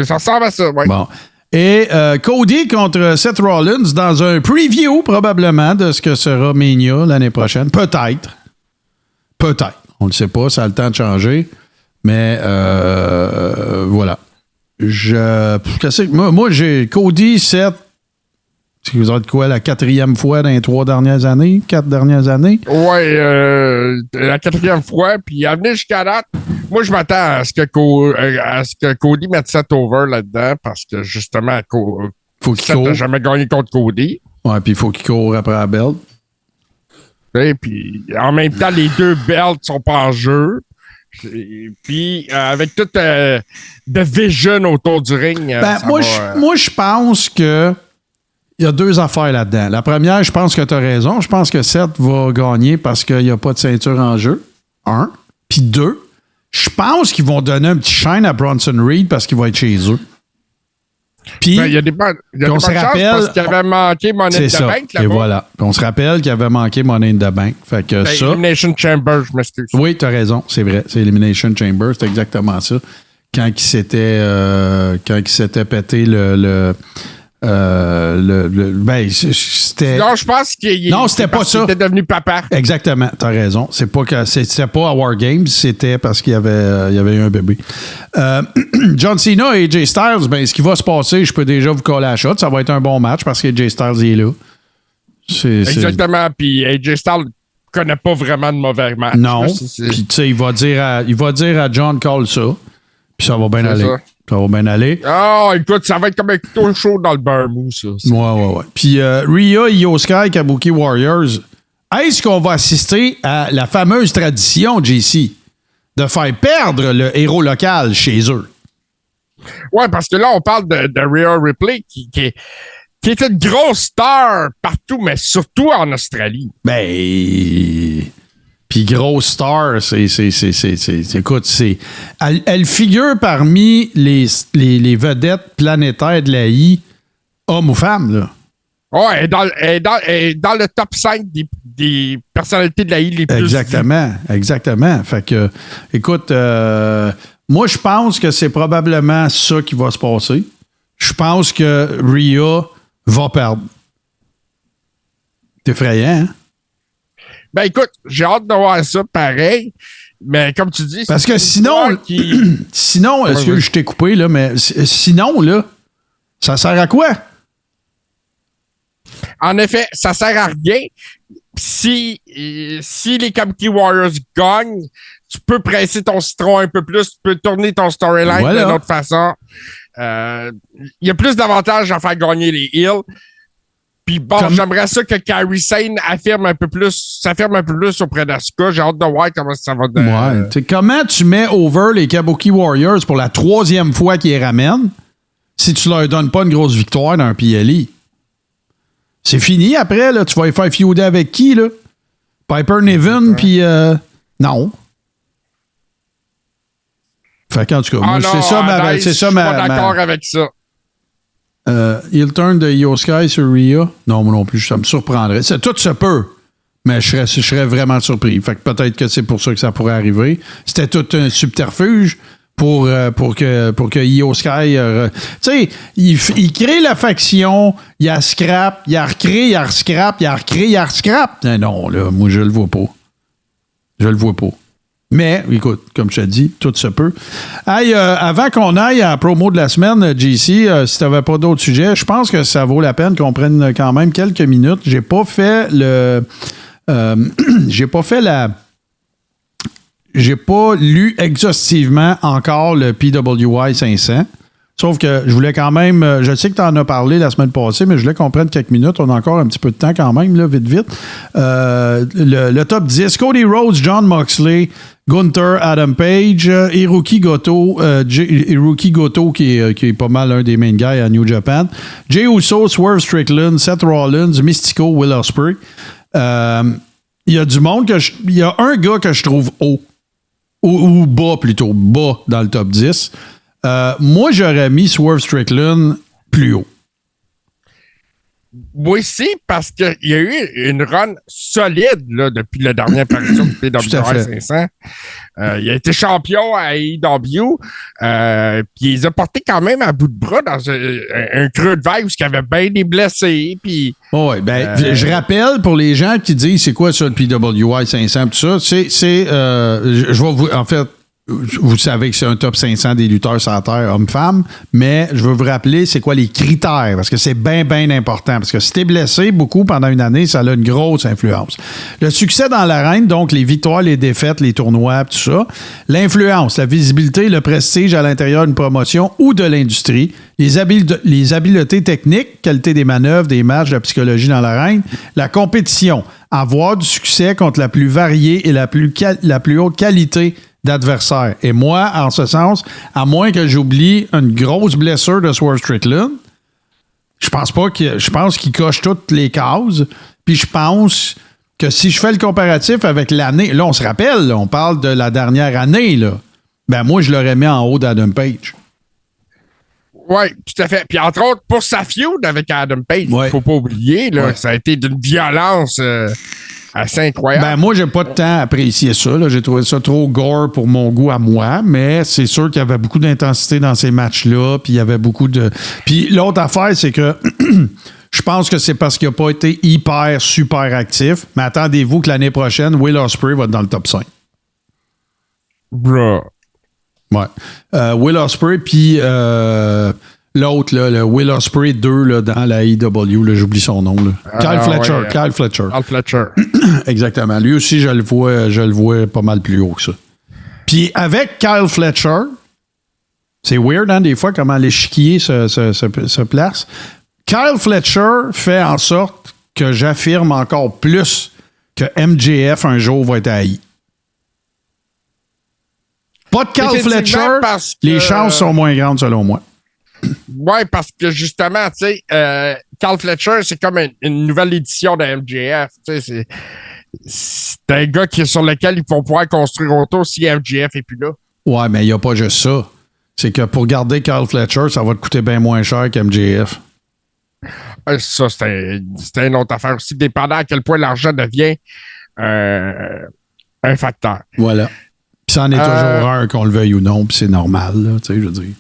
Ça ressemble à ça, oui. Bon. Et Cody contre Seth Rollins dans un preview, probablement, de ce que sera Mania l'année prochaine. Peut-être. On ne le sait pas, ça a le temps de changer. Mais voilà. Moi, j'ai Cody, Seth. C'est vous êtes quoi, la 4e fois dans les 4 dernières années? Oui, la 4e fois. Puis à venir jusqu'à date, moi, je m'attends à ce que Cody mette Seth over là-dedans parce que justement, faut qu'il Seth n'a jamais gagné contre Cody. Ouais, puis il faut qu'il court après la belt. Et puis, en même temps, les deux belts sont pas en jeu. Et puis, avec toute The Vision autour du ring. Moi, je pense que il y a 2 affaires là-dedans. La première, je pense que tu as raison. Je pense que Seth va gagner parce qu'il n'y a pas de ceinture en jeu. 1. Puis 2, je pense qu'ils vont donner un petit shine à Bronson Reed parce qu'il va être chez eux. Puis, il y a des bonnes chances parce qu'il avait manqué Money in the Bank là-bas. Et voilà. Puis on se rappelle qu'il avait manqué Money in the Bank. Fait que ça... Elimination Chamber, je m'excuse. Oui, tu as raison. C'est vrai. C'est Elimination Chamber. C'est exactement ça. Quand il s'était pété c'était... Non, je pense qu'il non, c'était pas ça. Il était devenu papa. Exactement, t'as raison. C'était pas à War Games, c'était parce qu'il y avait eu un bébé. John Cena et AJ Styles, ce qui va se passer, je peux déjà vous coller à la shot. Ça va être un bon match parce que AJ Styles est là. Exactement. Puis AJ Styles connaît pas vraiment de mauvais match. Non. Puis tu sais, il va dire à John Call ça. Puis ça va bien aller. Ça va bien aller. Oh, écoute, ça va être comme un couteau chaud dans le beurre mou, ça. Ouais. Puis Rhea, Io Sky, Kabuki Warriors, est-ce qu'on va assister à la fameuse tradition, JC, de faire perdre le héros local chez eux? Ouais, parce que là, on parle de Rhea Ripley qui est une grosse star partout, mais surtout en Australie. Puis grosse star, écoute, elle figure parmi les vedettes planétaires de la I, hommes ou femmes, là. Ouais, elle est dans le top 5 des personnalités de la I les plus... Exactement. Fait que, écoute, moi, je pense que c'est probablement ça qui va se passer. Je pense que Rhea va perdre. C'est effrayant, hein? Écoute, j'ai hâte de voir ça pareil. Mais comme tu dis... Parce que sinon, est-ce que je t'ai coupé, là, mais sinon, là, ça sert à quoi? En effet, ça sert à rien. Si les Kabuki Warriors gagnent, tu peux presser ton citron un peu plus, tu peux tourner ton storyline d'une autre façon. Il y a plus d'avantages à faire gagner les Heels. Puis bon, j'aimerais ça que Kairi Sane s'affirme un peu plus auprès d'Asuka. J'ai hâte de voir comment ça va donner. Ouais. Comment tu mets over les Kabuki Warriors pour la 3e fois qu'ils les ramènent si tu leur donnes pas une grosse victoire dans un PLE? C'est fini après, là. Tu vas les faire feuder avec qui, là? Piper Niven, puis non. Fait qu'en tout cas, moi, c'est ça ma... Je suis pas d'accord avec ça. Heel turn de Io Sky sur Rhea. Non, moi non plus, ça me surprendrait. Tout se peut, mais je serais vraiment surpris. Fait que peut-être que c'est pour ça que ça pourrait arriver. C'était tout un subterfuge pour que Io Sky... tu sais, il crée la faction, il a scrap, il a recrée, il a scrap, il a recrée, il a scrap. Non, là, moi, je le vois pas. Je le vois pas. Mais, écoute, comme je te dis, tout se peut. Hey, avant qu'on aille à la promo de la semaine, JC, si tu n'avais pas d'autres sujets, je pense que ça vaut la peine qu'on prenne quand même quelques minutes. J'ai pas fait j'ai pas lu exhaustivement encore le PWI 500. Sauf que je voulais quand même... Je sais que tu en as parlé la semaine passée, mais je voulais qu'on prenne quelques minutes. On a encore un petit peu de temps quand même, là, vite. Le top 10, Cody Rhodes, Jon Moxley, Gunther, Adam Page, Hiroki Goto qui est pas mal un des main guys à New Japan, Jey Uso, Swerve Strickland, Seth Rollins, Mystico, Will Ospreay. Il y a du monde il y a un gars que je trouve haut, ou bas plutôt, bas dans le top 10. Moi, j'aurais mis Swerve Strickland plus haut. Moi aussi, parce qu'il y a eu une run solide là, depuis la dernière apparition du PWI 500. Il a été champion à AEW. Puis il les a portés quand même à bout de bras dans un creux de vague où il y avait bien des blessés. Puis, je rappelle pour les gens qui disent c'est quoi ça le PWI 500 tout ça, je vais vous... En fait, vous savez que c'est un top 500 des lutteurs sur la terre, hommes-femmes, mais je veux vous rappeler c'est quoi les critères, parce que c'est bien, bien important. Parce que si t'es blessé beaucoup pendant une année, ça a une grosse influence. Le succès dans l'arène, donc les victoires, les défaites, les tournois, tout ça. L'influence, la visibilité, le prestige à l'intérieur d'une promotion ou de l'industrie. Les habiletés techniques, qualité des manœuvres, des matchs, la psychologie dans l'arène. La compétition, avoir du succès contre la plus variée et la plus haute qualité d'adversaire. Et moi, en ce sens, à moins que j'oublie une grosse blessure de Swerve Strickland, je pense qu'il coche toutes les cases. Puis je pense que si je fais le comparatif avec l'année, là, on se rappelle, là, on parle de la dernière année, là. Ben moi, je l'aurais mis en haut d'Adam Page. Oui, tout à fait. Puis entre autres, pour sa feud avec Adam Page, il ne faut pas oublier, là, ça a été d'une violence assez incroyable. Ben moi, j'ai pas de temps à apprécier ça. Là. J'ai trouvé ça trop gore pour mon goût à moi, mais c'est sûr qu'il y avait beaucoup d'intensité dans ces matchs-là, puis il y avait beaucoup de... Puis l'autre affaire, c'est que je pense que c'est parce qu'il n'a pas été super actif, mais attendez-vous que l'année prochaine, Will Ospreay va être dans le top 5. Bruh. Ouais. Will Ospreay, puis l'autre, là, le Will Ospreay 2 là, dans la AEW, là, j'oublie son nom. Là. Kyle Fletcher. Exactement. Lui aussi, je le vois pas mal plus haut que ça. Puis avec Kyle Fletcher, c'est weird, hein, des fois, comment l'échiquier se place. Kyle Fletcher fait en sorte que j'affirme encore plus que MJF un jour va être haï. Pas de Kyle Fletcher, les chances sont moins grandes selon moi. Oui, parce que justement, tu sais, Kyle Fletcher, c'est comme une nouvelle édition de MJF. Tu sais, c'est un gars sur lequel ils vont pouvoir construire autour si MJF n'est plus là. Ouais, mais il n'y a pas juste ça. C'est que pour garder Kyle Fletcher, ça va te coûter bien moins cher qu'MJF. Ça, c'est une autre affaire aussi, dépendant à quel point l'argent devient un facteur. Voilà. Puis ça en est toujours un, qu'on le veuille ou non, puis c'est normal, là, tu sais, je veux dire.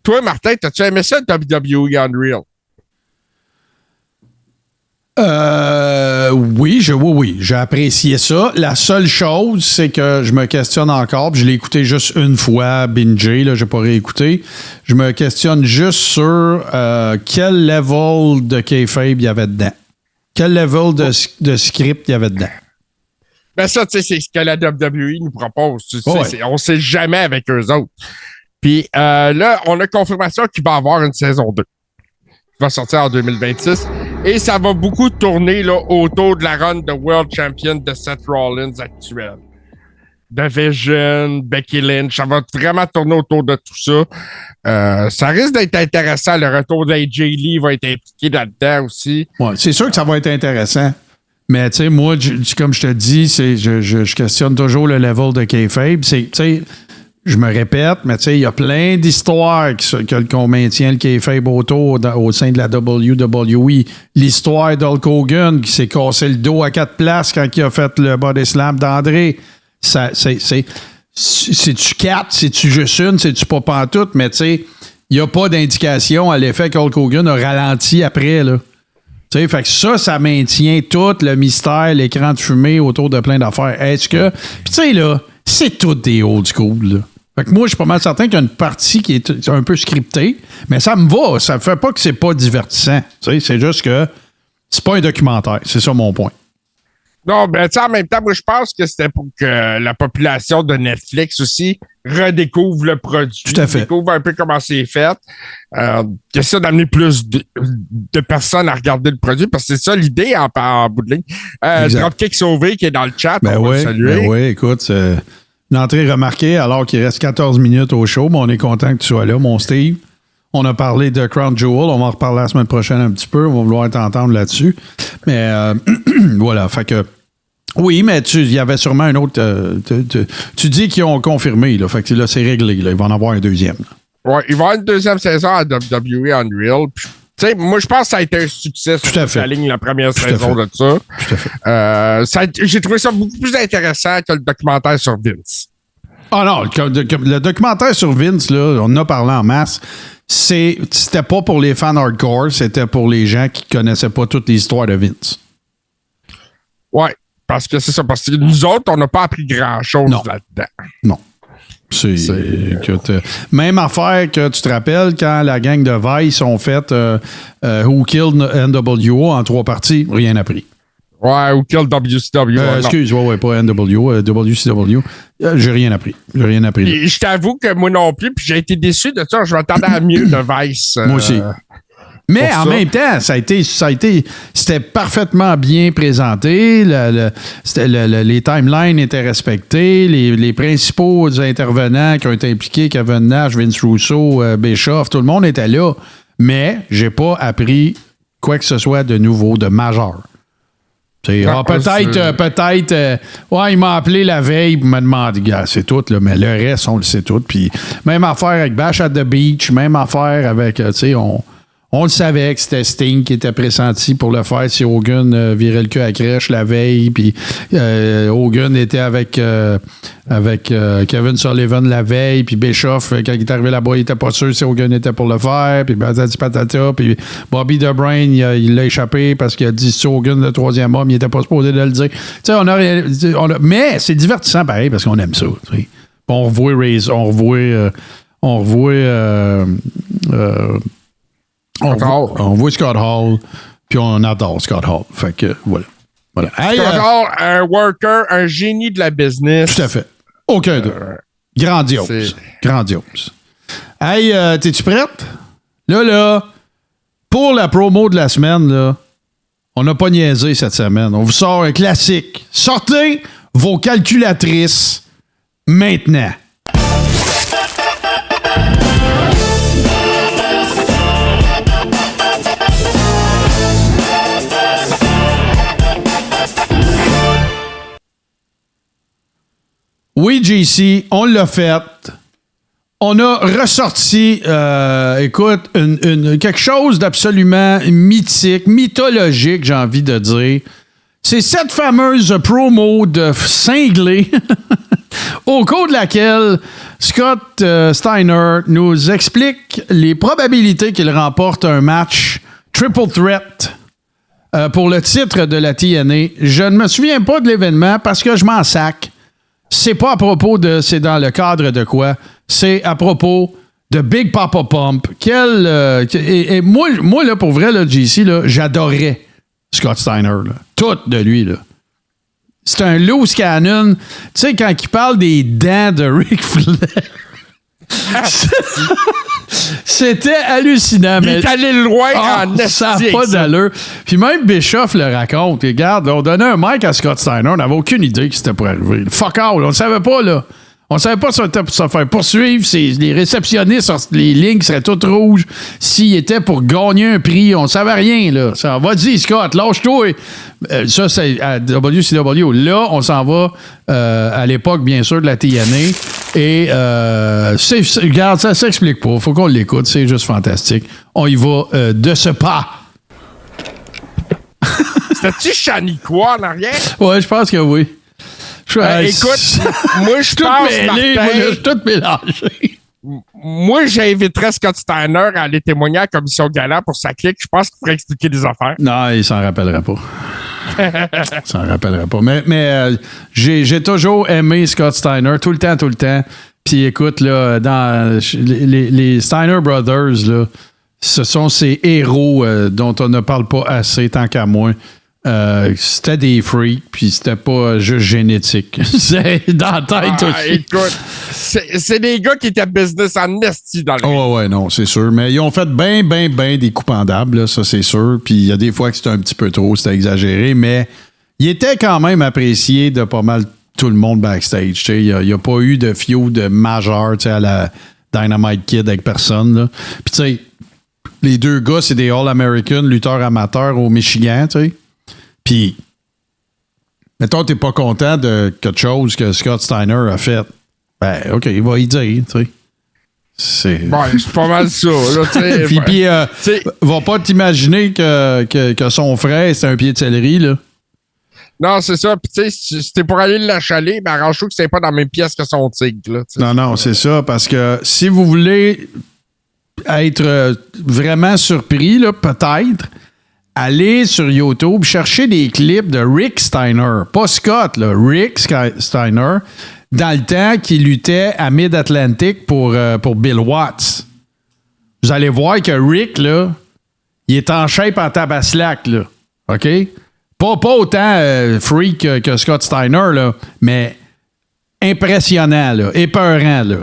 Toi, Martin, t'as-tu aimé ça, WWE Unreal? Oui, j'ai apprécié ça. La seule chose, c'est que je me questionne encore, puis je l'ai écouté juste une fois, bingé, là, j'ai pas réécouté. Je me questionne juste sur quel level de kayfabe il y avait dedans. Quel level de script il y avait dedans. Ben ça, tu sais, c'est ce que la WWE nous propose. Tu sais, Ouais. on sait jamais avec eux autres. Puis là, on a confirmation qu'il va y avoir une saison 2. Qui va sortir en 2026. Et ça va beaucoup tourner là, autour de la run de World Champion de Seth Rollins actuel. The Vision, Becky Lynch, ça va vraiment tourner autour de tout ça. Ça risque d'être intéressant. Le retour d'AJ Lee va être impliqué là-dedans aussi. Ouais, c'est sûr que ça va être intéressant. Mais tu sais, moi, comme je te dis, je questionne toujours le level de kayfabe. Tu sais, je me répète, mais tu sais, il y a plein d'histoires qu'on maintient le kayfabe autour au sein de la WWE. L'histoire d'Hulk Hogan qui s'est cassé le dos à 4 places quand il a fait le body slam d'André. C'est-tu 4? C'est-tu juste une? C'est-tu pas pantoute? Mais tu sais, il n'y a pas d'indication à l'effet qu'Hulk Hogan a ralenti après, là. Tu sais, fait que ça maintient tout le mystère, l'écran de fumée autour de plein d'affaires. Est-ce que... Puis tu sais, là, c'est tout des old school, là. Fait que moi, je suis pas mal certain qu'il y a une partie qui est un peu scriptée, mais ça me va. Ça fait pas que c'est pas divertissant. Tu sais, c'est juste que c'est pas un documentaire. C'est ça mon point. Non, ben, tu sais, en même temps, moi, je pense que c'était pour que la population de Netflix aussi redécouvre le produit. Tout à fait. Découvre un peu comment c'est fait. Que ça d'amener plus de personnes à regarder le produit, parce que c'est ça l'idée en bout de ligne. Dropkick Sauvé qui est dans le chat, Ben on va le oui, saluer. ben oui, écoute, c'est une entrée remarquée alors qu'il reste 14 minutes au show, mais on est content que tu sois là, mon Steve. On a parlé de Crown Jewel, on va en reparler la semaine prochaine un petit peu, on va vouloir t'entendre là-dessus. Mais voilà, fait que oui, mais il y avait sûrement un autre... tu dis qu'ils ont confirmé, là, fait que là, c'est réglé, là, il va en avoir un deuxième. Là. Ouais, il va y avoir une deuxième saison à WWE Unreal. Tu sais, moi, je pense que ça a été un succès sur la ligne, la première saison de ça. Tout à fait. J'ai trouvé ça beaucoup plus intéressant que le documentaire sur Vince. Ah non, le documentaire sur Vince, là, on en a parlé en masse. C'était pas pour les fans hardcore, c'était pour les gens qui connaissaient pas toute l'histoire de Vince. Ouais, parce que c'est ça. Parce que nous autres, on n'a pas appris grand-chose là-dedans. Non. Écoute, même affaire que tu te rappelles quand la gang de Vice ont fait Who Killed NWO en 3 parties, rien appris. Ouais, Who Killed WCW. Excuse, ouais, pas NWO, WCW. J'ai rien appris. Et je t'avoue que moi non plus, puis j'ai été déçu de ça. Je m'attendais à mieux de Vice. Moi aussi. Mais en même temps, c'était parfaitement bien présenté. Les timelines étaient respectés. Les principaux intervenants qui ont été impliqués, Kevin Nash, Vince Russo, Bischoff, tout le monde était là. Mais j'ai pas appris quoi que ce soit de nouveau, de majeur. Peut-être, il m'a appelé la veille pour me demander, gars, c'est tout, là, mais le reste, on le sait tout. Puis même affaire avec Bash at the Beach, même affaire avec, tu sais, on le savait que c'était Sting qui était pressenti pour le faire si Hogan virait le cul à crèche la veille. Puis Hogan était avec Kevin Sullivan la veille. Puis Bischoff, quand il est arrivé là-bas, il était pas sûr si Hogan était pour le faire. Puis patati patata. Puis Bobby The Brain, il l'a échappé parce qu'il a dit si Hogan le 3e homme, il était pas supposé de le dire. Tu sais, mais c'est divertissant pareil parce qu'on aime ça. T'sais. On voit Scott Hall, puis on adore Scott Hall. Fait que, voilà. Scott Hall, un worker, un génie de la business. Tout à fait. Aucun doute. Grandiose. Hey, t'es-tu prête? Là, pour la promo de la semaine, là, on n'a pas niaisé cette semaine. On vous sort un classique. Sortez vos calculatrices maintenant. Oui, JC, on l'a fait. On a ressorti, écoute, quelque chose d'absolument mythique, mythologique, j'ai envie de dire. C'est cette fameuse promo de cinglé au cours de laquelle Scott Steiner nous explique les probabilités qu'il remporte un match Triple Threat pour le titre de la TNA. Je ne me souviens pas de l'événement parce que je m'en sac. C'est pas à propos de... C'est dans le cadre de quoi? C'est à propos de Big Papa Pump. Et moi, là, pour vrai, là, JC, là, j'adorais Scott Steiner. Là. Tout de lui, là. C'est un loose cannon. Tu sais, quand il parle des dents de Ric Flair... C'était hallucinant. Il est allé loin en esti. Ça n'a pas d'allure. Puis même Bischoff le raconte. Regarde, on donnait un mic à Scott Steiner. On n'avait aucune idée que c'était pour arriver. Fuck all. On ne savait pas, là. On ne savait pas si on était pour se faire poursuivre. Les réceptionnistes, les lignes seraient toutes rouges. S'il était pour gagner un prix, on ne savait rien, là. Ça, vas-y, Scott, lâche-toi. Ça, c'est à WCW. Là, on s'en va à l'époque, bien sûr, de la TNA. Et, regarde, ça s'explique pas. Faut qu'on l'écoute. C'est juste fantastique. On y va de ce pas. C'était-tu Shaniqua en arrière? Ouais, je pense que oui. Écoute, moi, je pense je suis tout mélangé. Moi, j'inviterais Scott Steiner à aller témoigner à la commission Gala pour sa clique. Je pense qu'il pourrait expliquer des affaires. Non, il s'en rappellera pas. Il s'en rappellera pas. Mais j'ai toujours aimé Scott Steiner, tout le temps. Puis écoute, là, dans les Steiner Brothers, là, ce sont ces héros dont on ne parle pas assez, tant qu'à moi. C'était des freaks, puis c'était pas juste génétique. C'est dans la tête aussi. Écoute, c'est des gars qui étaient business en esti dans le Oh ouais, non, c'est sûr. Mais ils ont fait ben des coups pendables, là, ça c'est sûr. Puis il y a des fois que c'était un petit peu trop, c'était exagéré, mais il était quand même apprécié de pas mal tout le monde backstage. Il n'y a pas eu de feud majeur à la Dynamite Kid avec personne. Là. Puis tu sais, les deux gars, c'est des All-American lutteurs amateurs au Michigan, tu sais. Puis, mettons, t'es pas content de quelque chose que Scott Steiner a fait. Ben, OK, il va y dire, tu sais. C'est pas mal ça, là, tu sais. Va pas t'imaginer que son frère, c'est un pied de céleri, là. Non, c'est ça. Puis, tu sais, si t'es pour aller l'achaler, ben, arrange-toi que c'est pas dans la même pièce que son tigre, là. Non, c'est ça. Parce que si vous voulez être vraiment surpris, là, peut-être, allez sur YouTube, cherchez des clips de Rick Steiner. Pas Scott, là. Rick Steiner, dans le temps qu'il luttait à Mid-Atlantic pour Bill Watts. Vous allez voir que Rick, là, il est en shape en tabaslac, là. OK? Pas autant freak que Scott Steiner, là, mais impressionnant, là, épeurant, là.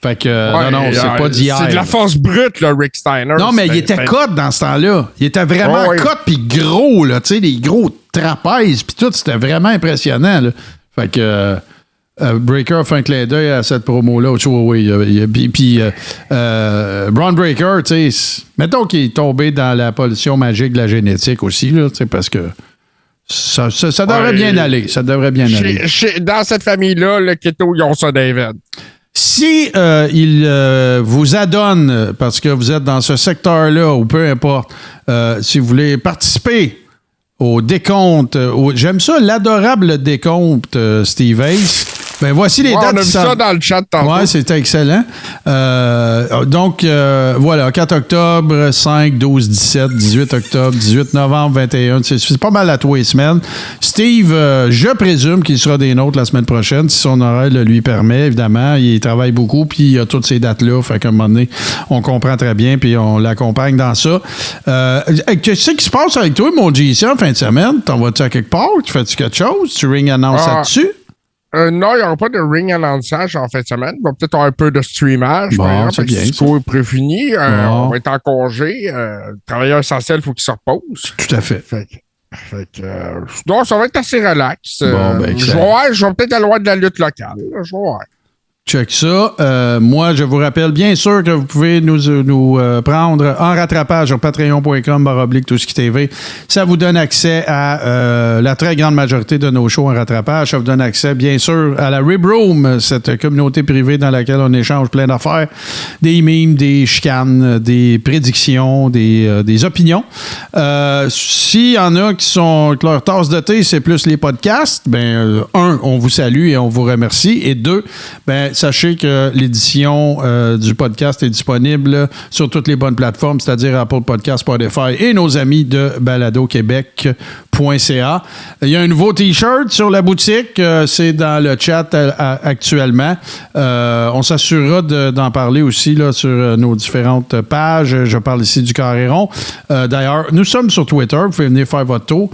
Fait que, non, c'est pas d'hier. C'est de la force brute, là, Rick Steiner. Non, mais il était cut dans ce temps-là. Il était vraiment cut puis gros, là, tu sais, les gros trapèzes puis tout, c'était vraiment impressionnant, là. Fait que Breaker a fait un clin d'œil à cette promo-là. Puis Braun Breaker, tu sais, mettons qu'il est tombé dans la pollution magique de la génétique aussi, là, tu sais, parce que ça devrait bien aller. Ça devrait bien aller. Dans cette famille-là, le keto, ils ont ça David. Si il vous adonne, parce que vous êtes dans ce secteur-là, ou peu importe, si vous voulez participer au décompte, j'aime ça, l'adorable décompte Steve Ace, ben voici les dates. On a vu ça dans le chat tantôt. Oui, c'était excellent. Donc, voilà, 4 octobre, 5, 12, 17, 18 octobre, 18 novembre, 21. C'est pas mal à tous les semaines. Steve, je présume qu'il sera des nôtres la semaine prochaine, si son horaire le lui permet, évidemment. Il travaille beaucoup, puis il a toutes ces dates-là. Fait qu'à un moment donné, on comprend très bien, puis on l'accompagne dans ça. Qu'est-ce qui se passe avec toi, mon JC, en fin de semaine? T'en vas-tu à quelque part? Tu fais-tu quelque chose? Tu ring annonce là-dessus? Non, il n'y aura pas de ring annonçage en fin de semaine. Il va peut-être avoir un peu de streamage. Bon, c'est bien. Le discours est préfini. On va être en congé. Le travailleur essentiel, il faut qu'il se repose. Tout à fait. Non, ça va être assez relax. Bon, ben, je vais peut-être aller loin de la lutte locale. Je vais voir. Check ça. Moi, je vous rappelle bien sûr que vous pouvez nous prendre en rattrapage sur patreon.com/tout-ce-qui-tv. Ça vous donne accès à la très grande majorité de nos shows en rattrapage. Ça vous donne accès, bien sûr, à la Rib Room, cette communauté privée dans laquelle on échange plein d'affaires, des memes, des chicanes, des prédictions, des opinions. S'il y en a que leur tasse de thé, c'est plus les podcasts, ben, on vous salue et on vous remercie. Et deux, ben, sachez que l'édition du podcast est disponible sur toutes les bonnes plateformes, c'est-à-dire Apple Podcast, Spotify et nos amis de baladoquebec.ca. Il y a un nouveau T-shirt sur la boutique. C'est dans le chat actuellement. On s'assurera d'en parler aussi là, sur nos différentes pages. Je parle ici du Carré Rond. D'ailleurs, nous sommes sur Twitter. Vous pouvez venir faire votre tour.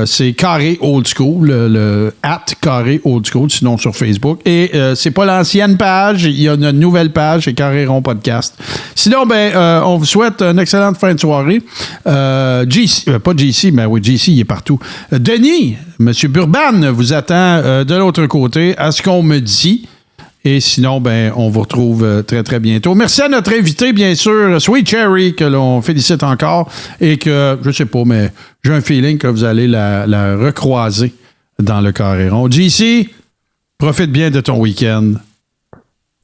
C'est Carré Old School, le @Carré Old School, sinon sur Facebook. Et c'est pas l'ancienne page. Il y a une nouvelle page, c'est Carré Rond Podcast. Sinon, on vous souhaite une excellente fin de soirée. GC, pas GC, mais oui, GC, il est partout. Denis, M. Burban vous attend de l'autre côté, à ce qu'on me dit. Et sinon, on vous retrouve très, très bientôt. Merci à notre invité, bien sûr, Sweet Cherry, que l'on félicite encore. Et que, je sais pas, mais j'ai un feeling que vous allez la recroiser dans le Carré Rond. JC, profite bien de ton week-end.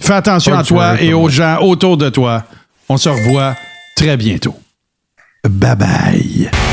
Fais attention à toi et aux gens autour de toi. On se revoit très bientôt. Bye-bye.